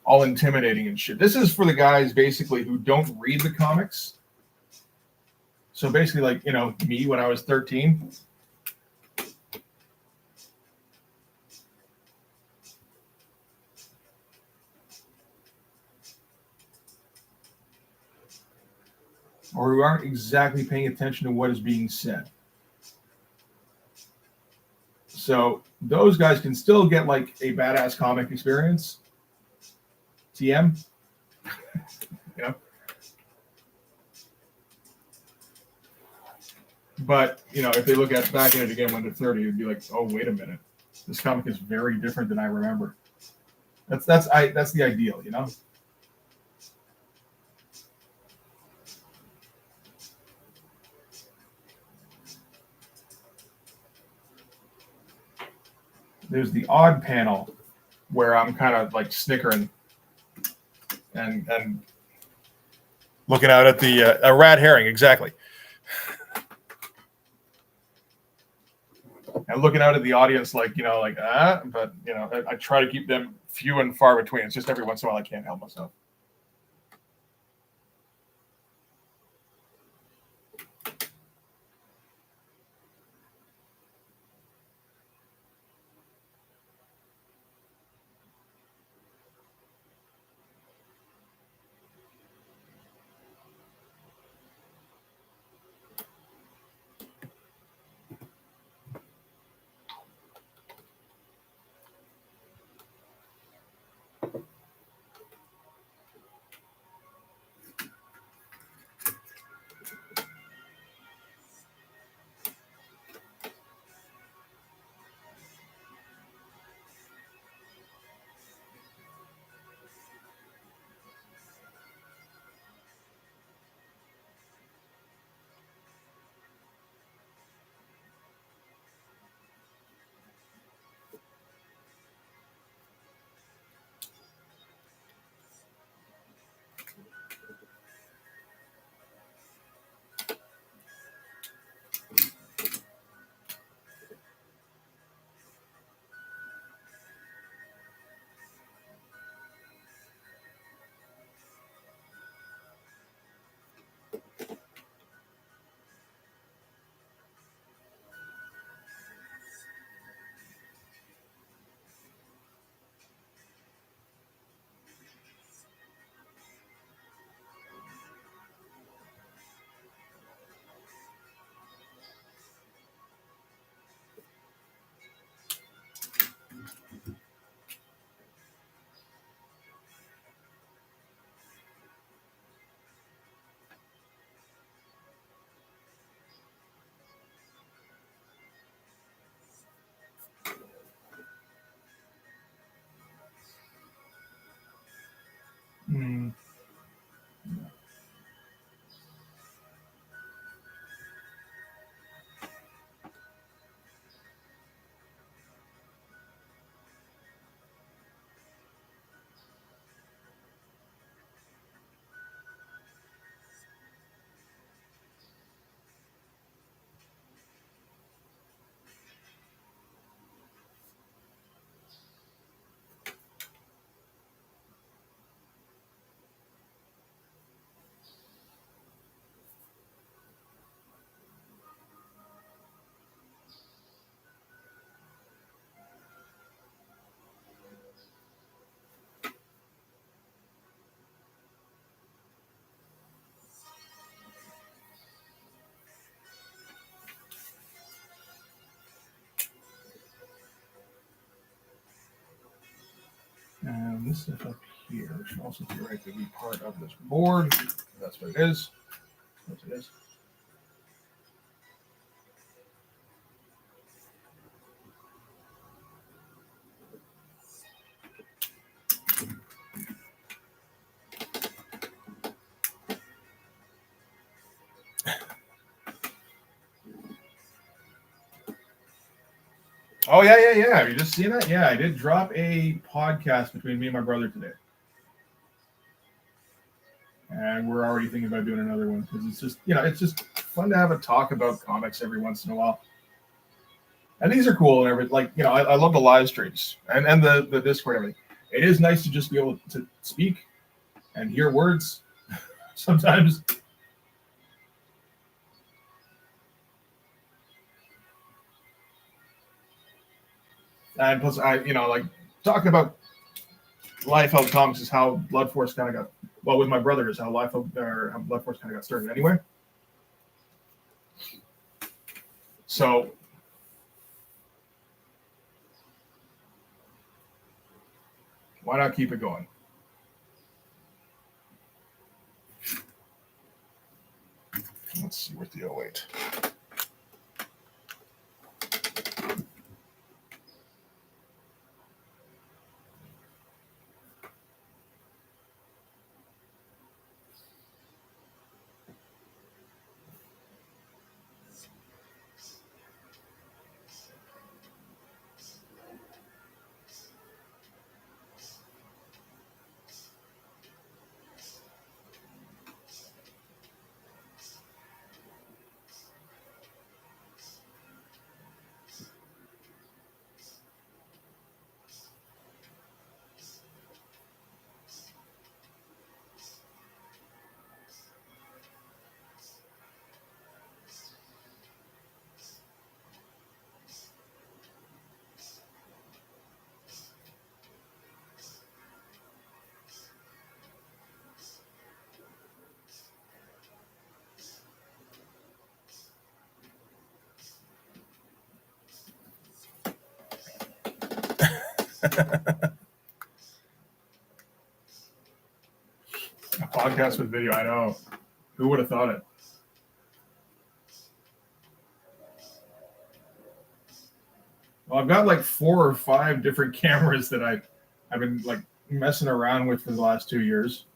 all intimidating and shit. This is for the guys, basically, who don't read the comics. So basically, like, you know, me when I was 13. Or who aren't exactly paying attention to what is being said. So those guys can still get like a badass comic experience. TM. You know? But, you know, if they look at back at it again when they're 30, it'd be like, oh, wait a minute. This comic is very different than I remember. That's the ideal, you know? There's the odd panel where I'm kind of like snickering and looking out at the a red herring, exactly. And looking out at the audience like, you know, like, but, you know, I try to keep them few and far between. It's just every once in a while I can't help myself. this stuff up here should also theoretically be part of this board. That's what it is. That's what it is. Oh yeah. Have you just seen that? Yeah, I did drop a podcast between me and my brother today. And we're already thinking about doing another one because it's just, it's just fun to have a talk about comics every once in a while. And these are cool and everything. Like, I love the live streams and the Discord and everything. It is nice to just be able to speak and hear words sometimes. And plus, like talking about Life Out Comics is how Blood Force kind of got. Well, with my brother is how how Blood Force kind of got started anyway. So, why not keep it going? Let's see where's the 08. A podcast with video, I know. Who would have thought it? Well, I've got like 4 or 5 different cameras that I've been like messing around with for the last 2 years.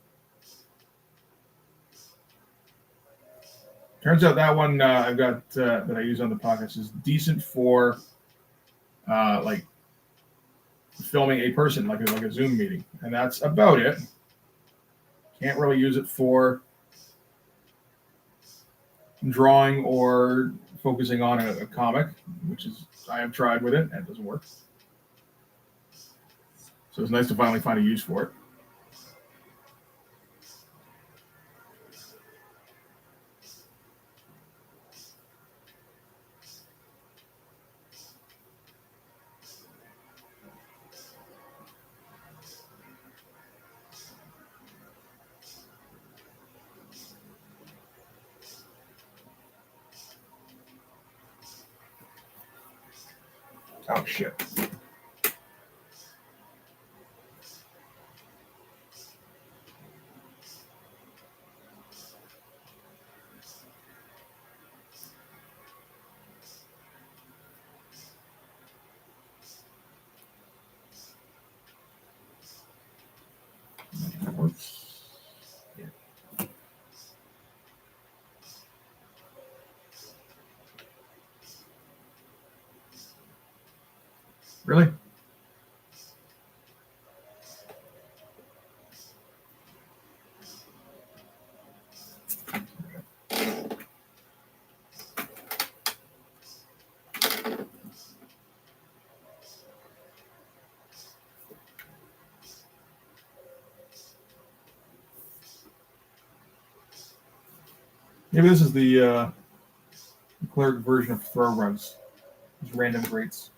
Turns out that one I've got that I use on the podcast is decent for like filming a person, like a Zoom meeting, and that's about it. Can't really use it for drawing or focusing on a comic, which is I have tried with it and it doesn't work. So it's nice to finally find a use for it. Oh shit. That works. Yeah. Really? Maybe this is the cleric version of throw runs. Just random greats.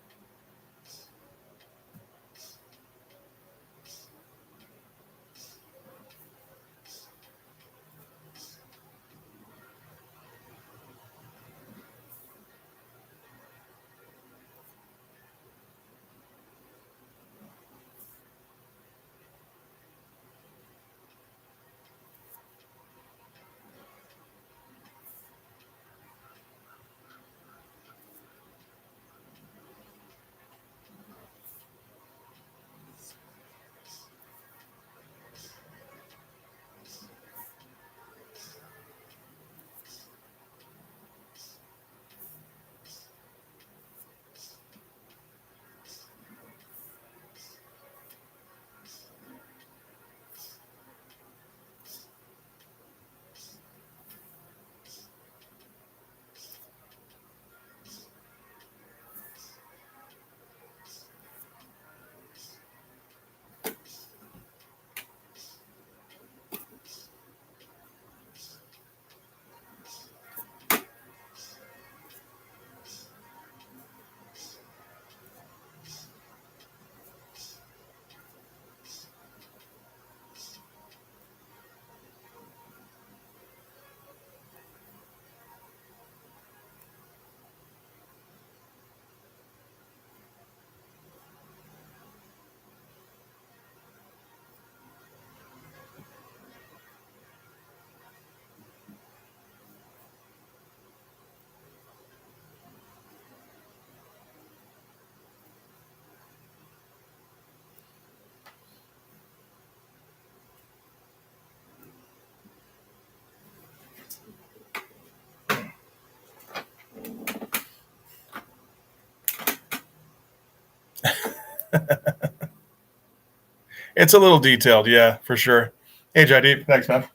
It's a little detailed, yeah, for sure. Hey, Jaideep. Thanks, man.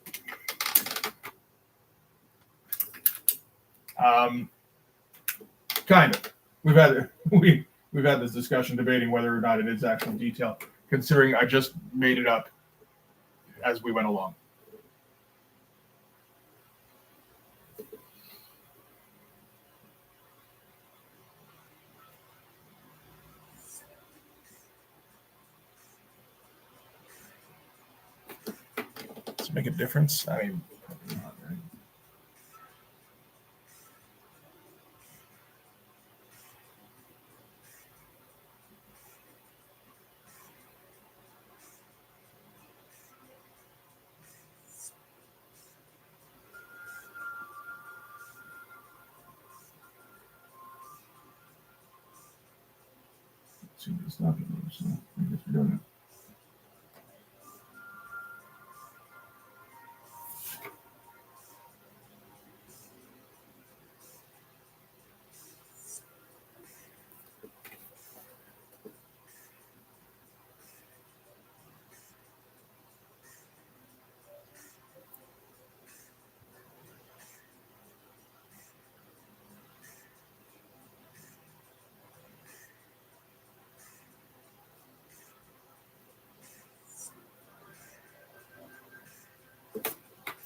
Kind of. We've had this discussion debating whether or not it is actual detail, considering I just made it up as we went along. Does it make a difference? I mean, probably not, right? Seems to stop it, so I guess we're doing it.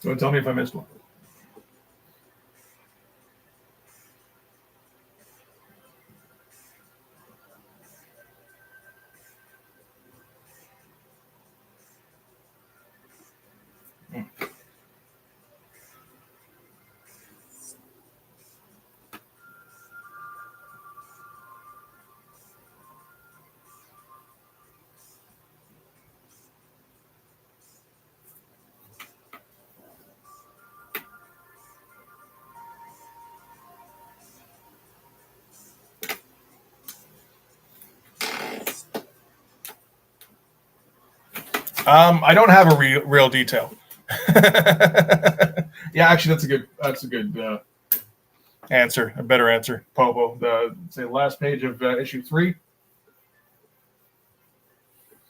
So tell me if I missed one. I don't have a real detail. Yeah, actually, that's a good Answer, a better answer. Popo. The last page of issue 3.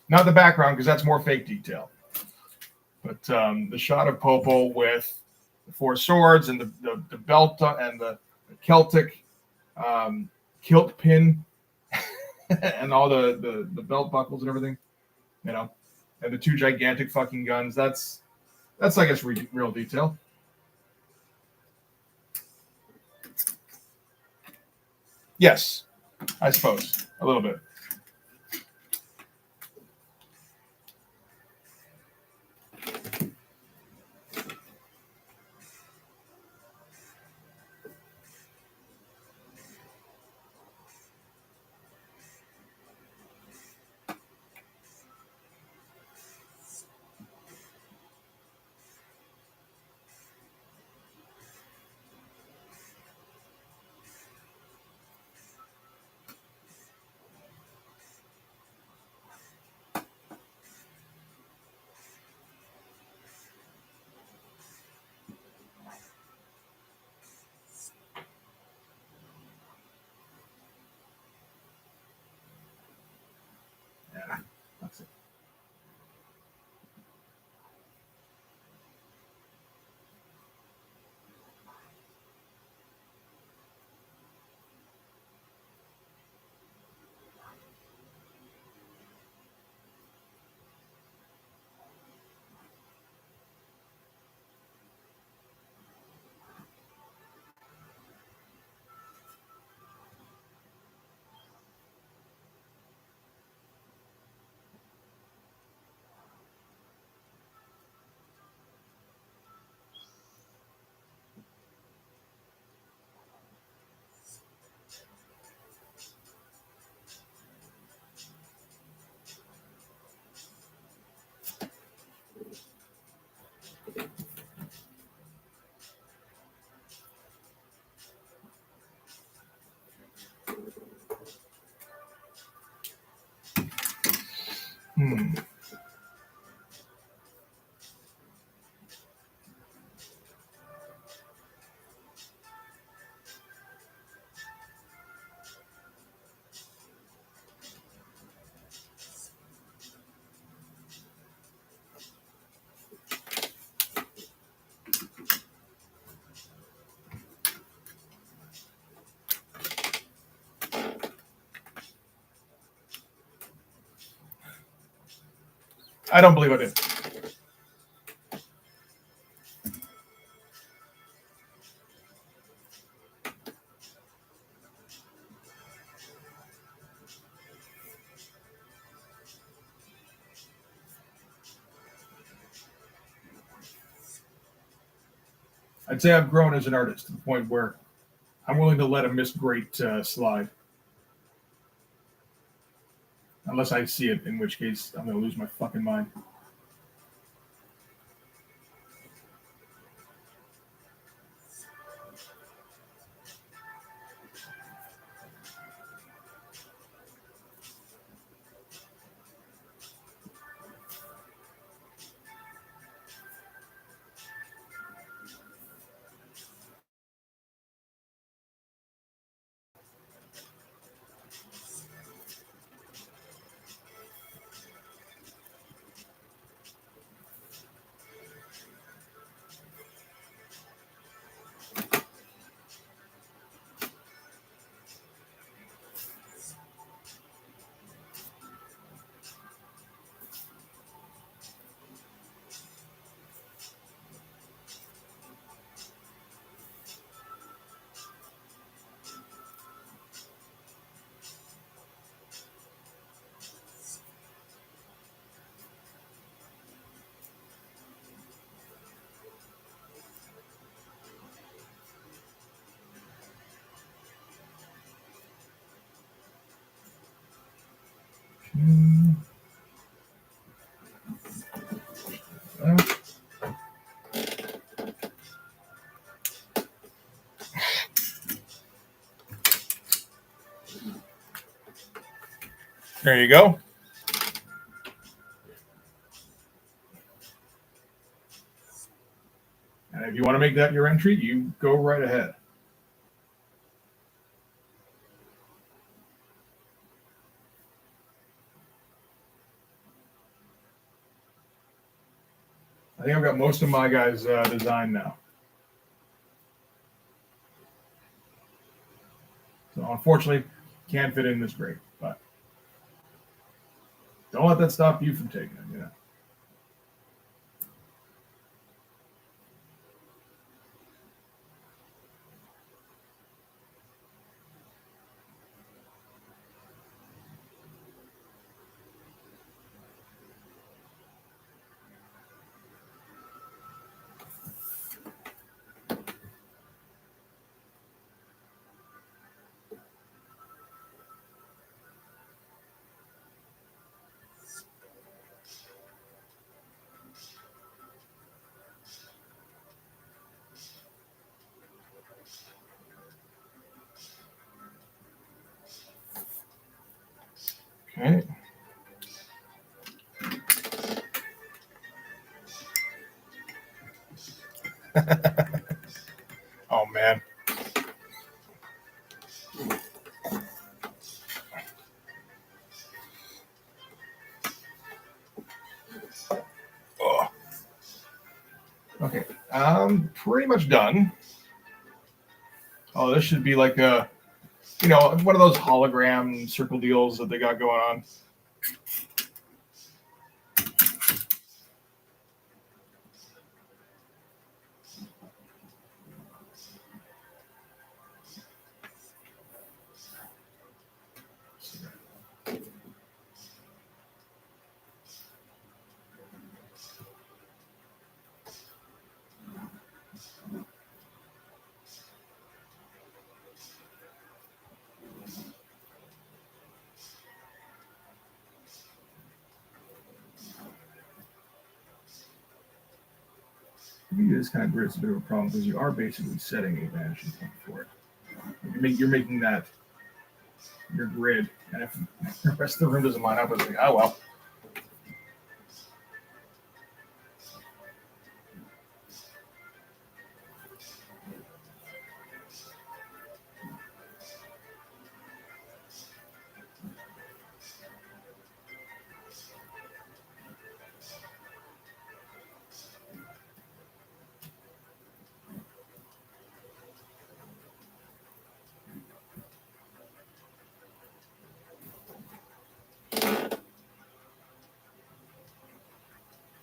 Not the background, because that's more fake detail. But the shot of Popo with the 4 swords and the belt and the Celtic kilt pin and all the belt buckles and everything, and the 2 gigantic fucking guns. That's I guess real detail. Yes, I suppose a little bit. Yeah, that's it. Hmm. I don't believe I did. I'd say I've grown as an artist to the point where I'm willing to let a missed great slide. Unless I see it, in which case I'm going to lose my fucking mind. There you go. And if you want to make that your entry, you go right ahead. I think I've got most of my guys designed now. So unfortunately, can't fit in this grade, but don't let that stop you from taking it, you know. Okay. Oh man. Oh. Okay. I'm pretty much done. Oh, this should be like a, you know, one of those hologram circle deals that they got going on. This kind of grid is a bit of a problem because you are basically setting a vanishing point for it. You're making that your grid, and if the rest of the room doesn't line up, it's like, oh well.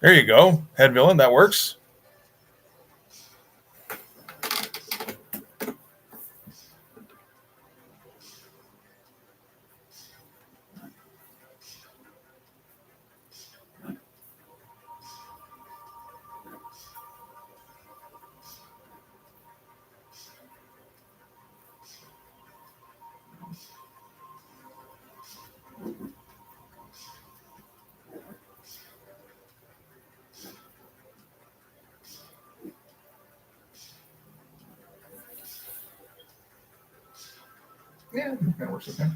There you go. Head villain. That works. Yeah, that works okay.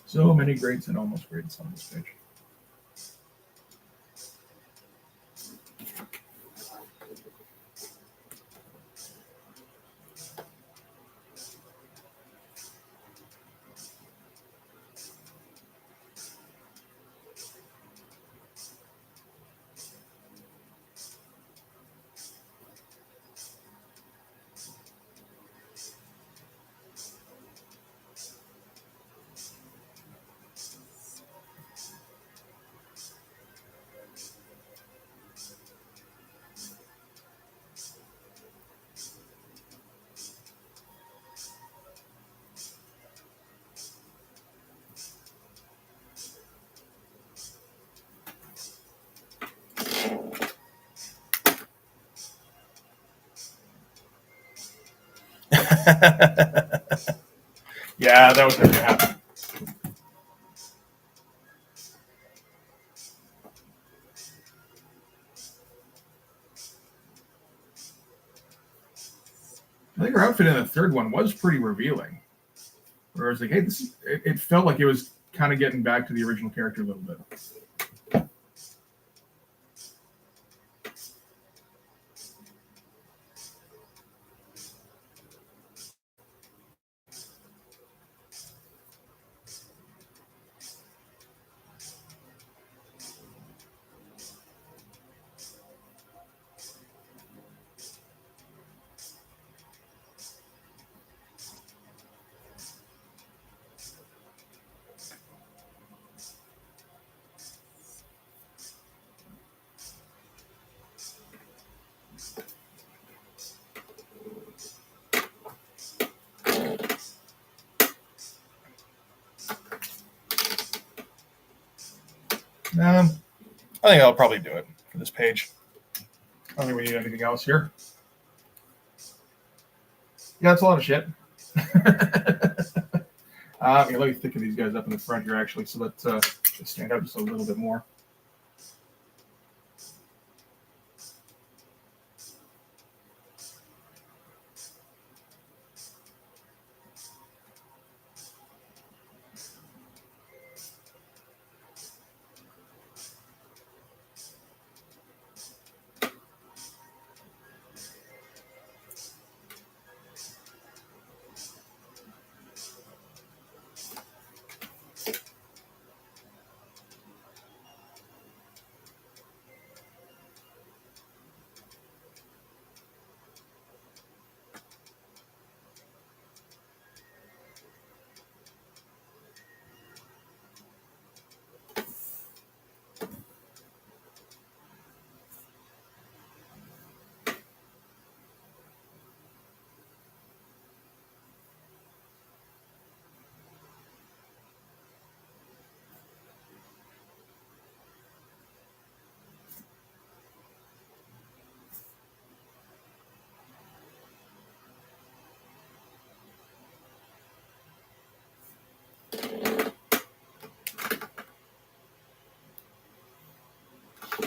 So many greats and almost greats on this page. Yeah, that was never gonna happen. I think her outfit in the third one was pretty revealing. Where I was like, hey, this is, it felt like it was kind of getting back to the original character a little bit. I think I'll probably do it for this page. I don't think we need anything else here. Yeah, it's a lot of shit. Let me thicken these guys up in the front here, actually, so that they stand out just a little bit more.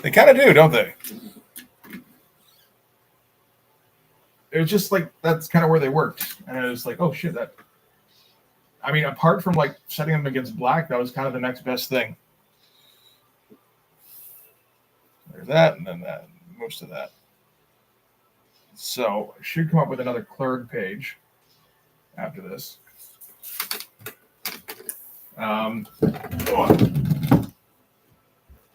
They kind of do, don't they? It was just like that's kind of where they worked, and it was like, oh shit, that. I mean, apart from like setting them against black, that was kind of the next best thing. There's that, and then that, most of that. So I should come up with another Clerg page after this.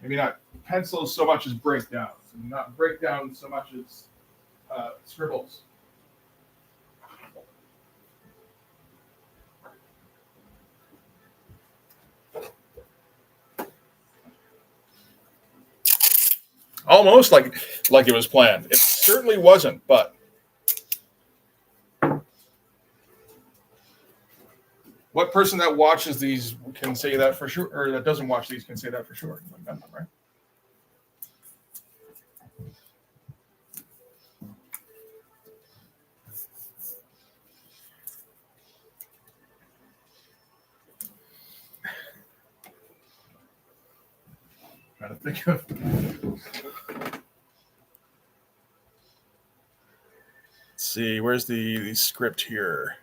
Maybe not pencils so much as breakdowns, and not breakdowns so much as scribbles. Almost like it was planned. It certainly wasn't, but what person that watches these can say that for sure, or that doesn't watch these can say that for sure? None of them, right? Trying to think of. Let's see, where's the script here?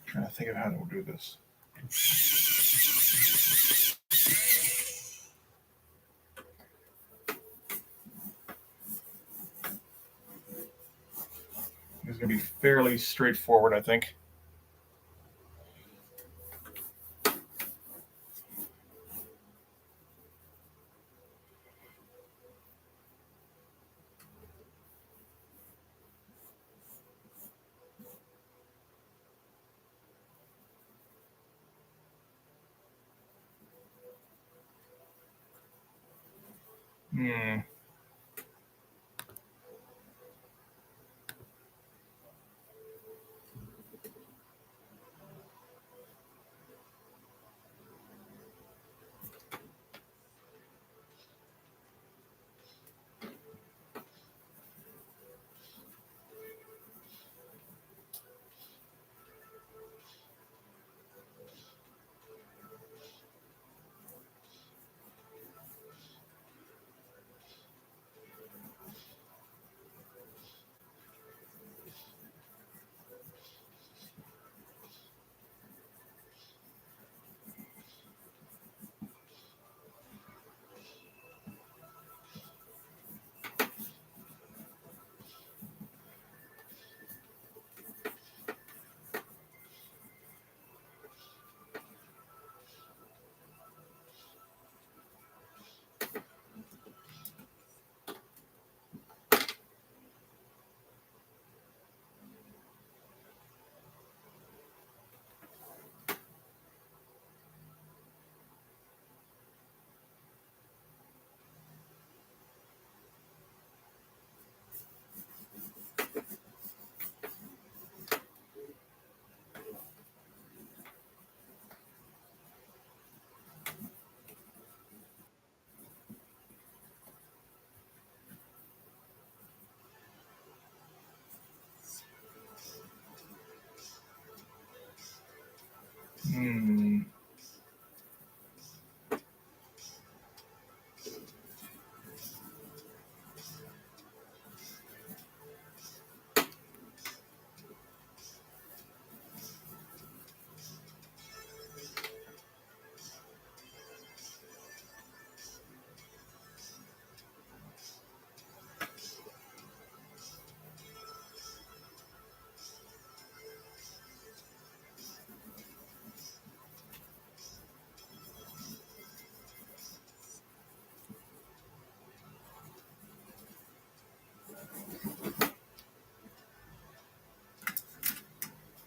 Trying to think of how to do this. It's going to be fairly straightforward, I think. Hmm.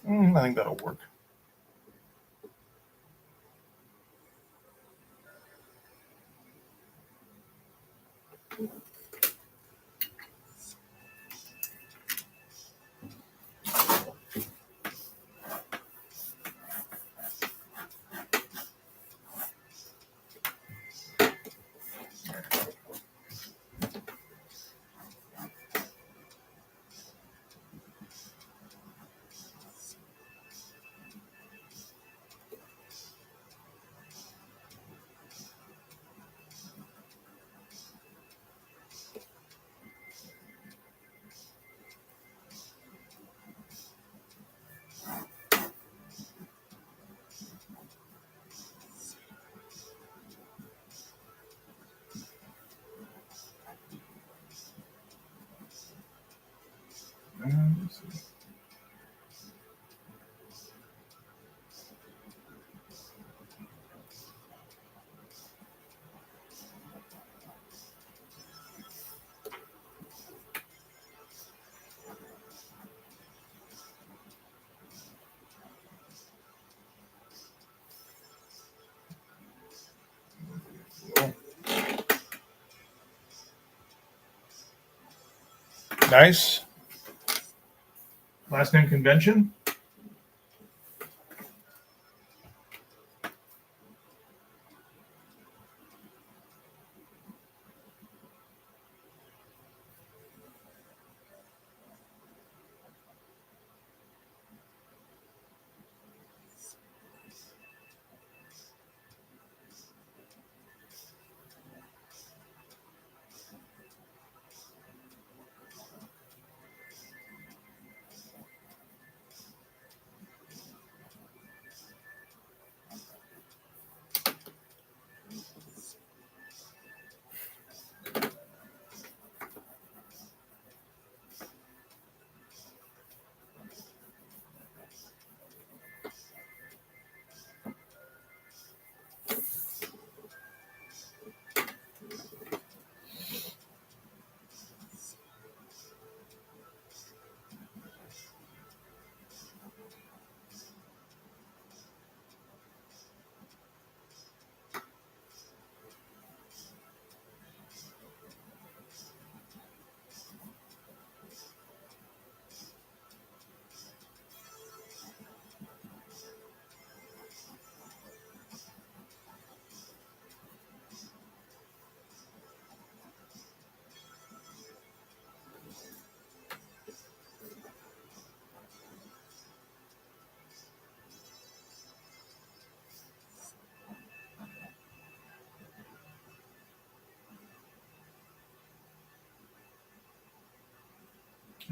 I think that'll work. Let's see. Nice. Last name convention.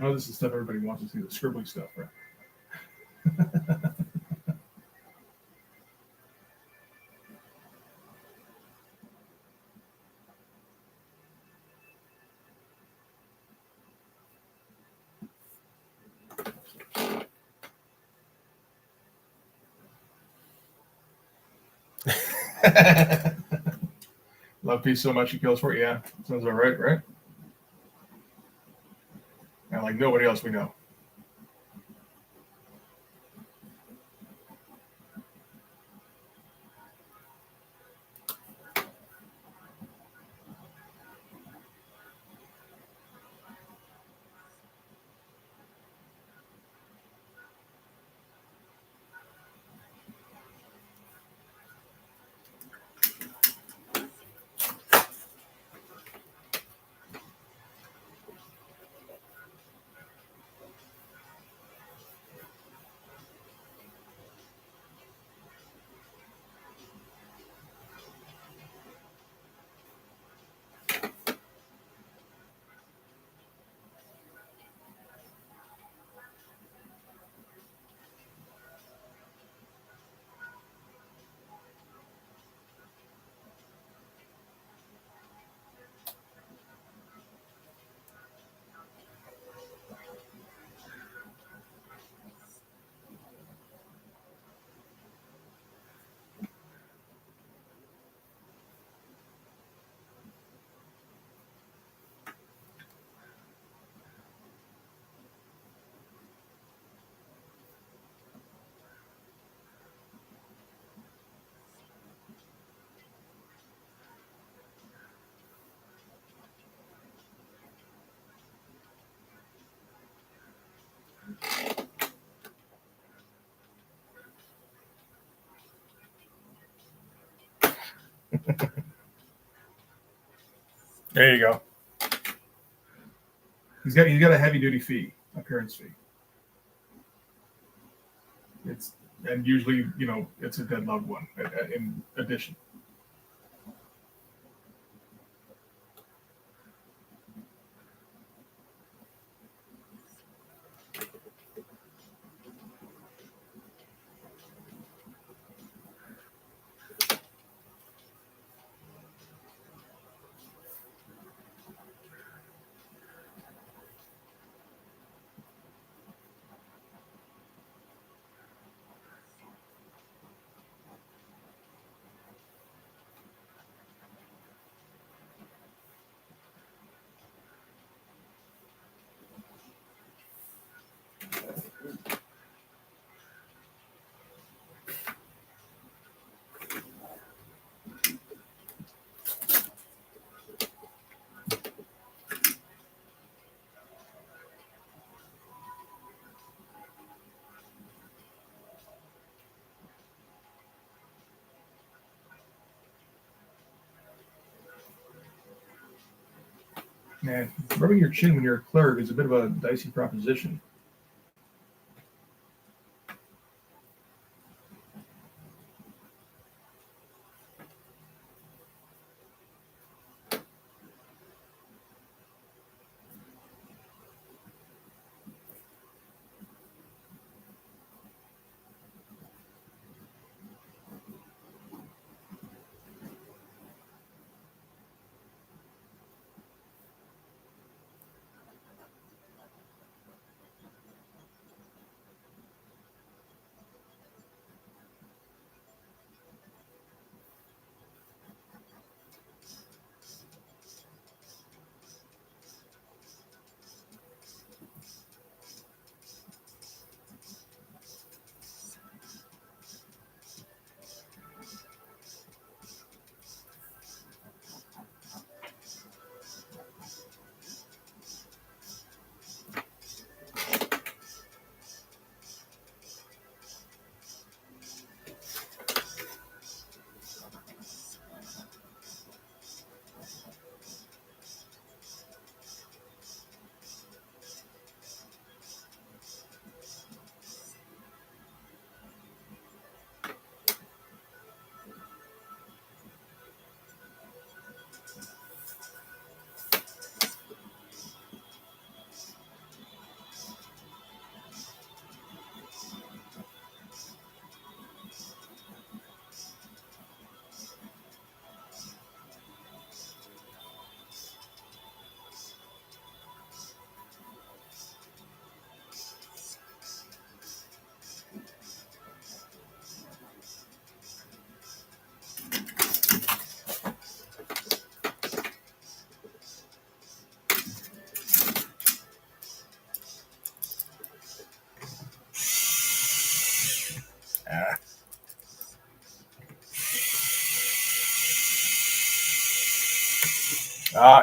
Oh, this is stuff everybody wants to see, the scribbly stuff, right? Love peace so much he kills for it. Yeah, sounds all right, right? And like nobody else we know. There you go. He's got a heavy duty fee, appearance fee. And usually, it's a dead loved one in addition. Man, rubbing your chin when you're a clerk is a bit of a dicey proposition.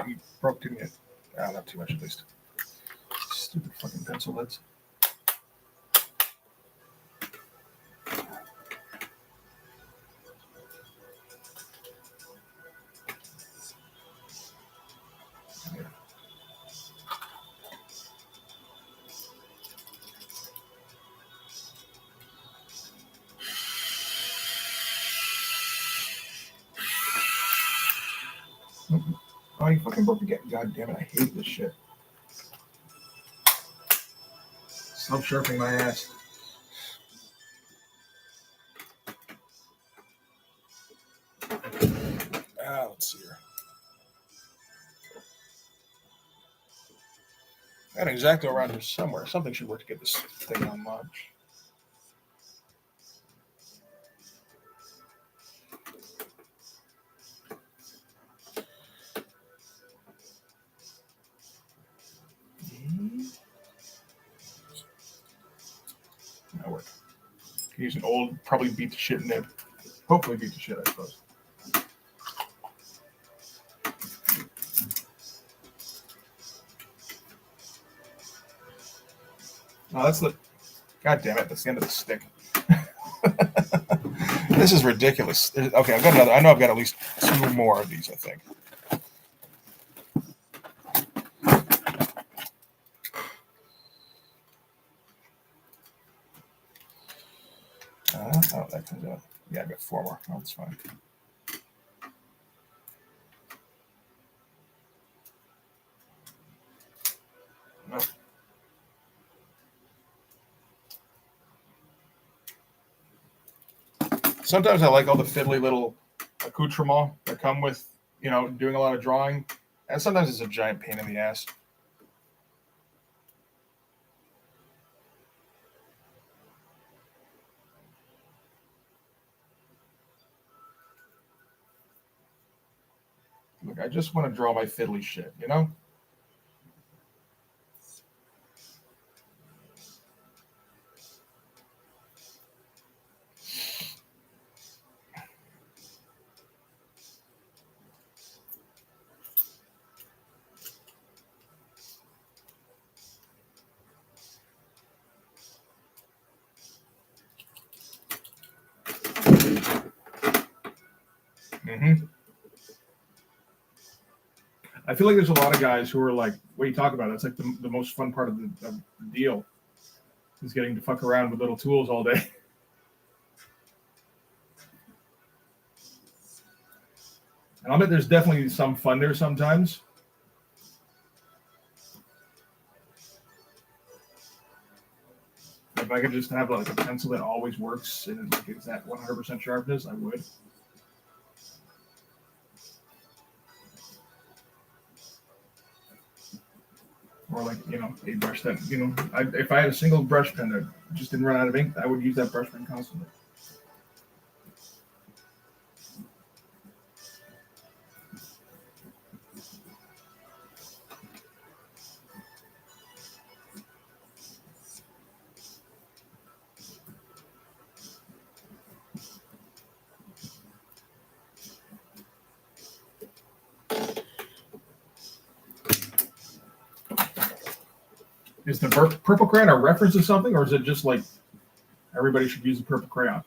You broke, didn't you? Not too much, at least. Stupid fucking pencil heads. Oh, you fucking broke again. God damn it, I hate this shit. Stop sharpening my ass. Let's see here. I got an X-Acto around here somewhere. Something should work to get this thing on much. That work. Use an old, probably beat the shit nib. Hopefully beat the shit, I suppose. Oh, that's the. God damn it! That's the end of the stick. This is ridiculous. Okay, I've got another. I know I've got at least two more of these. I think. Oh, that comes out. Yeah, I got 4 more. Oh, that's fine. No. Sometimes I like all the fiddly little accoutrements that come with, doing a lot of drawing. And sometimes it's a giant pain in the ass. Look, I just want to draw my fiddly shit, you know? Mm-hmm. I feel like there's a lot of guys who are like, what you talk about? That's like the most fun part of the deal is getting to fuck around with little tools all day. And I'll admit there's definitely some fun there sometimes. If I could just have like a pencil that always works and like it's at 100% sharpness, I would. Or like, a brush that, if I had a single brush pen that just didn't run out of ink, I would use that brush pen constantly. Is the purple crayon a reference to something, or is it just like everybody should use the purple crayon?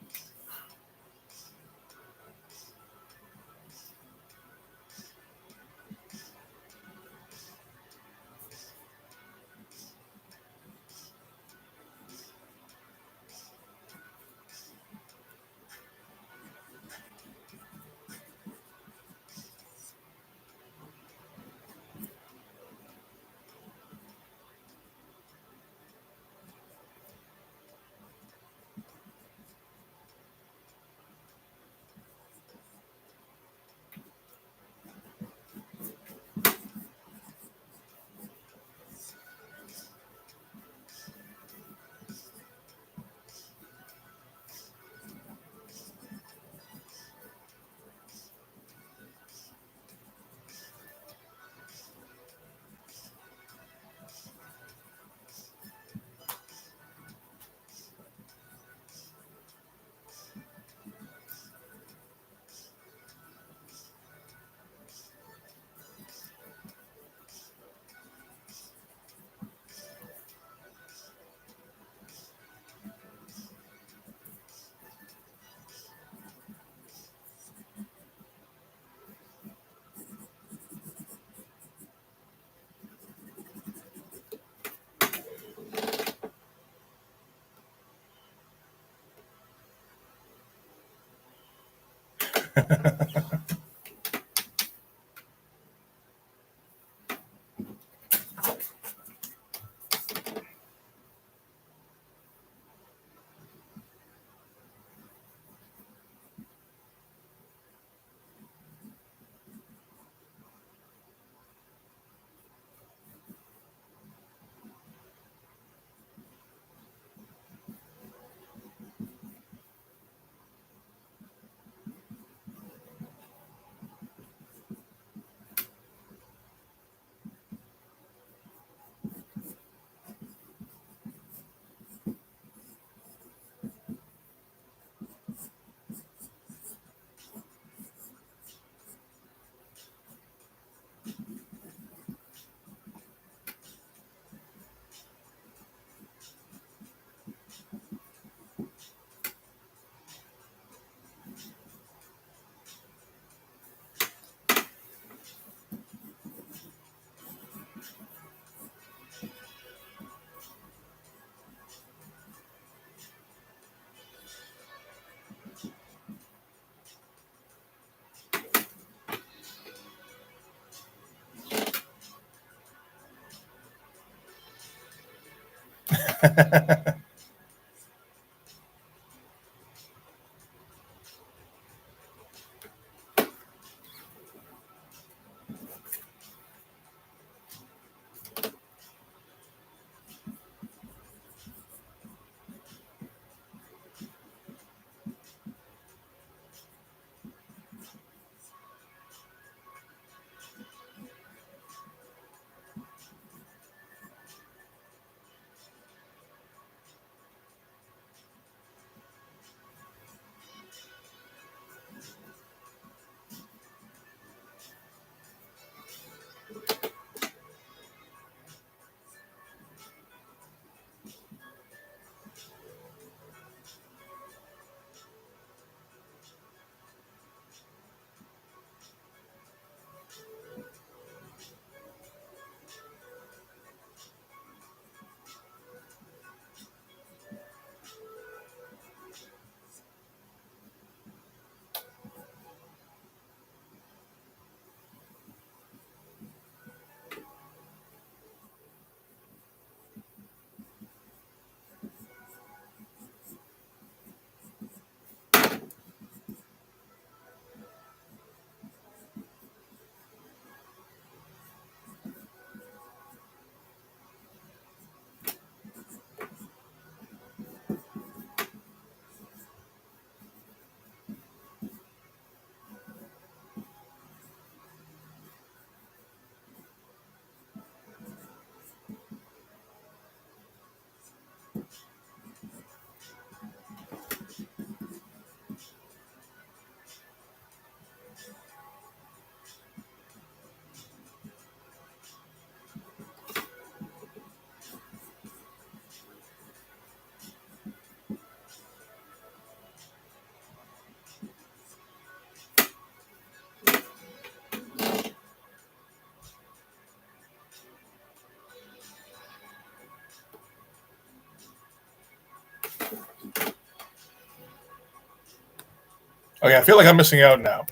Okay, I feel like I'm missing out now.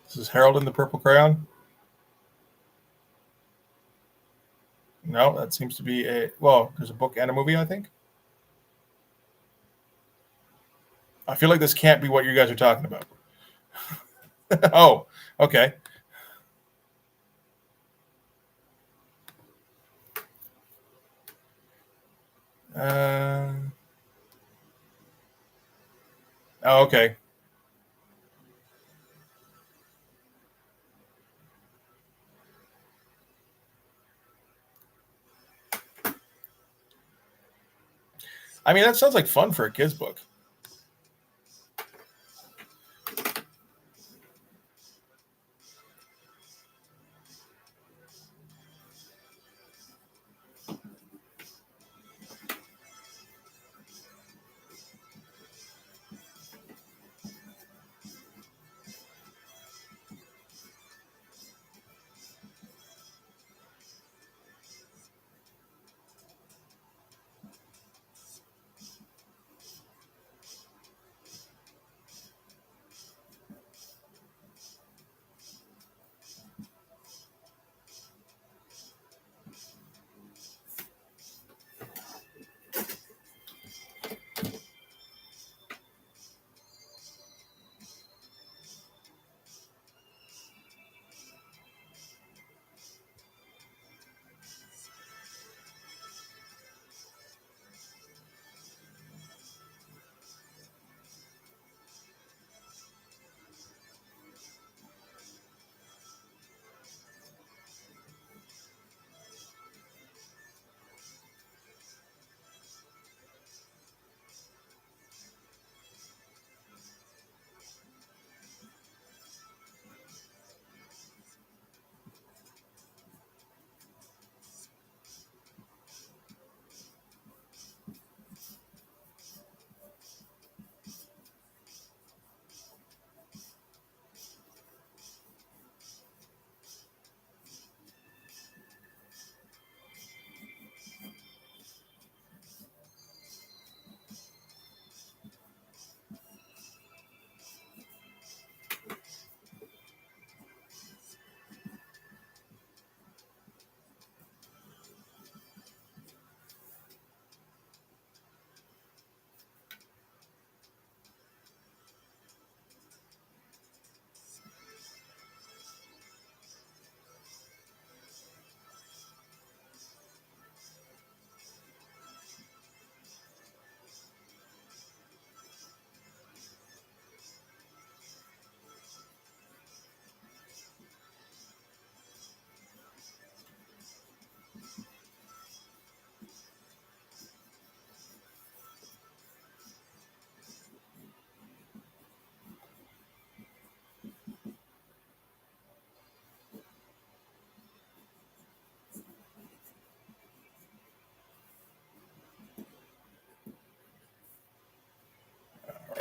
This is Harold in the Purple Crayon. No, that seems to be a there's a book and a movie, I think. I feel like this can't be what you guys are talking about. Oh, okay. Oh, okay. I mean, that sounds like fun for a kid's book.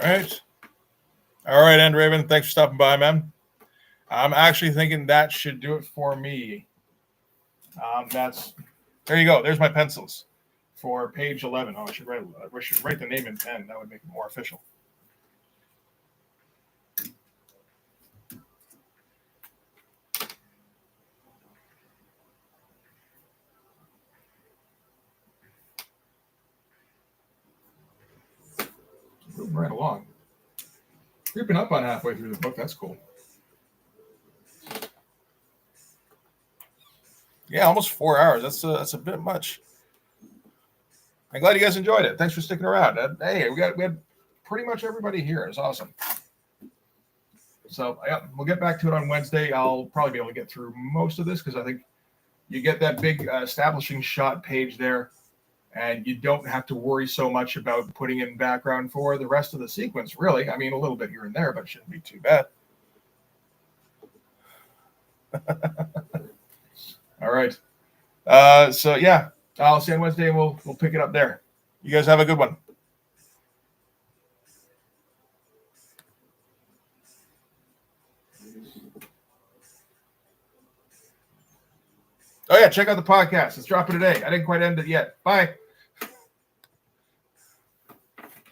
right. All right, End Raven. Thanks for stopping by, man. I'm actually thinking that should do it for me. There you go. There's my pencils for page 11. Oh, I should write the name in pen. That would make it more official. Moving right along. Creeping up on halfway through the book. That's cool. Yeah, almost 4 hours. That's a bit much. I'm glad you guys enjoyed it. Thanks for sticking around. Hey, we had pretty much everybody here. It's awesome. So we'll get back to it on Wednesday. I'll probably be able to get through most of this because I think you get that big establishing shot page there, and you don't have to worry so much about putting in background for the rest of the sequence, really. I mean, a little bit here and there, but it shouldn't be too bad. All right. So, yeah, I'll see you on Wednesday, and we'll pick it up there. You guys have a good one. Oh, yeah, check out the podcast. It's dropping today. I didn't quite end it yet. Bye.